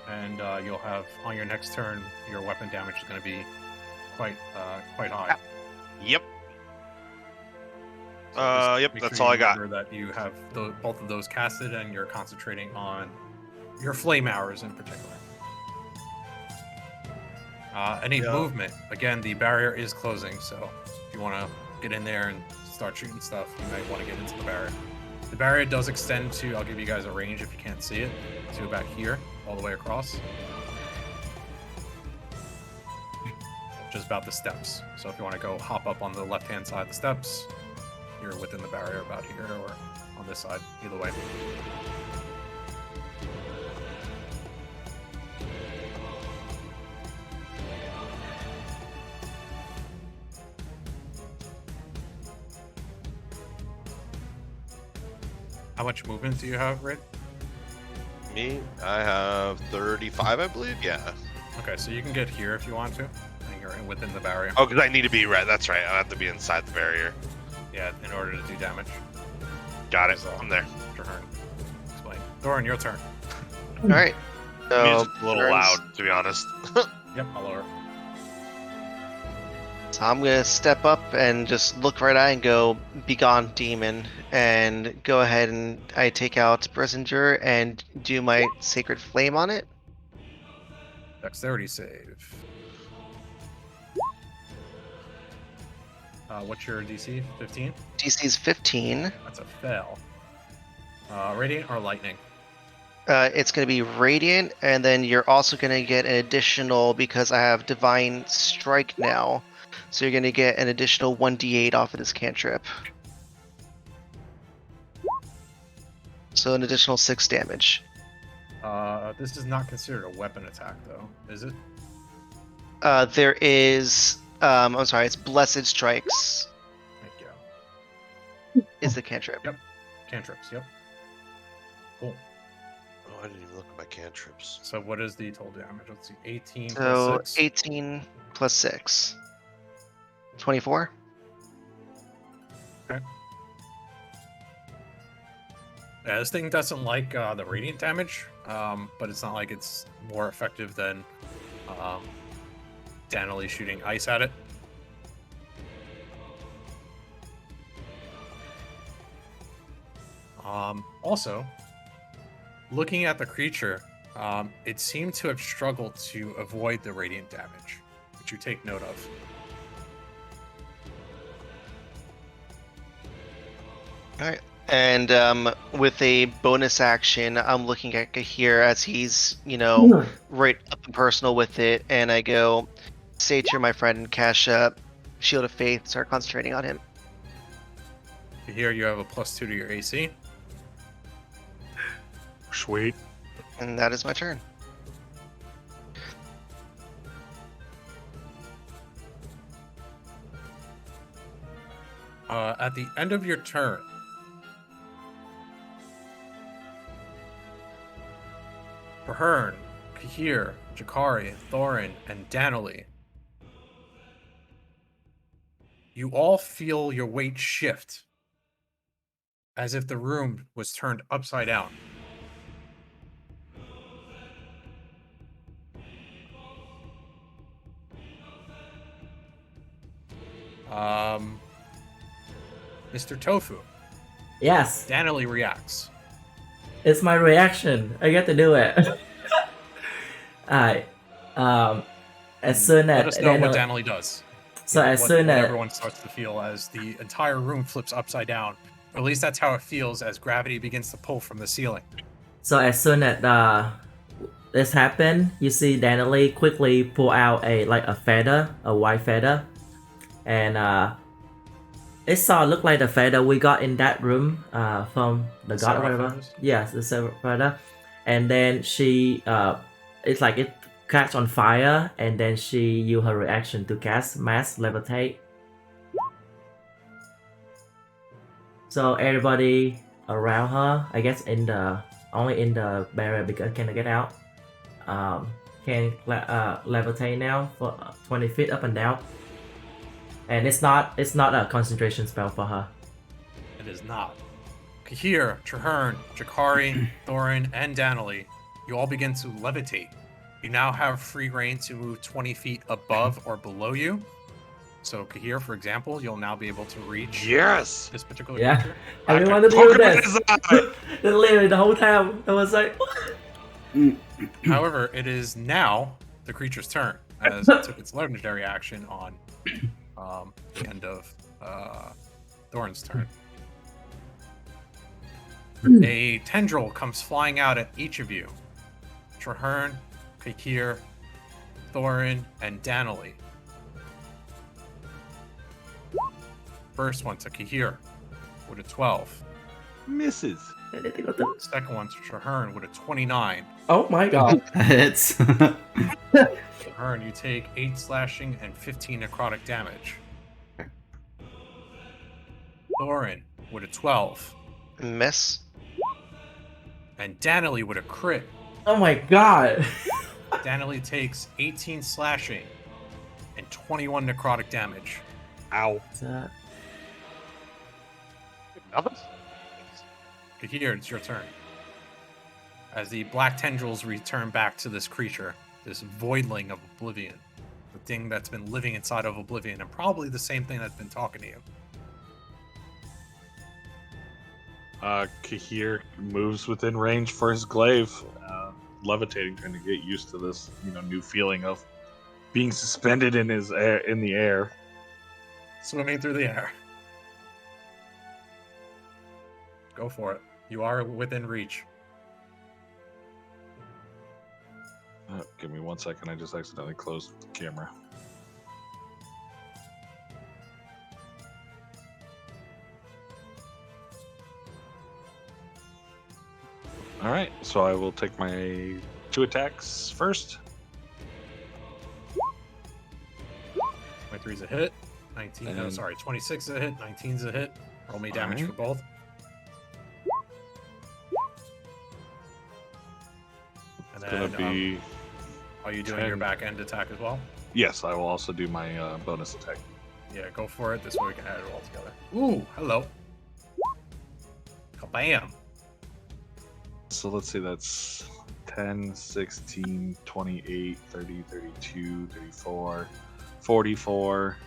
and you'll have on your next turn your weapon damage is going to be quite high. Yep. So just Yep. make That's sure all you I got. remember that you have both of those casted, and you're concentrating on your flame arrows in particular. Any Yeah. movement? Again, the barrier is closing, so if you want to get in there and start shooting stuff, you might want to get into the barrier. The barrier does extend to, I'll give you guys a range if you can't see it, to about here, all the way across. Which is about the steps. So if you want to go hop up on the left-hand side of the steps, you're within the barrier about here, or on this side, either way. How much movement do you have, Rick? Me, I have 35, I believe. Yeah. Okay, so you can get here if you want to, and you're within the barrier. Oh, because I need to be right. That's right. I have to be inside the barrier. Yeah, in order to do damage. Got it. So, I'm there. Turn. Explain. Thorin, your turn. All right. So Music's a little turns- loud, to be honest. Yep, I'll lower. So I'm gonna step up and just look right at it and go, "Begone, demon!" and go ahead and I take out Brissenger and do my Sacred Flame on it. Dexterity save. What's your DC? 15? DC's 15. That's a fail. Radiant or lightning? It's gonna be Radiant, and then you're also gonna get an additional because I have Divine Strike now. So you're gonna get an additional 1d8 off of this cantrip. So an additional 6 damage. This is not considered a weapon attack, though, is it? There is, I'm sorry, it's Blessed Strikes Thank you. is the cantrip. Yep. Cantrips, yep. Cool. Oh, I didn't even look at my cantrips. So what is the total damage? Let's see. 18 So plus 6. 18 plus 6. 24. Yeah, this thing doesn't like the radiant damage, but it's not like it's more effective than Danily shooting ice at it. Also, looking at the creature, it seemed to have struggled to avoid the radiant damage, which you take note of. Alright. And with a bonus action, I'm looking at here as he's, right up and personal with it, and I go, Satyr, my friend, and cast Shield of Faith, start concentrating on him. Here you have a +2 to your AC. Sweet. And that is my turn. At the end of your turn, Pahern, Kahir, Jakari, Thorin, and Danily, you all feel your weight shift as if the room was turned upside down. Mr. Tofu, Yes, Danily reacts. it's my reaction. I get to do it. Alright. As soon Let as us know what Danily does. So as what soon as everyone starts to feel as the entire room flips upside down. Or at least that's how it feels as gravity begins to pull from the ceiling. So as soon as this happened, you see Danily quickly pull out a feather, a white feather, and it look like the feather we got in that room from the god or Seraph whatever. feathers? Yes, the silver feather, and then she it's like it catch on fire, and then she use her reaction to cast mass levitate So everybody around her, I guess only in the barrier because can get out. Can levitate now for 20 feet up and down. And it's not a concentration spell for her. It is not. Kahir, Trahern, Jakari, Thorin, and Danily, you all begin to levitate. You now have free reign to move 20 feet above or below you. So Kahir, for example, you'll now be able to reach Yes. this particular Yeah. creature. I can wanted to poke do him in this. his eye. Literally the whole time. I was like, However, it is now the creature's turn, as it took its legendary action on the end of Thorin's turn. A tendril comes flying out at each of you. Trahern, Kakir, Thorin, and Danily. First one to Kahir with a 12. Misses. Second one to Trahern with a 29. oh my god. Hits. Trahern, you take 8 slashing and 15 necrotic damage. Thorin with a 12. Miss. And Danily with a crit. Oh my god. Danily takes 18 slashing and 21 necrotic damage. Ow. Kahir, it's your turn. As the black tendrils return back to this creature, this voidling of oblivion, the thing that's been living inside of oblivion, and probably the same thing that's been talking to you. Kahir moves within range for his glaive, levitating, trying to get used to this, new feeling of being suspended in the air. Swimming through the air. Go for it. You are within reach. Give me 1 second. I just accidentally closed the camera. All right, so I will take my 2 attacks first. 23 is a hit. 19. No, And- sorry. 26 is a hit. 19 is a hit. Roll me damage for Alright. both. And It's gonna then, be are you doing your 10. back end attack as well? yes. I will also do my bonus attack. Yeah, go for it. This way we can add it all together. Ooh, hello. Kabam. So let's see, that's 10, 16, 28, 30, 32, 34, 44,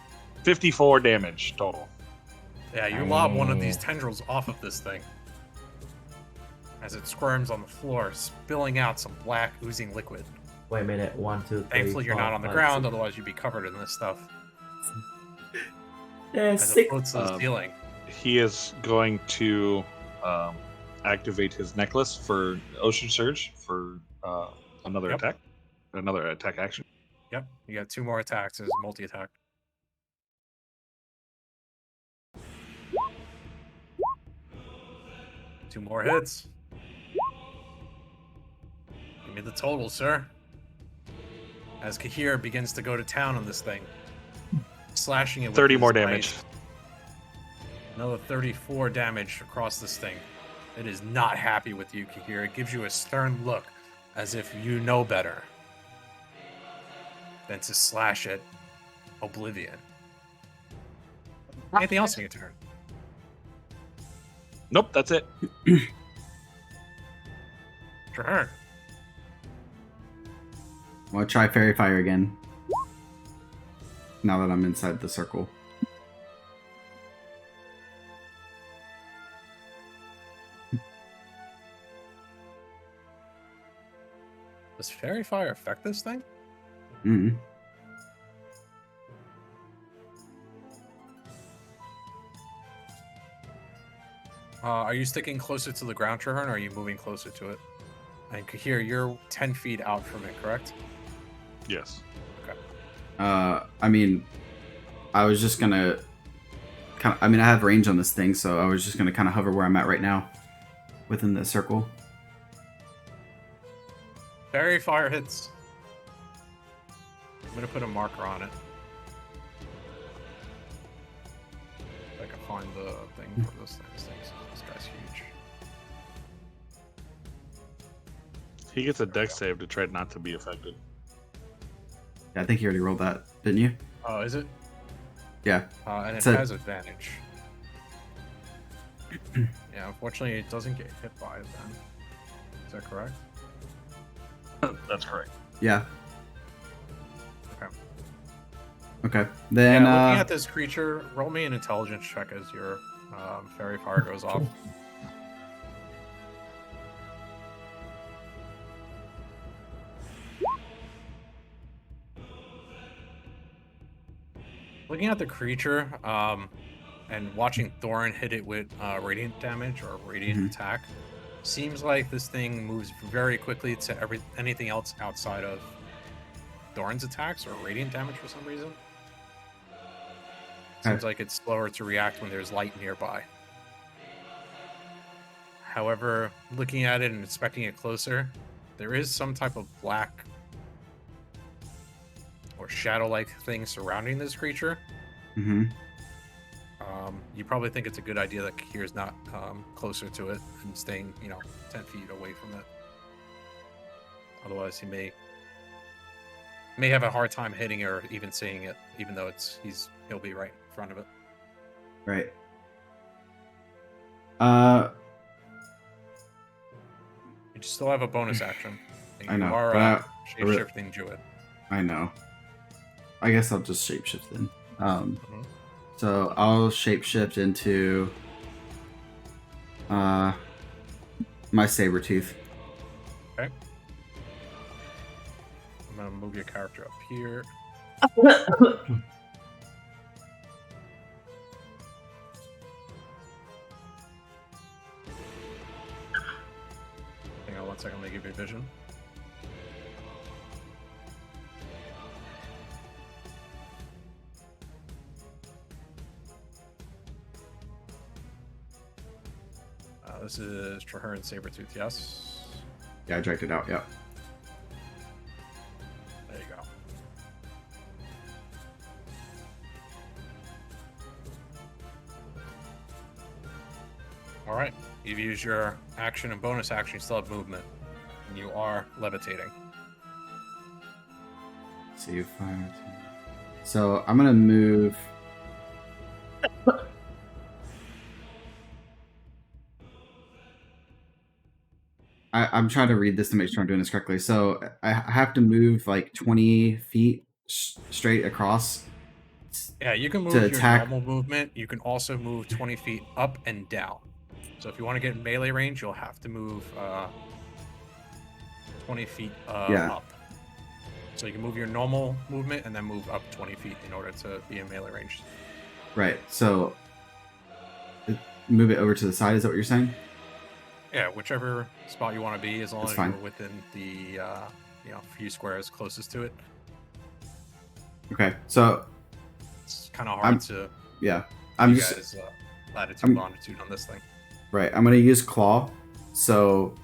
54 damage total. Yeah, you lob one of these tendrils off of this thing. As it squirms on the floor, spilling out some black, oozing liquid. Wait a minute. 1, 2, 3. Thankfully, you're 4, not on the 5, ground, 6. otherwise you'd be covered in this stuff. There's As it 6. floats to the ceiling. He is going to activate his necklace for Ocean Surge for another Yep. attack. Another attack action. Yep, you got 2 more attacks as multi-attack. Two more hits. Give me the total, sir. As Kahir begins to go to town on this thing, slashing it with 30 his more blade. damage. Another 34 damage across this thing. It is not happy with you, Kahir. It gives you a stern look, as if you know better than to slash at oblivion. Anything else in your turn? Nope, that's it. Turn. I'm gonna try Fairy Fire again. Now that I'm inside the circle. Does Fairy Fire affect this thing? Mm. Are you sticking closer to the ground, Trahern, or are you moving closer to it? And Kahir, you're 10 feet out from it, correct? Yes. I mean, I was just gonna I have range on this thing, so I was just gonna kind of hover where I'm at right now, within the circle. Fairy Fire hits. I'm gonna put a marker on it. Like a find the thing for this thing. This guy's huge. He gets a dex save to try not to be affected. Yeah, I think you already rolled that, didn't you? Oh, is it? Yeah. And it So- has advantage. Yeah, unfortunately, it doesn't get hit by it then. Is that correct? That's correct. Yeah. Okay. Okay. Then Yeah, looking at this creature, roll me an intelligence check as your fairy fire goes off. Looking at the creature, and watching Thorin hit it with radiant damage or radiant attack, seems like this thing moves very quickly to anything else outside of Thorin's attacks or radiant damage for some reason. Seems like it's slower to react when there's light nearby. However, looking at it and inspecting it closer, there is some type of black or shadow-like thing surrounding this creature. Mm-hmm. You probably think it's a good idea that Kahir's not closer to it and staying, 10 feet away from it. Otherwise, he may have a hard time hitting it or even seeing it, even though he'll be right in front of it. Right. You still have a bonus action. I know, You are but shape-shifting Druid. I know. I guess I'll just shapeshift then. So I'll shapeshift into my Sabretooth. Okay. I'm gonna move your character up here. Hang on one second, let me give you vision. This is Traher and Sabretooth, yes? Yeah, I dragged it out, yeah. There you go. Alright, you've used your action and bonus action, you still have movement. And you are levitating. See, 5, 10. So I'm gonna move. I'm trying to read this to make sure I'm doing this correctly. So I have to move like 20 feet straight across. Yeah, you can move To your attack. normal movement. You can also move 20 feet up and down. So if you want to get in melee range, you'll have to move 20 feet Yeah. up. So you can move your normal movement and then move up 20 feet in order to be in melee range. Right. So move it over to the side. Is that what you're saying? Yeah, whichever spot you want to be, as long That's as fine. you're within the few squares closest to it. Okay. So It's kind of hard I'm- to yeah, I'm you just guys latitude I'm- longitude on this thing. right. I'm gonna use claw. So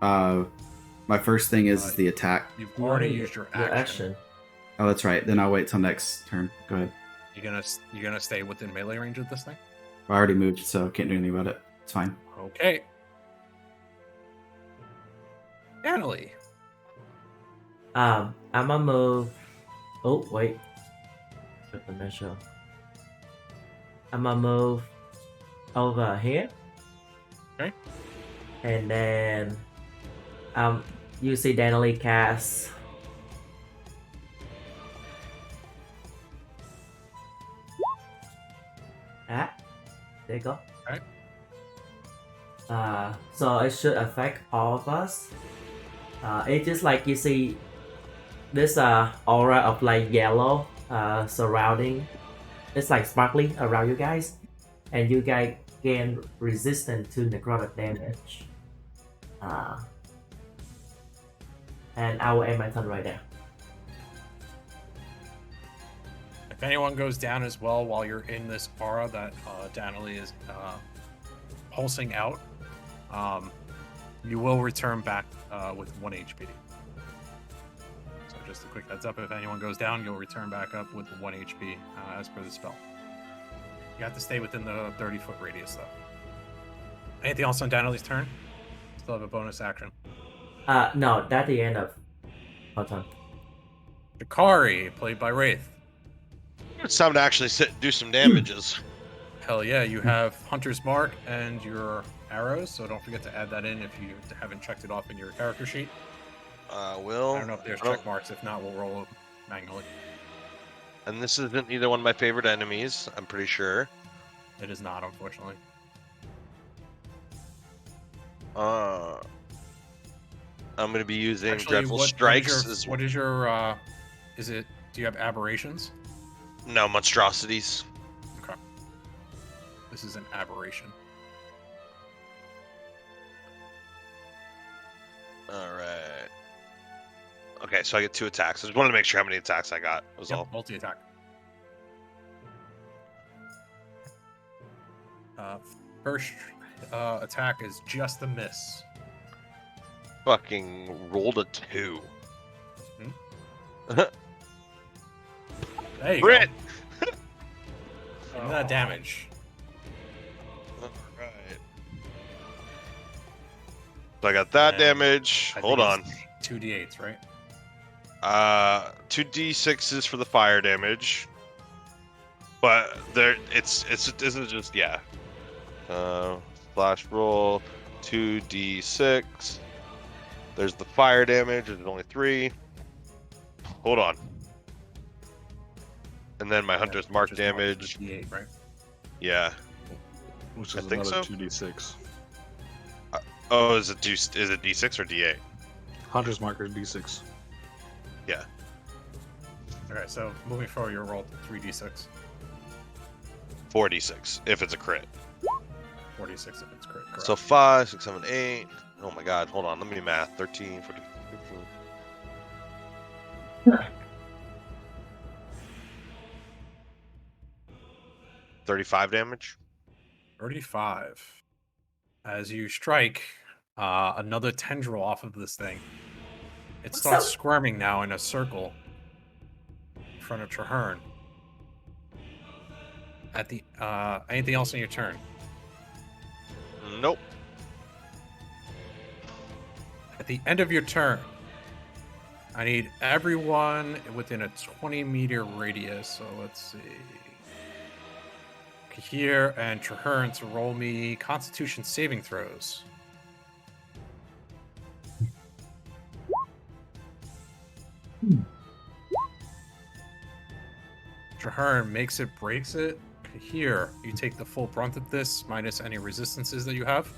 my first thing is the attack. You've already used your action. Oh, that's right. Then I'll wait till next turn. Go ahead. You're gonna stay within melee range of this thing. I already moved, so can't do anything about it. It's fine. Okay. Annalie. I'm gonna move. Oh wait, with the measure. I'm gonna move over here. Okay. And then, you see Danily cast. There you go. Okay. So it should affect all of us. It's just like you see this aura of like yellow surrounding. It's like sparkly around you guys, and you guys gain resistance to necrotic damage. And I will end my turn right there. If anyone goes down as well while you're in this aura that Danily is pulsing out, you will return back with 1 HP. So just a quick heads up, if anyone goes down, you'll return back up with 1 HP as per the spell. You have to stay within the 30-foot radius, though. Anything else on Daniel's turn? Still have a bonus action. No, that's the end of our turn. Jakari, played by Wraith. It's time to actually sit and do some damages. Hell yeah, you have Hunter's Mark and your arrows, so don't forget to add that in if you haven't checked it off in your character sheet. Will. I don't know if there's I don't- check marks. If not, we'll roll it manually. And this isn't either one of my favorite enemies, I'm pretty sure. It is not, unfortunately. I'm going to be using Actually, Dreadful Strikes. what is your is it, do you have aberrations? No, monstrosities. Okay. This is an aberration. Alright. Okay, so I get 2 attacks. I just wanted to make sure how many attacks I got, was all. Multi-attack. First attack is just a miss. Fucking rolled a 2. There you Crit! go. Give me that damage. Alright. So I got that And damage. I Hold think on. it's 2d8s, right? 2d6s for the fire damage. But this isn't just, yeah. Slash roll 2d6. There's the fire damage, there's only 3. Hold on. And then my Hunter's Mark Hunter's Mark is damage. D8, right? Yeah. Which I is think another so. 2d6. Oh, is it D6 or D8? Hunter's marker is d6. Okay, so moving forward, you'll roll 3d6. 4d6 if it's a crit. 4d6 if it's crit. Correct. So 5, 6, 7, 8. Oh my god, hold on, let me math. 13, 14, 15. 35 damage. 35. As you strike another tendril off of this thing, it What's starts up? squirming now in a circle in front of Traherne. At the anything else on your turn? Nope. At the end of your turn, I need everyone within a 20-meter radius. So let's see. Kahir and Traherne to roll me Constitution saving throws. Traherne makes it, breaks it. Kahir, you take the full brunt of this, minus any resistances that you have.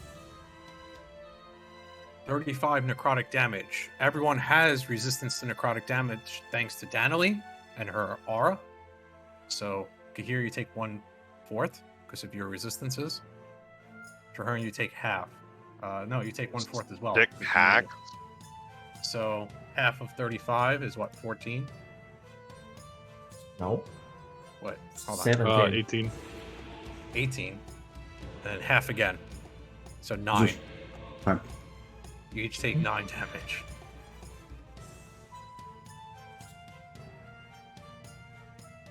35 necrotic damage. Everyone has resistance to necrotic damage thanks to Danielle and her aura. So, Kahir, you take 1/4 because of your resistances. Traherne, you take half. No, you take 1/4 as well. Dick because you- hack. So, half of 35 is what, 14? Nope. What? Hold on. 17. 18. 18. And then half again. So 9. Fine. You each take 9 damage.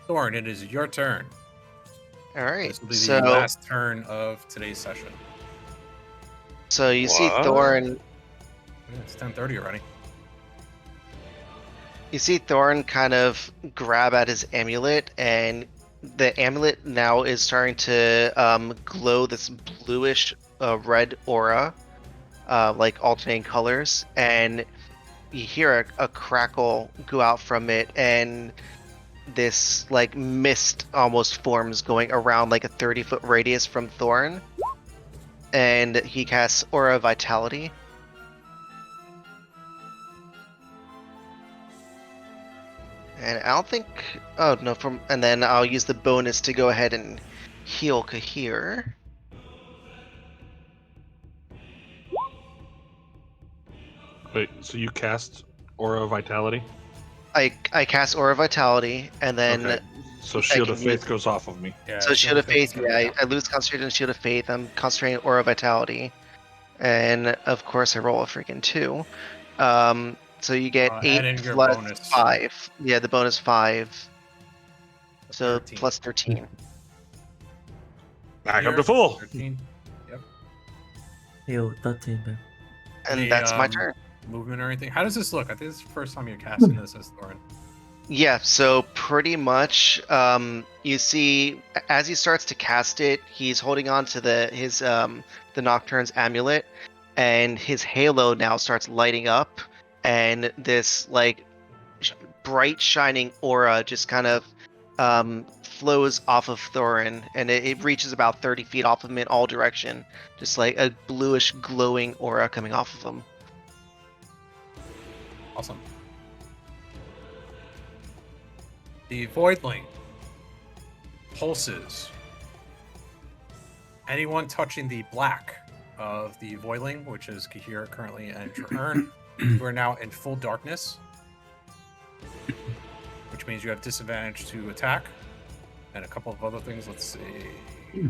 Thorn, it is your turn. All right. This will be the So, last turn of today's session. so you see What? Thorn. Yeah, it's 10:30 already. You see Thorn kind of grab at his amulet, and the amulet now is starting to glow this bluish red aura, like alternating colors, and you hear a crackle go out from it, and this like mist almost forms going around like a 30-foot radius from Thorn, and he casts Aura Vitality. And I don't think. Oh no! And then I'll use the bonus to go ahead and heal Kahir. Wait, so you cast Aura of Vitality? I cast Aura Vitality, and then Okay. So Shield can of Faith use- goes off of me. Yeah, so Shield of Faith. gonna Yeah, count. I lose concentration and Shield of Faith. I'm concentrating Aura Vitality, and of course I roll a freaking 2. So you get Add 8 in your plus bonus. 5. Yeah, the bonus 5. So 13. plus 13. Back up Here, to full. 13. Heal 13, man. And Any, that's my turn. Movement or anything? How does this look? I think this is the first time you're casting this as Thorin. Yeah, so pretty much, you see, as he starts to cast it, he's holding on to the Nocturne's amulet, and his halo now starts lighting up, and this like bright shining aura just kind of flows off of Thorin, and it reaches about 30 feet off of him in all direction, just like a bluish glowing aura coming off of him. Awesome. The Voidling pulses. Anyone touching the black of the Voidling, which is Kahir currently and Trahern, who are now in full darkness, which means you have disadvantage to attack and a couple of other things. Let's see.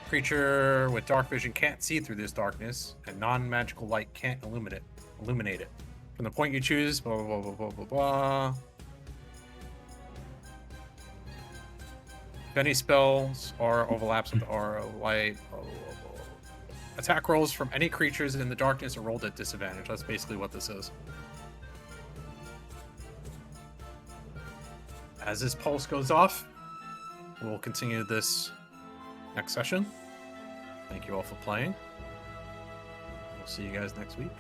Creature with dark vision can't see through this darkness, and non-magical light can't illuminate it. From the point you choose, blah, blah, blah, blah, blah, blah. If any spells or overlaps with the aura of light, blah, blah, blah, blah. Attack rolls from any creatures in the darkness are rolled at disadvantage. That's basically what this is. As this pulse goes off, we'll continue this next session. Thank you all for playing. We'll see you guys next week.